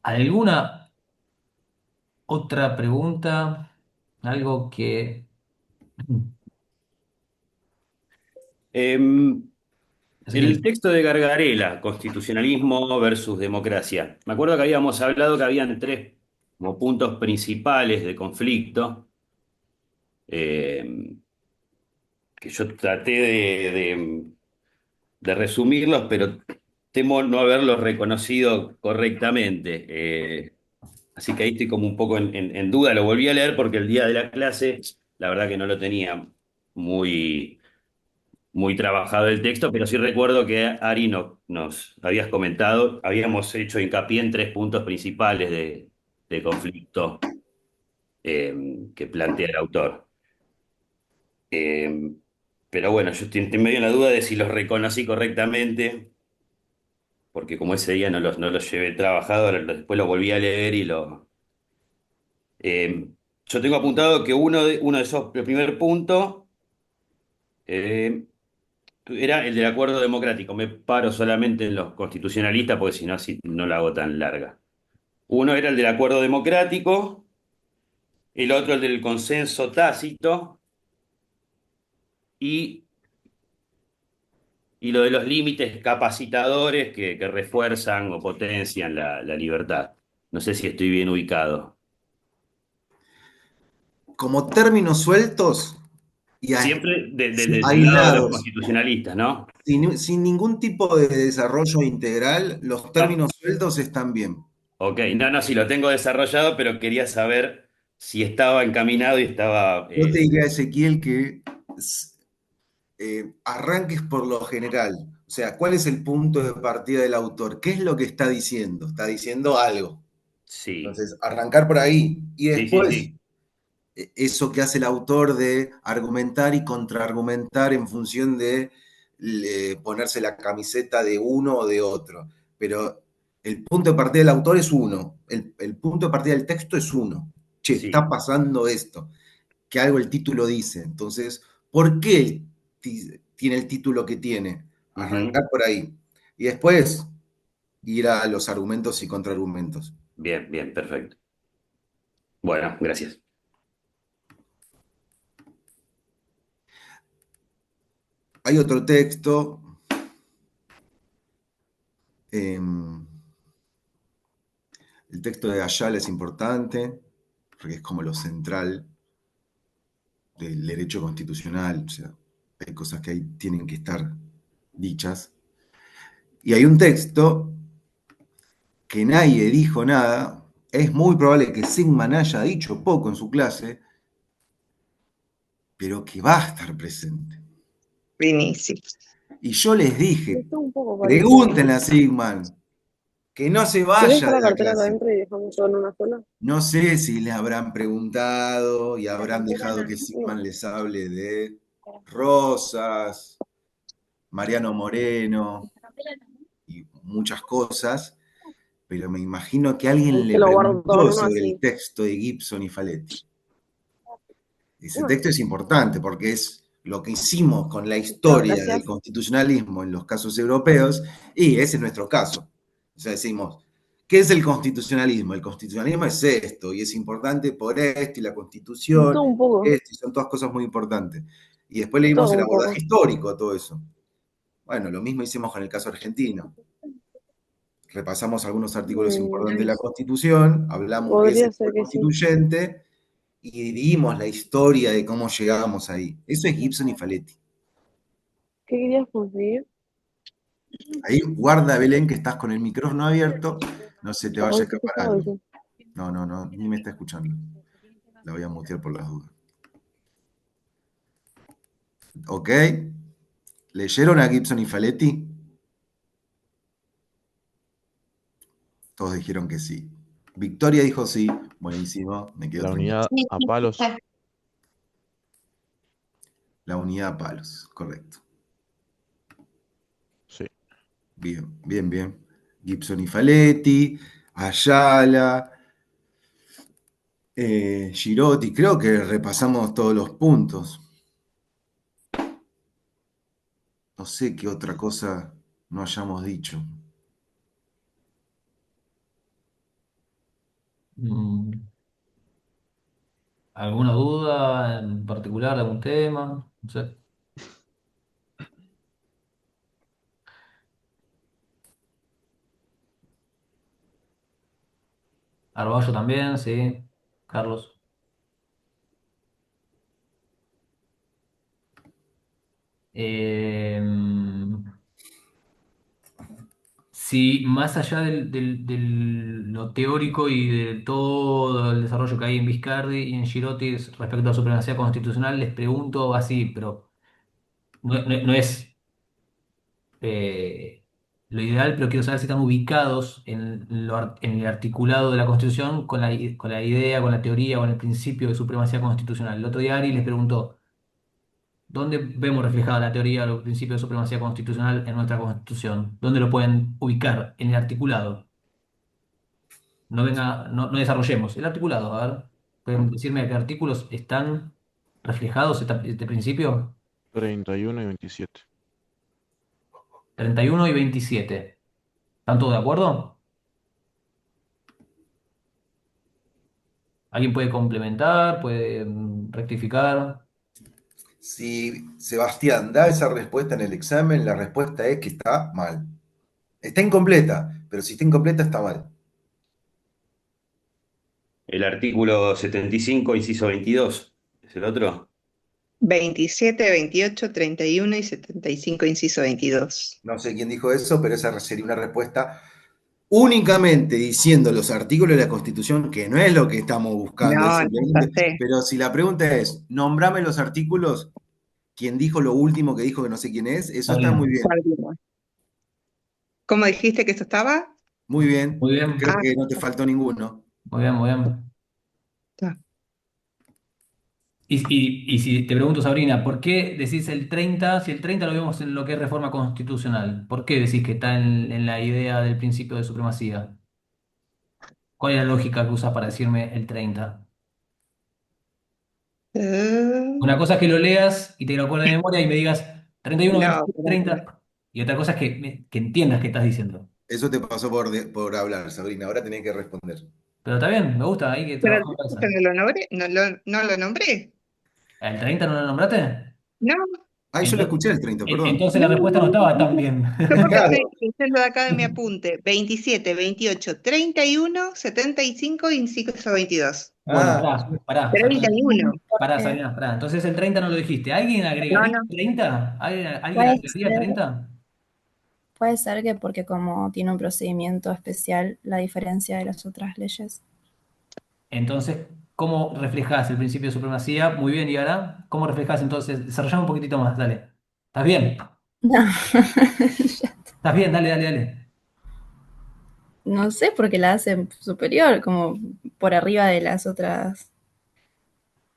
Speaker 1: ¿Alguna otra pregunta? Algo que...
Speaker 5: El
Speaker 1: Ezequiel.
Speaker 5: texto de Gargarella, constitucionalismo versus democracia. Me acuerdo que habíamos hablado que habían tres como puntos principales de conflicto, eh, que yo traté de resumirlos, pero temo no haberlos reconocido correctamente. Así que ahí estoy como un poco en duda. Lo volví a leer porque el día de la clase, la verdad que no lo tenía muy muy trabajado el texto, pero sí recuerdo que Ari nos habías comentado, habíamos hecho hincapié en tres puntos principales de conflicto que plantea el autor. Eh, pero bueno, yo estoy medio en la duda de si los reconocí correctamente, porque como ese día no los llevé trabajado, después lo volví a leer y lo... yo tengo apuntado que uno de esos, el primer punto, eh, era el del acuerdo democrático. Me paro solamente en los constitucionalistas porque si no, así no la hago tan larga. Uno era el del acuerdo democrático, el otro el del consenso tácito y, y lo de los límites capacitadores que refuerzan o potencian la libertad. No sé si estoy bien ubicado.
Speaker 2: Como términos sueltos y
Speaker 5: Siempre del lado de los
Speaker 2: aislados,
Speaker 5: constitucionalistas, ¿no?
Speaker 2: sin ningún tipo de desarrollo integral, los
Speaker 5: Ah,
Speaker 2: términos sueltos están bien.
Speaker 5: ok, no, sí, lo tengo desarrollado, pero quería saber si estaba encaminado y estaba...
Speaker 2: Yo te diría, Ezequiel, que arranques por lo general, O sea, ¿cuál es el punto de partida del autor? ¿Qué es lo que está diciendo? Está diciendo algo.
Speaker 5: Sí,
Speaker 2: Entonces, arrancar por ahí. Y
Speaker 5: sí, sí,
Speaker 2: después,
Speaker 5: sí.
Speaker 2: eso que hace el autor de argumentar y contraargumentar en función de ponerse la camiseta de uno o de otro. Pero el punto de partida del autor es uno. El punto de partida del texto es uno. Che,
Speaker 5: Sí,
Speaker 2: está pasando esto. Que algo el título dice. Entonces, ¿por qué tiene el título que tiene? Arrancar
Speaker 5: ujú.
Speaker 2: por ahí. Y después ir a los argumentos y contraargumentos.
Speaker 5: Bien, bien, perfecto. Bueno, gracias.
Speaker 2: Hay otro texto. El texto de Ayala es importante, porque es como lo central del derecho constitucional. O sea, hay cosas que ahí tienen que estar dichas. Y hay un texto que nadie dijo nada. Es muy probable que Sigman haya dicho poco en su clase, pero que va a estar presente.
Speaker 8: Vinicius.
Speaker 2: Y yo les dije,
Speaker 14: Está un poco parecido, ¿no?
Speaker 2: pregúntenle a Sigman, que no se
Speaker 14: ¿Querés
Speaker 2: vaya
Speaker 14: dejar
Speaker 2: de
Speaker 14: la
Speaker 2: la
Speaker 14: cartera acá
Speaker 2: clase.
Speaker 14: adentro y dejamos todo en una sola?
Speaker 2: No sé si les habrán preguntado y
Speaker 14: La
Speaker 2: habrán
Speaker 14: cartera
Speaker 2: dejado
Speaker 14: no.
Speaker 2: que
Speaker 14: No.
Speaker 2: Sigman les hable de Rosas, Mariano Moreno y muchas cosas, pero me imagino que alguien
Speaker 14: Se
Speaker 2: le
Speaker 14: lo guardo todo en
Speaker 2: preguntó
Speaker 14: uno
Speaker 2: sobre el
Speaker 14: así.
Speaker 2: texto de Gibson y Faletti. Ese
Speaker 14: No.
Speaker 2: texto es importante porque es lo que hicimos con la
Speaker 14: No,
Speaker 2: historia del
Speaker 14: gracias.
Speaker 2: constitucionalismo en los casos europeos, y ese es nuestro caso. O sea, decimos, ¿qué es el constitucionalismo? El constitucionalismo es esto, y es importante por esto, y la constitución,
Speaker 14: Todo un poco.
Speaker 2: esto, y son todas cosas muy importantes. Y después
Speaker 14: Todo
Speaker 2: leímos el
Speaker 14: un
Speaker 2: abordaje
Speaker 14: poco.
Speaker 2: histórico a todo eso. Bueno, lo mismo hicimos con el caso argentino. Repasamos algunos artículos importantes de la Constitución, hablamos qué es el
Speaker 14: Podría ser
Speaker 2: poder
Speaker 14: que sí.
Speaker 2: constituyente, y dimos la historia de cómo llegamos ahí. Eso es Gibson y Faletti.
Speaker 14: ¿Qué querías conseguir?
Speaker 2: Ahí guarda, Belén, que estás con el micrófono abierto, no se te vaya a
Speaker 14: Ay, qué
Speaker 2: escapar
Speaker 14: pesado
Speaker 2: algo.
Speaker 14: eso.
Speaker 2: No, no, no, ni me está escuchando. La voy a mutear por las dudas. ¿Ok? ¿Leyeron a Gibson y Faletti? Todos dijeron que sí. Victoria dijo sí. Buenísimo, me quedo
Speaker 7: La
Speaker 2: tranquilo.
Speaker 7: unidad a palos.
Speaker 2: La unidad a palos, correcto.
Speaker 7: Sí.
Speaker 2: Bien, bien, bien. Gibson y Faletti, Ayala, Girotti, creo que repasamos todos los puntos. No sé qué otra cosa no hayamos dicho.
Speaker 1: Mm, ¿Alguna duda en particular de algún tema? No sé. Arballo también, sí. Carlos. Eh, sí, más allá lo teórico y de todo el desarrollo que hay en Viscardi y en Girotti respecto a la supremacía constitucional, les pregunto así, pero no es eh, lo ideal, pero quiero saber si están ubicados en el articulado de la Constitución con la idea, con la teoría, con el principio de supremacía constitucional. El otro día Ari les preguntó, ¿dónde vemos reflejada la teoría o los principios de supremacía constitucional en nuestra Constitución? ¿Dónde lo pueden ubicar? En el articulado. No desarrollemos. El articulado, a ver, ¿pueden decirme a qué artículos están reflejados este principio?
Speaker 7: 31 y 27.
Speaker 1: 31 y 27. ¿Están todos de acuerdo? ¿Alguien puede complementar? ¿Puede rectificar?
Speaker 2: Si Sebastián da esa respuesta en el examen, la respuesta es que está mal. Está incompleta, pero si está incompleta está mal.
Speaker 5: El artículo 75, inciso 22. ¿Es el otro?
Speaker 8: 27, 28, 31 y 75, inciso 22.
Speaker 2: No sé quién dijo eso, pero esa sería una respuesta únicamente diciendo los artículos de la Constitución, que no es lo que estamos buscando, es
Speaker 8: No, no, ya
Speaker 2: simplemente,
Speaker 8: sé.
Speaker 2: pero si la pregunta es, nombrame los artículos, quien dijo lo último que dijo que no sé quién es, eso está muy
Speaker 1: Malvinas.
Speaker 2: bien.
Speaker 8: Malvinas. ¿Cómo dijiste que eso estaba?
Speaker 2: Muy bien,
Speaker 1: Muy bien,
Speaker 2: creo
Speaker 8: Ah,
Speaker 2: que no te faltó ninguno.
Speaker 1: muy bien, muy bien.
Speaker 8: está.
Speaker 1: Y si te pregunto, Sabrina, ¿por qué decís el 30 si el 30 lo vemos en lo que es reforma constitucional? ¿Por qué decís que está en la idea del principio de supremacía? ¿Cuál es la lógica que usas para decirme el 30?
Speaker 8: Eh,
Speaker 1: Una cosa es que lo leas y te lo acuerdes de memoria y me digas 31,
Speaker 8: no,
Speaker 1: 27, 30. Y otra cosa es que entiendas qué estás diciendo.
Speaker 2: Eso te pasó por hablar, Sabrina. Ahora tenés que responder.
Speaker 1: Pero está bien, me gusta, hay que
Speaker 8: pero
Speaker 1: trabajar con
Speaker 8: yo
Speaker 1: esa.
Speaker 8: no lo nombré, no lo nombré.
Speaker 1: ¿El 30 no lo nombraste?
Speaker 8: No,
Speaker 2: Ay, yo lo
Speaker 1: Entonces,
Speaker 2: escuché el 30, perdón.
Speaker 1: entonces la respuesta no estaba tan bien.
Speaker 8: yo porque
Speaker 2: Claro.
Speaker 8: estoy leyendo de acá de mi apunte. 27, 28, 31, 75, inciso 22.
Speaker 1: Bueno,
Speaker 2: Ah,
Speaker 1: pará, Sabrina.
Speaker 8: 31.
Speaker 1: Pará, Sabrina, pará. Entonces el 30 no lo dijiste. ¿Alguien
Speaker 8: No,
Speaker 1: agregaría
Speaker 8: no.
Speaker 1: el 30? ¿Alguien
Speaker 10: Puede
Speaker 1: agregaría el
Speaker 10: ser,
Speaker 1: 30?
Speaker 10: puede ser que porque como tiene un procedimiento especial, la diferencia de las otras leyes.
Speaker 1: Entonces, ¿cómo reflejás el principio de supremacía? Muy bien, y ahora, ¿cómo reflejás entonces? Desarrollame un poquitito más, dale. ¿Estás bien?
Speaker 10: No,
Speaker 1: ¿Estás bien? Dale, dale, dale.
Speaker 10: no sé por qué la hacen superior, como por arriba de las otras.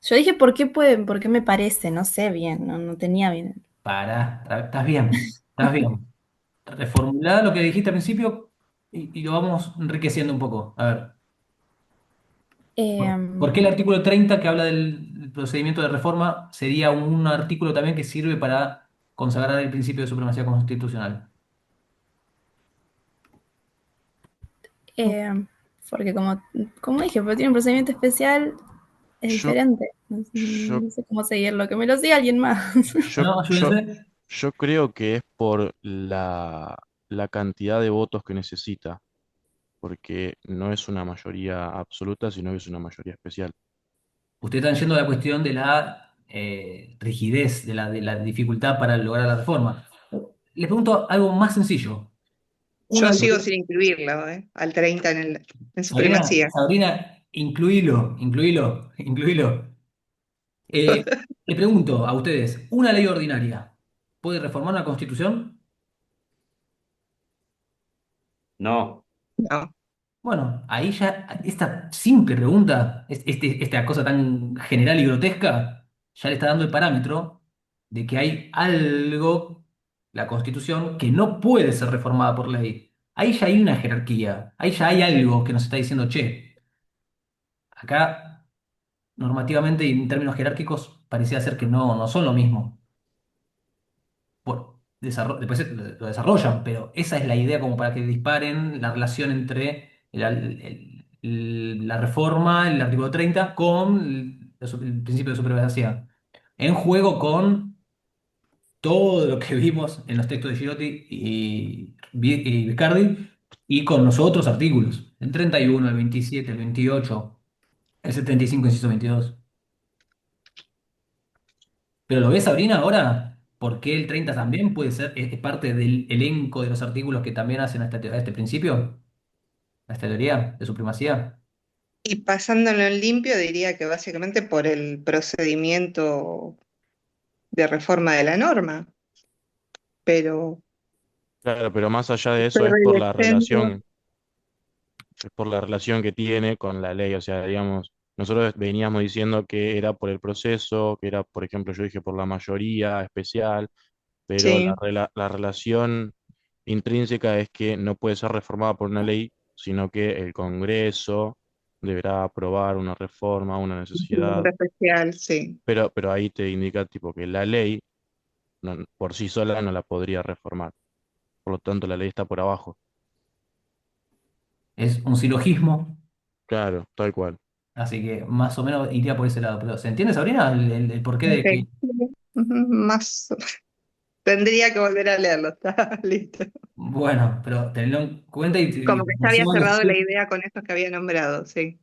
Speaker 10: Yo dije, ¿por qué pueden? ¿Por qué me parece? No sé bien, no tenía bien.
Speaker 1: Pará, estás bien, estás bien. Reformulá lo que dijiste al principio y lo vamos enriqueciendo un poco. A ver, ¿por qué el
Speaker 10: Em,
Speaker 1: artículo 30 que habla del procedimiento de reforma sería un artículo también que sirve para consagrar el principio de supremacía constitucional?
Speaker 10: em, Porque como dije, porque tiene un procedimiento especial, es
Speaker 7: Yo,
Speaker 10: diferente. No,
Speaker 7: yo,
Speaker 10: no sé cómo seguirlo, que me lo siga alguien más.
Speaker 7: yo,
Speaker 1: No,
Speaker 7: yo,
Speaker 1: ayúdense.
Speaker 7: yo creo que es por la cantidad de votos que necesita, porque no es una mayoría absoluta, sino que es una mayoría especial.
Speaker 1: Ustedes están yendo a la cuestión de la rigidez, de la dificultad para lograr la reforma. Les pregunto algo más sencillo.
Speaker 8: Yo
Speaker 1: Una,
Speaker 8: sigo sin incluirlo, al 30 en
Speaker 1: Sabrina,
Speaker 8: supremacía.
Speaker 1: Sabrina, incluílo. Eh, Le pregunto a ustedes, ¿una ley ordinaria puede reformar una constitución?
Speaker 5: No.
Speaker 8: No.
Speaker 1: Bueno, ahí ya esta simple pregunta, esta cosa tan general y grotesca, ya le está dando el parámetro de que hay algo, la constitución, que no puede ser reformada por ley. Ahí ya hay una jerarquía, ahí ya hay algo que nos está diciendo, che, acá normativamente y en términos jerárquicos parecía ser que no son lo mismo. Después lo desarrollan, pero esa es la idea como para que disparen la relación entre la reforma, el artículo 30, con el principio de supremacía. En juego con todo lo que vimos en los textos de Girotti y Viscardi y con los otros artículos, el 31, el 27, el 28, el 75, inciso 22. ¿Pero lo ves, Sabrina, ahora? ¿Por qué el 30 también puede ser, es parte del elenco de los artículos que también hacen a este principio, a esta teoría de supremacía?
Speaker 8: Y pasándolo en limpio, diría que básicamente por el procedimiento de reforma de la norma, pero,
Speaker 7: Claro, pero más allá de eso
Speaker 8: pero el ejemplo,
Speaker 7: es por la relación que tiene con la ley. O sea, digamos, nosotros veníamos diciendo que era por el proceso, que era, por ejemplo, yo dije por la mayoría especial, pero
Speaker 8: sí,
Speaker 7: la relación intrínseca es que no puede ser reformada por una ley, sino que el Congreso deberá aprobar una reforma, una necesidad,
Speaker 8: procedimiento especial, sí.
Speaker 7: pero ahí te indica tipo que la ley por sí sola no la podría reformar. Por lo tanto, la ley está por abajo.
Speaker 1: Es un silogismo,
Speaker 7: Claro, tal cual.
Speaker 1: así que más o menos iría por ese lado. Pero ¿se entiende, Sabrina, el porqué de que...
Speaker 8: Ok. Ujú, más, tendría que volver a leerlo, está listo.
Speaker 1: Bueno, pero tenlo en cuenta y
Speaker 8: Como que ya había
Speaker 1: encima
Speaker 8: cerrado la idea con estos que había nombrado, sí.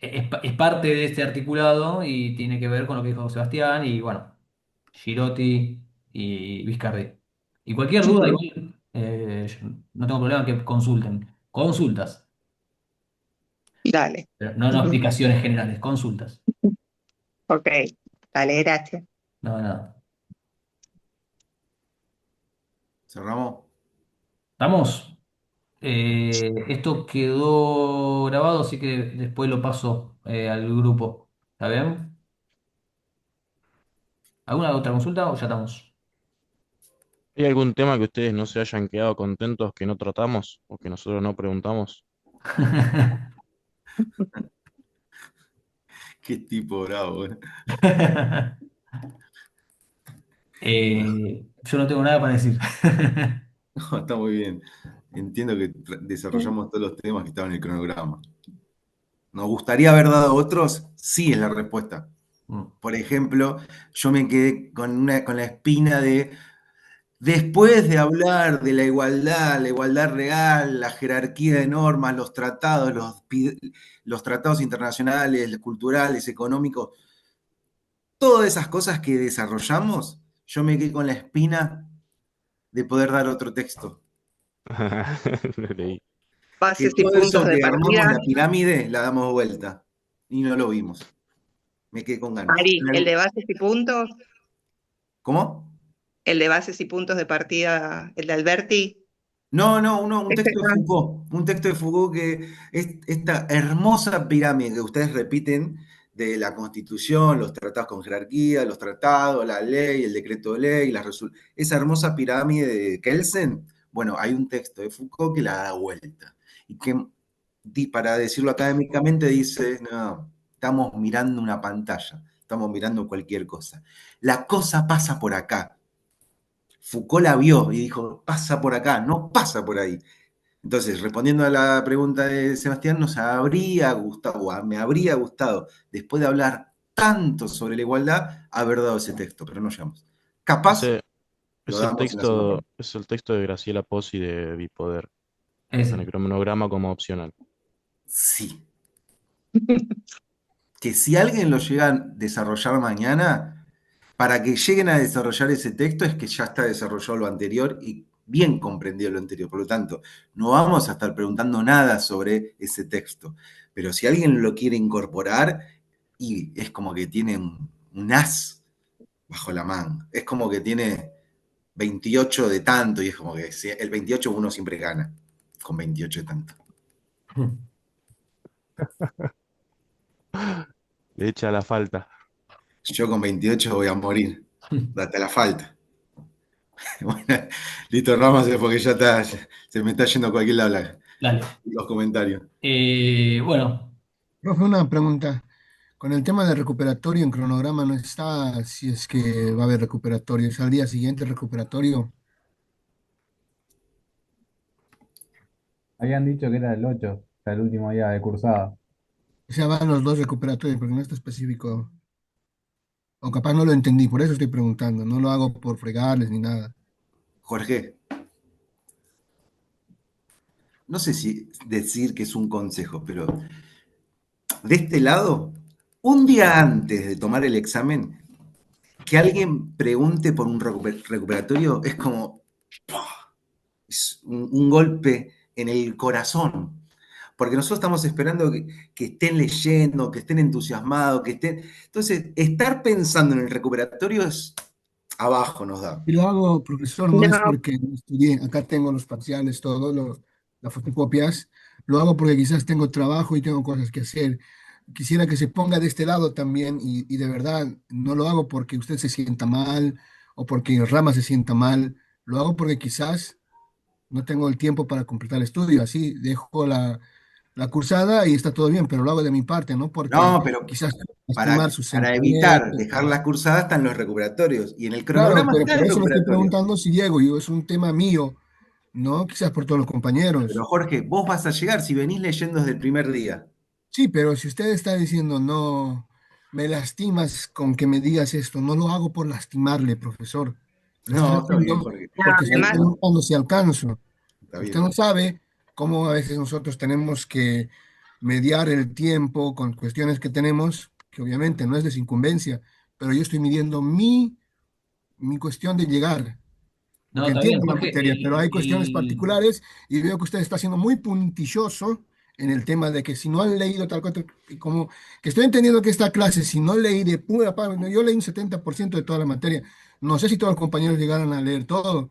Speaker 1: es parte de este articulado y tiene que ver con lo que dijo Sebastián y bueno, Girotti y Viscardi. Y cualquier duda,
Speaker 8: Ujú.
Speaker 1: igual, yo no tengo problema que consulten. Consultas,
Speaker 8: Dale.
Speaker 1: pero no
Speaker 8: Ujú.
Speaker 1: explicaciones generales, consultas.
Speaker 8: Ok, dale, gracias.
Speaker 1: No, no.
Speaker 2: ¿Cerramos?
Speaker 1: ¿Estamos? Esto quedó grabado, así que después lo paso al grupo. ¿Está bien? ¿Alguna otra consulta o ya estamos?
Speaker 7: ¿Hay algún tema que ustedes no se hayan quedado contentos que no tratamos o que nosotros no preguntamos?
Speaker 2: Qué tipo bravo, ¿eh?
Speaker 1: Yo no tengo nada para decir.
Speaker 2: No, está muy bien. Entiendo que desarrollamos todos los temas que estaban en el cronograma. ¿Nos gustaría haber dado otros? Sí, es la respuesta.
Speaker 1: Mm.
Speaker 2: Por ejemplo, yo me quedé con la espina de, después de hablar de la igualdad real, la jerarquía de normas, los tratados, los tratados internacionales, culturales, económicos, todas esas cosas que desarrollamos, yo me quedé con la espina de poder dar otro texto.
Speaker 7: Lo leí.
Speaker 2: Que
Speaker 8: Bases y
Speaker 2: todo
Speaker 8: puntos
Speaker 2: eso
Speaker 8: de
Speaker 2: que armamos
Speaker 8: partida.
Speaker 2: la pirámide, la damos vuelta. Y no lo vimos. Me quedé con ganas.
Speaker 8: Ari, el de bases y puntos,
Speaker 2: ¿Cómo?
Speaker 8: el de bases y puntos de partida, el de Alberti.
Speaker 2: No, un
Speaker 8: Ese,
Speaker 2: texto de Foucault. Un texto de Foucault que es esta hermosa pirámide que ustedes repiten de la Constitución, los tratados con jerarquía, los tratados, la ley, el decreto de ley, esa hermosa pirámide de Kelsen. Bueno, hay un texto de Foucault que la da vuelta. Y que, para decirlo académicamente, dice, no, estamos mirando una pantalla, estamos mirando cualquier cosa. La cosa pasa por acá. Foucault la vio y dijo, pasa por acá, no pasa por ahí. Entonces, respondiendo a la pregunta de Sebastián, nos habría gustado, me habría gustado, después de hablar tanto sobre la igualdad, haber dado ese texto, pero no llegamos. Capaz
Speaker 7: Ese
Speaker 2: lo
Speaker 7: es el
Speaker 2: damos en la segunda parte.
Speaker 7: es el texto de Graciela Pozzi de Bipoder. Está en el
Speaker 1: Ese.
Speaker 7: cronograma como opcional.
Speaker 2: Sí. Que si alguien lo llega a desarrollar mañana, para que lleguen a desarrollar ese texto es que ya está desarrollado lo anterior y bien comprendido lo anterior. Por lo tanto, no vamos a estar preguntando nada sobre ese texto. Pero si alguien lo quiere incorporar, y es como que tiene un as bajo la manga. Es como que tiene 28 de tanto y es como que el 28 uno siempre gana con 28 de tanto.
Speaker 7: Le echa la falta.
Speaker 2: Yo con 28 voy a morir. Date la falta. Bueno, listo, Ramas, porque ya está, se me está yendo a cualquier lado
Speaker 1: Dale.
Speaker 2: los comentarios.
Speaker 1: Bueno,
Speaker 18: Profe, una pregunta. Con el tema del recuperatorio en cronograma no está si es que va a haber recuperatorio. ¿Es al día siguiente el recuperatorio?
Speaker 11: Habían dicho que era el 8, o sea, el último día de cursada.
Speaker 18: O sea, van los dos recuperatorios, porque no está específico. O capaz no lo entendí, por eso estoy preguntando. No lo hago por fregarles ni nada.
Speaker 2: Jorge, no sé si decir que es un consejo, pero de este lado, un día antes de tomar el examen, que alguien pregunte por un recuperatorio es como es un golpe en el corazón. Porque nosotros estamos esperando que estén leyendo, que estén entusiasmados, que estén. Entonces, estar pensando en el recuperatorio es abajo nos da.
Speaker 18: Y lo hago, profesor, no es
Speaker 8: No,
Speaker 18: porque no estudié. Acá tengo los parciales, todo, las fotocopias. Lo hago porque quizás tengo trabajo y tengo cosas que hacer. Quisiera que se ponga de este lado también y de verdad no lo hago porque usted se sienta mal o porque Rama se sienta mal. Lo hago porque quizás no tengo el tiempo para completar el estudio. Así dejo la cursada y está todo bien, pero lo hago de mi parte, no porque
Speaker 2: No, pero
Speaker 18: quizás lastimar sus
Speaker 2: para evitar
Speaker 18: sentimientos.
Speaker 2: dejar las cursadas están los recuperatorios. Y en el
Speaker 18: Claro,
Speaker 2: cronograma
Speaker 18: pero
Speaker 2: está
Speaker 18: por
Speaker 2: el
Speaker 18: eso le estoy
Speaker 2: recuperatorio.
Speaker 18: preguntando si llego. Yo, es un tema mío, ¿no? Quizás por todos los
Speaker 2: Pero
Speaker 18: compañeros.
Speaker 2: Jorge, vos vas a llegar si venís leyendo desde el primer día.
Speaker 18: Sí, pero si usted está diciendo no, me lastimas con que me digas esto, no lo hago por lastimarle, profesor. Lo estoy
Speaker 2: No, está bien,
Speaker 18: haciendo
Speaker 2: Jorge.
Speaker 8: no,
Speaker 18: porque estoy
Speaker 8: además,
Speaker 18: preguntando si alcanzo.
Speaker 2: Está
Speaker 18: Usted
Speaker 2: bien.
Speaker 18: no sabe cómo a veces nosotros tenemos que mediar el tiempo con cuestiones que tenemos, que obviamente no es de incumbencia, pero yo estoy midiendo mi cuestión de llegar,
Speaker 1: no,
Speaker 18: porque
Speaker 1: está bien,
Speaker 18: entiendo la
Speaker 1: Jorge.
Speaker 18: materia, pero hay cuestiones particulares y veo que usted está siendo muy puntilloso en el tema de que si no han leído tal cosa, y como que estoy entendiendo que esta clase, si no leí de pura página, yo leí un 70% de toda la materia, no sé si todos los compañeros llegaron a leer todo,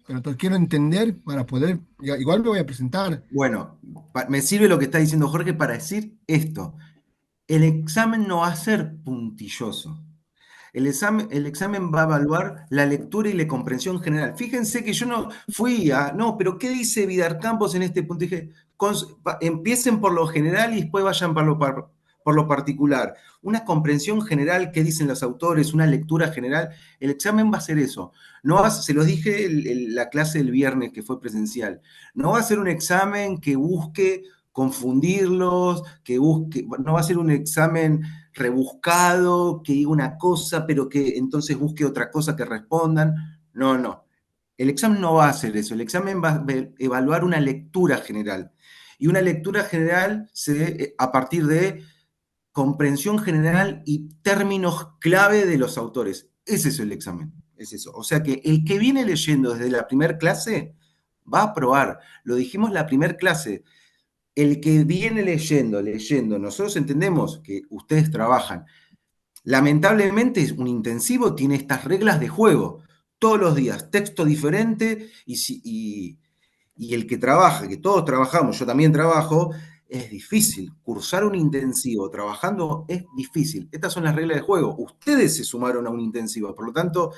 Speaker 18: pero entonces quiero entender para poder, igual me voy a presentar.
Speaker 2: Bueno, me sirve lo que está diciendo Jorge para decir esto. El examen no va a ser puntilloso. El examen va a evaluar la lectura y la comprensión general. Fíjense que yo no fui a, no, pero ¿qué dice Vidar Campos en este punto? Dije, empiecen por lo general y después vayan por lo particular. Una comprensión general, qué dicen los autores, una lectura general. El examen va a ser eso. Se los dije en la clase del viernes que fue presencial. No va a ser un examen que busque confundirlos, no va a ser un examen rebuscado, que diga una cosa, pero que entonces busque otra cosa que respondan. No, no. El examen no va a hacer eso. El examen va a evaluar una lectura general. Y una lectura general a partir de comprensión general y términos clave de los autores. Ese es el examen. Es eso. O sea que el que viene leyendo desde la primera clase va a aprobar. Lo dijimos la primera clase. El que viene leyendo, nosotros entendemos que ustedes trabajan. Lamentablemente, un intensivo tiene estas reglas de juego. Todos los días, texto diferente, y el que trabaja, que todos trabajamos, yo también trabajo, es difícil. Cursar un intensivo trabajando es difícil. Estas son las reglas de juego. Ustedes se sumaron a un intensivo, por lo tanto,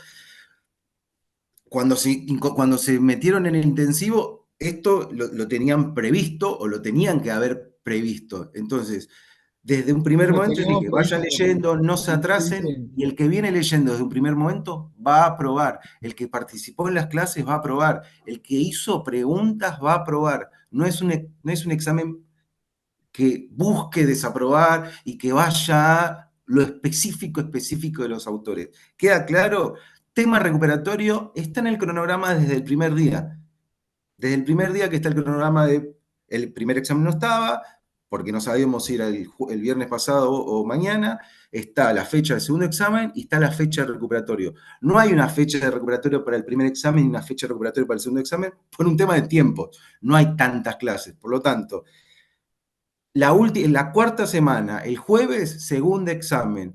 Speaker 2: cuando se metieron en el intensivo, esto lo tenían previsto o lo tenían que haber previsto. Entonces, desde un primer
Speaker 18: Lo
Speaker 2: momento
Speaker 18: teníamos
Speaker 2: dije,
Speaker 18: previsto,
Speaker 2: vayan leyendo, no se atrasen, y el que viene leyendo desde un primer momento va a aprobar. El que participó en las clases va a aprobar. El que hizo preguntas va a aprobar. No es un examen que busque desaprobar y que vaya a lo específico de los autores. ¿Queda claro? Tema recuperatorio está en el cronograma desde el primer día. Desde el primer día que está el cronograma el primer examen no estaba, porque no sabíamos si era el viernes pasado o mañana, está la fecha del segundo examen y está la fecha de recuperatorio. No hay una fecha de recuperatorio para el primer examen y una fecha de recuperatorio para el segundo examen por un tema de tiempo. No hay tantas clases. Por lo tanto, la cuarta semana, el jueves, segundo examen.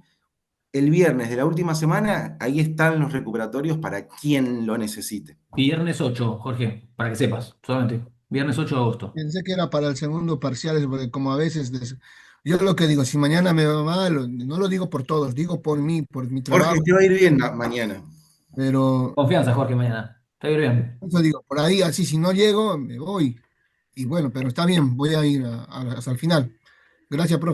Speaker 2: El viernes de la última semana, ahí están los recuperatorios para quien lo necesite.
Speaker 1: Viernes 8, Jorge, para que sepas, solamente. Viernes 8 de agosto.
Speaker 18: Pensé que era para el segundo parcial, porque como a veces, yo lo que digo, si mañana me va mal, no lo digo por todos, digo por mí, por mi trabajo.
Speaker 2: Jorge, te va a ir bien mañana.
Speaker 18: Pero
Speaker 1: Confianza, Jorge, mañana. Te va a ir bien.
Speaker 18: eso digo, por ahí, así, si no llego, me voy. Y bueno, pero está bien, voy a ir hasta el final. Gracias, profe.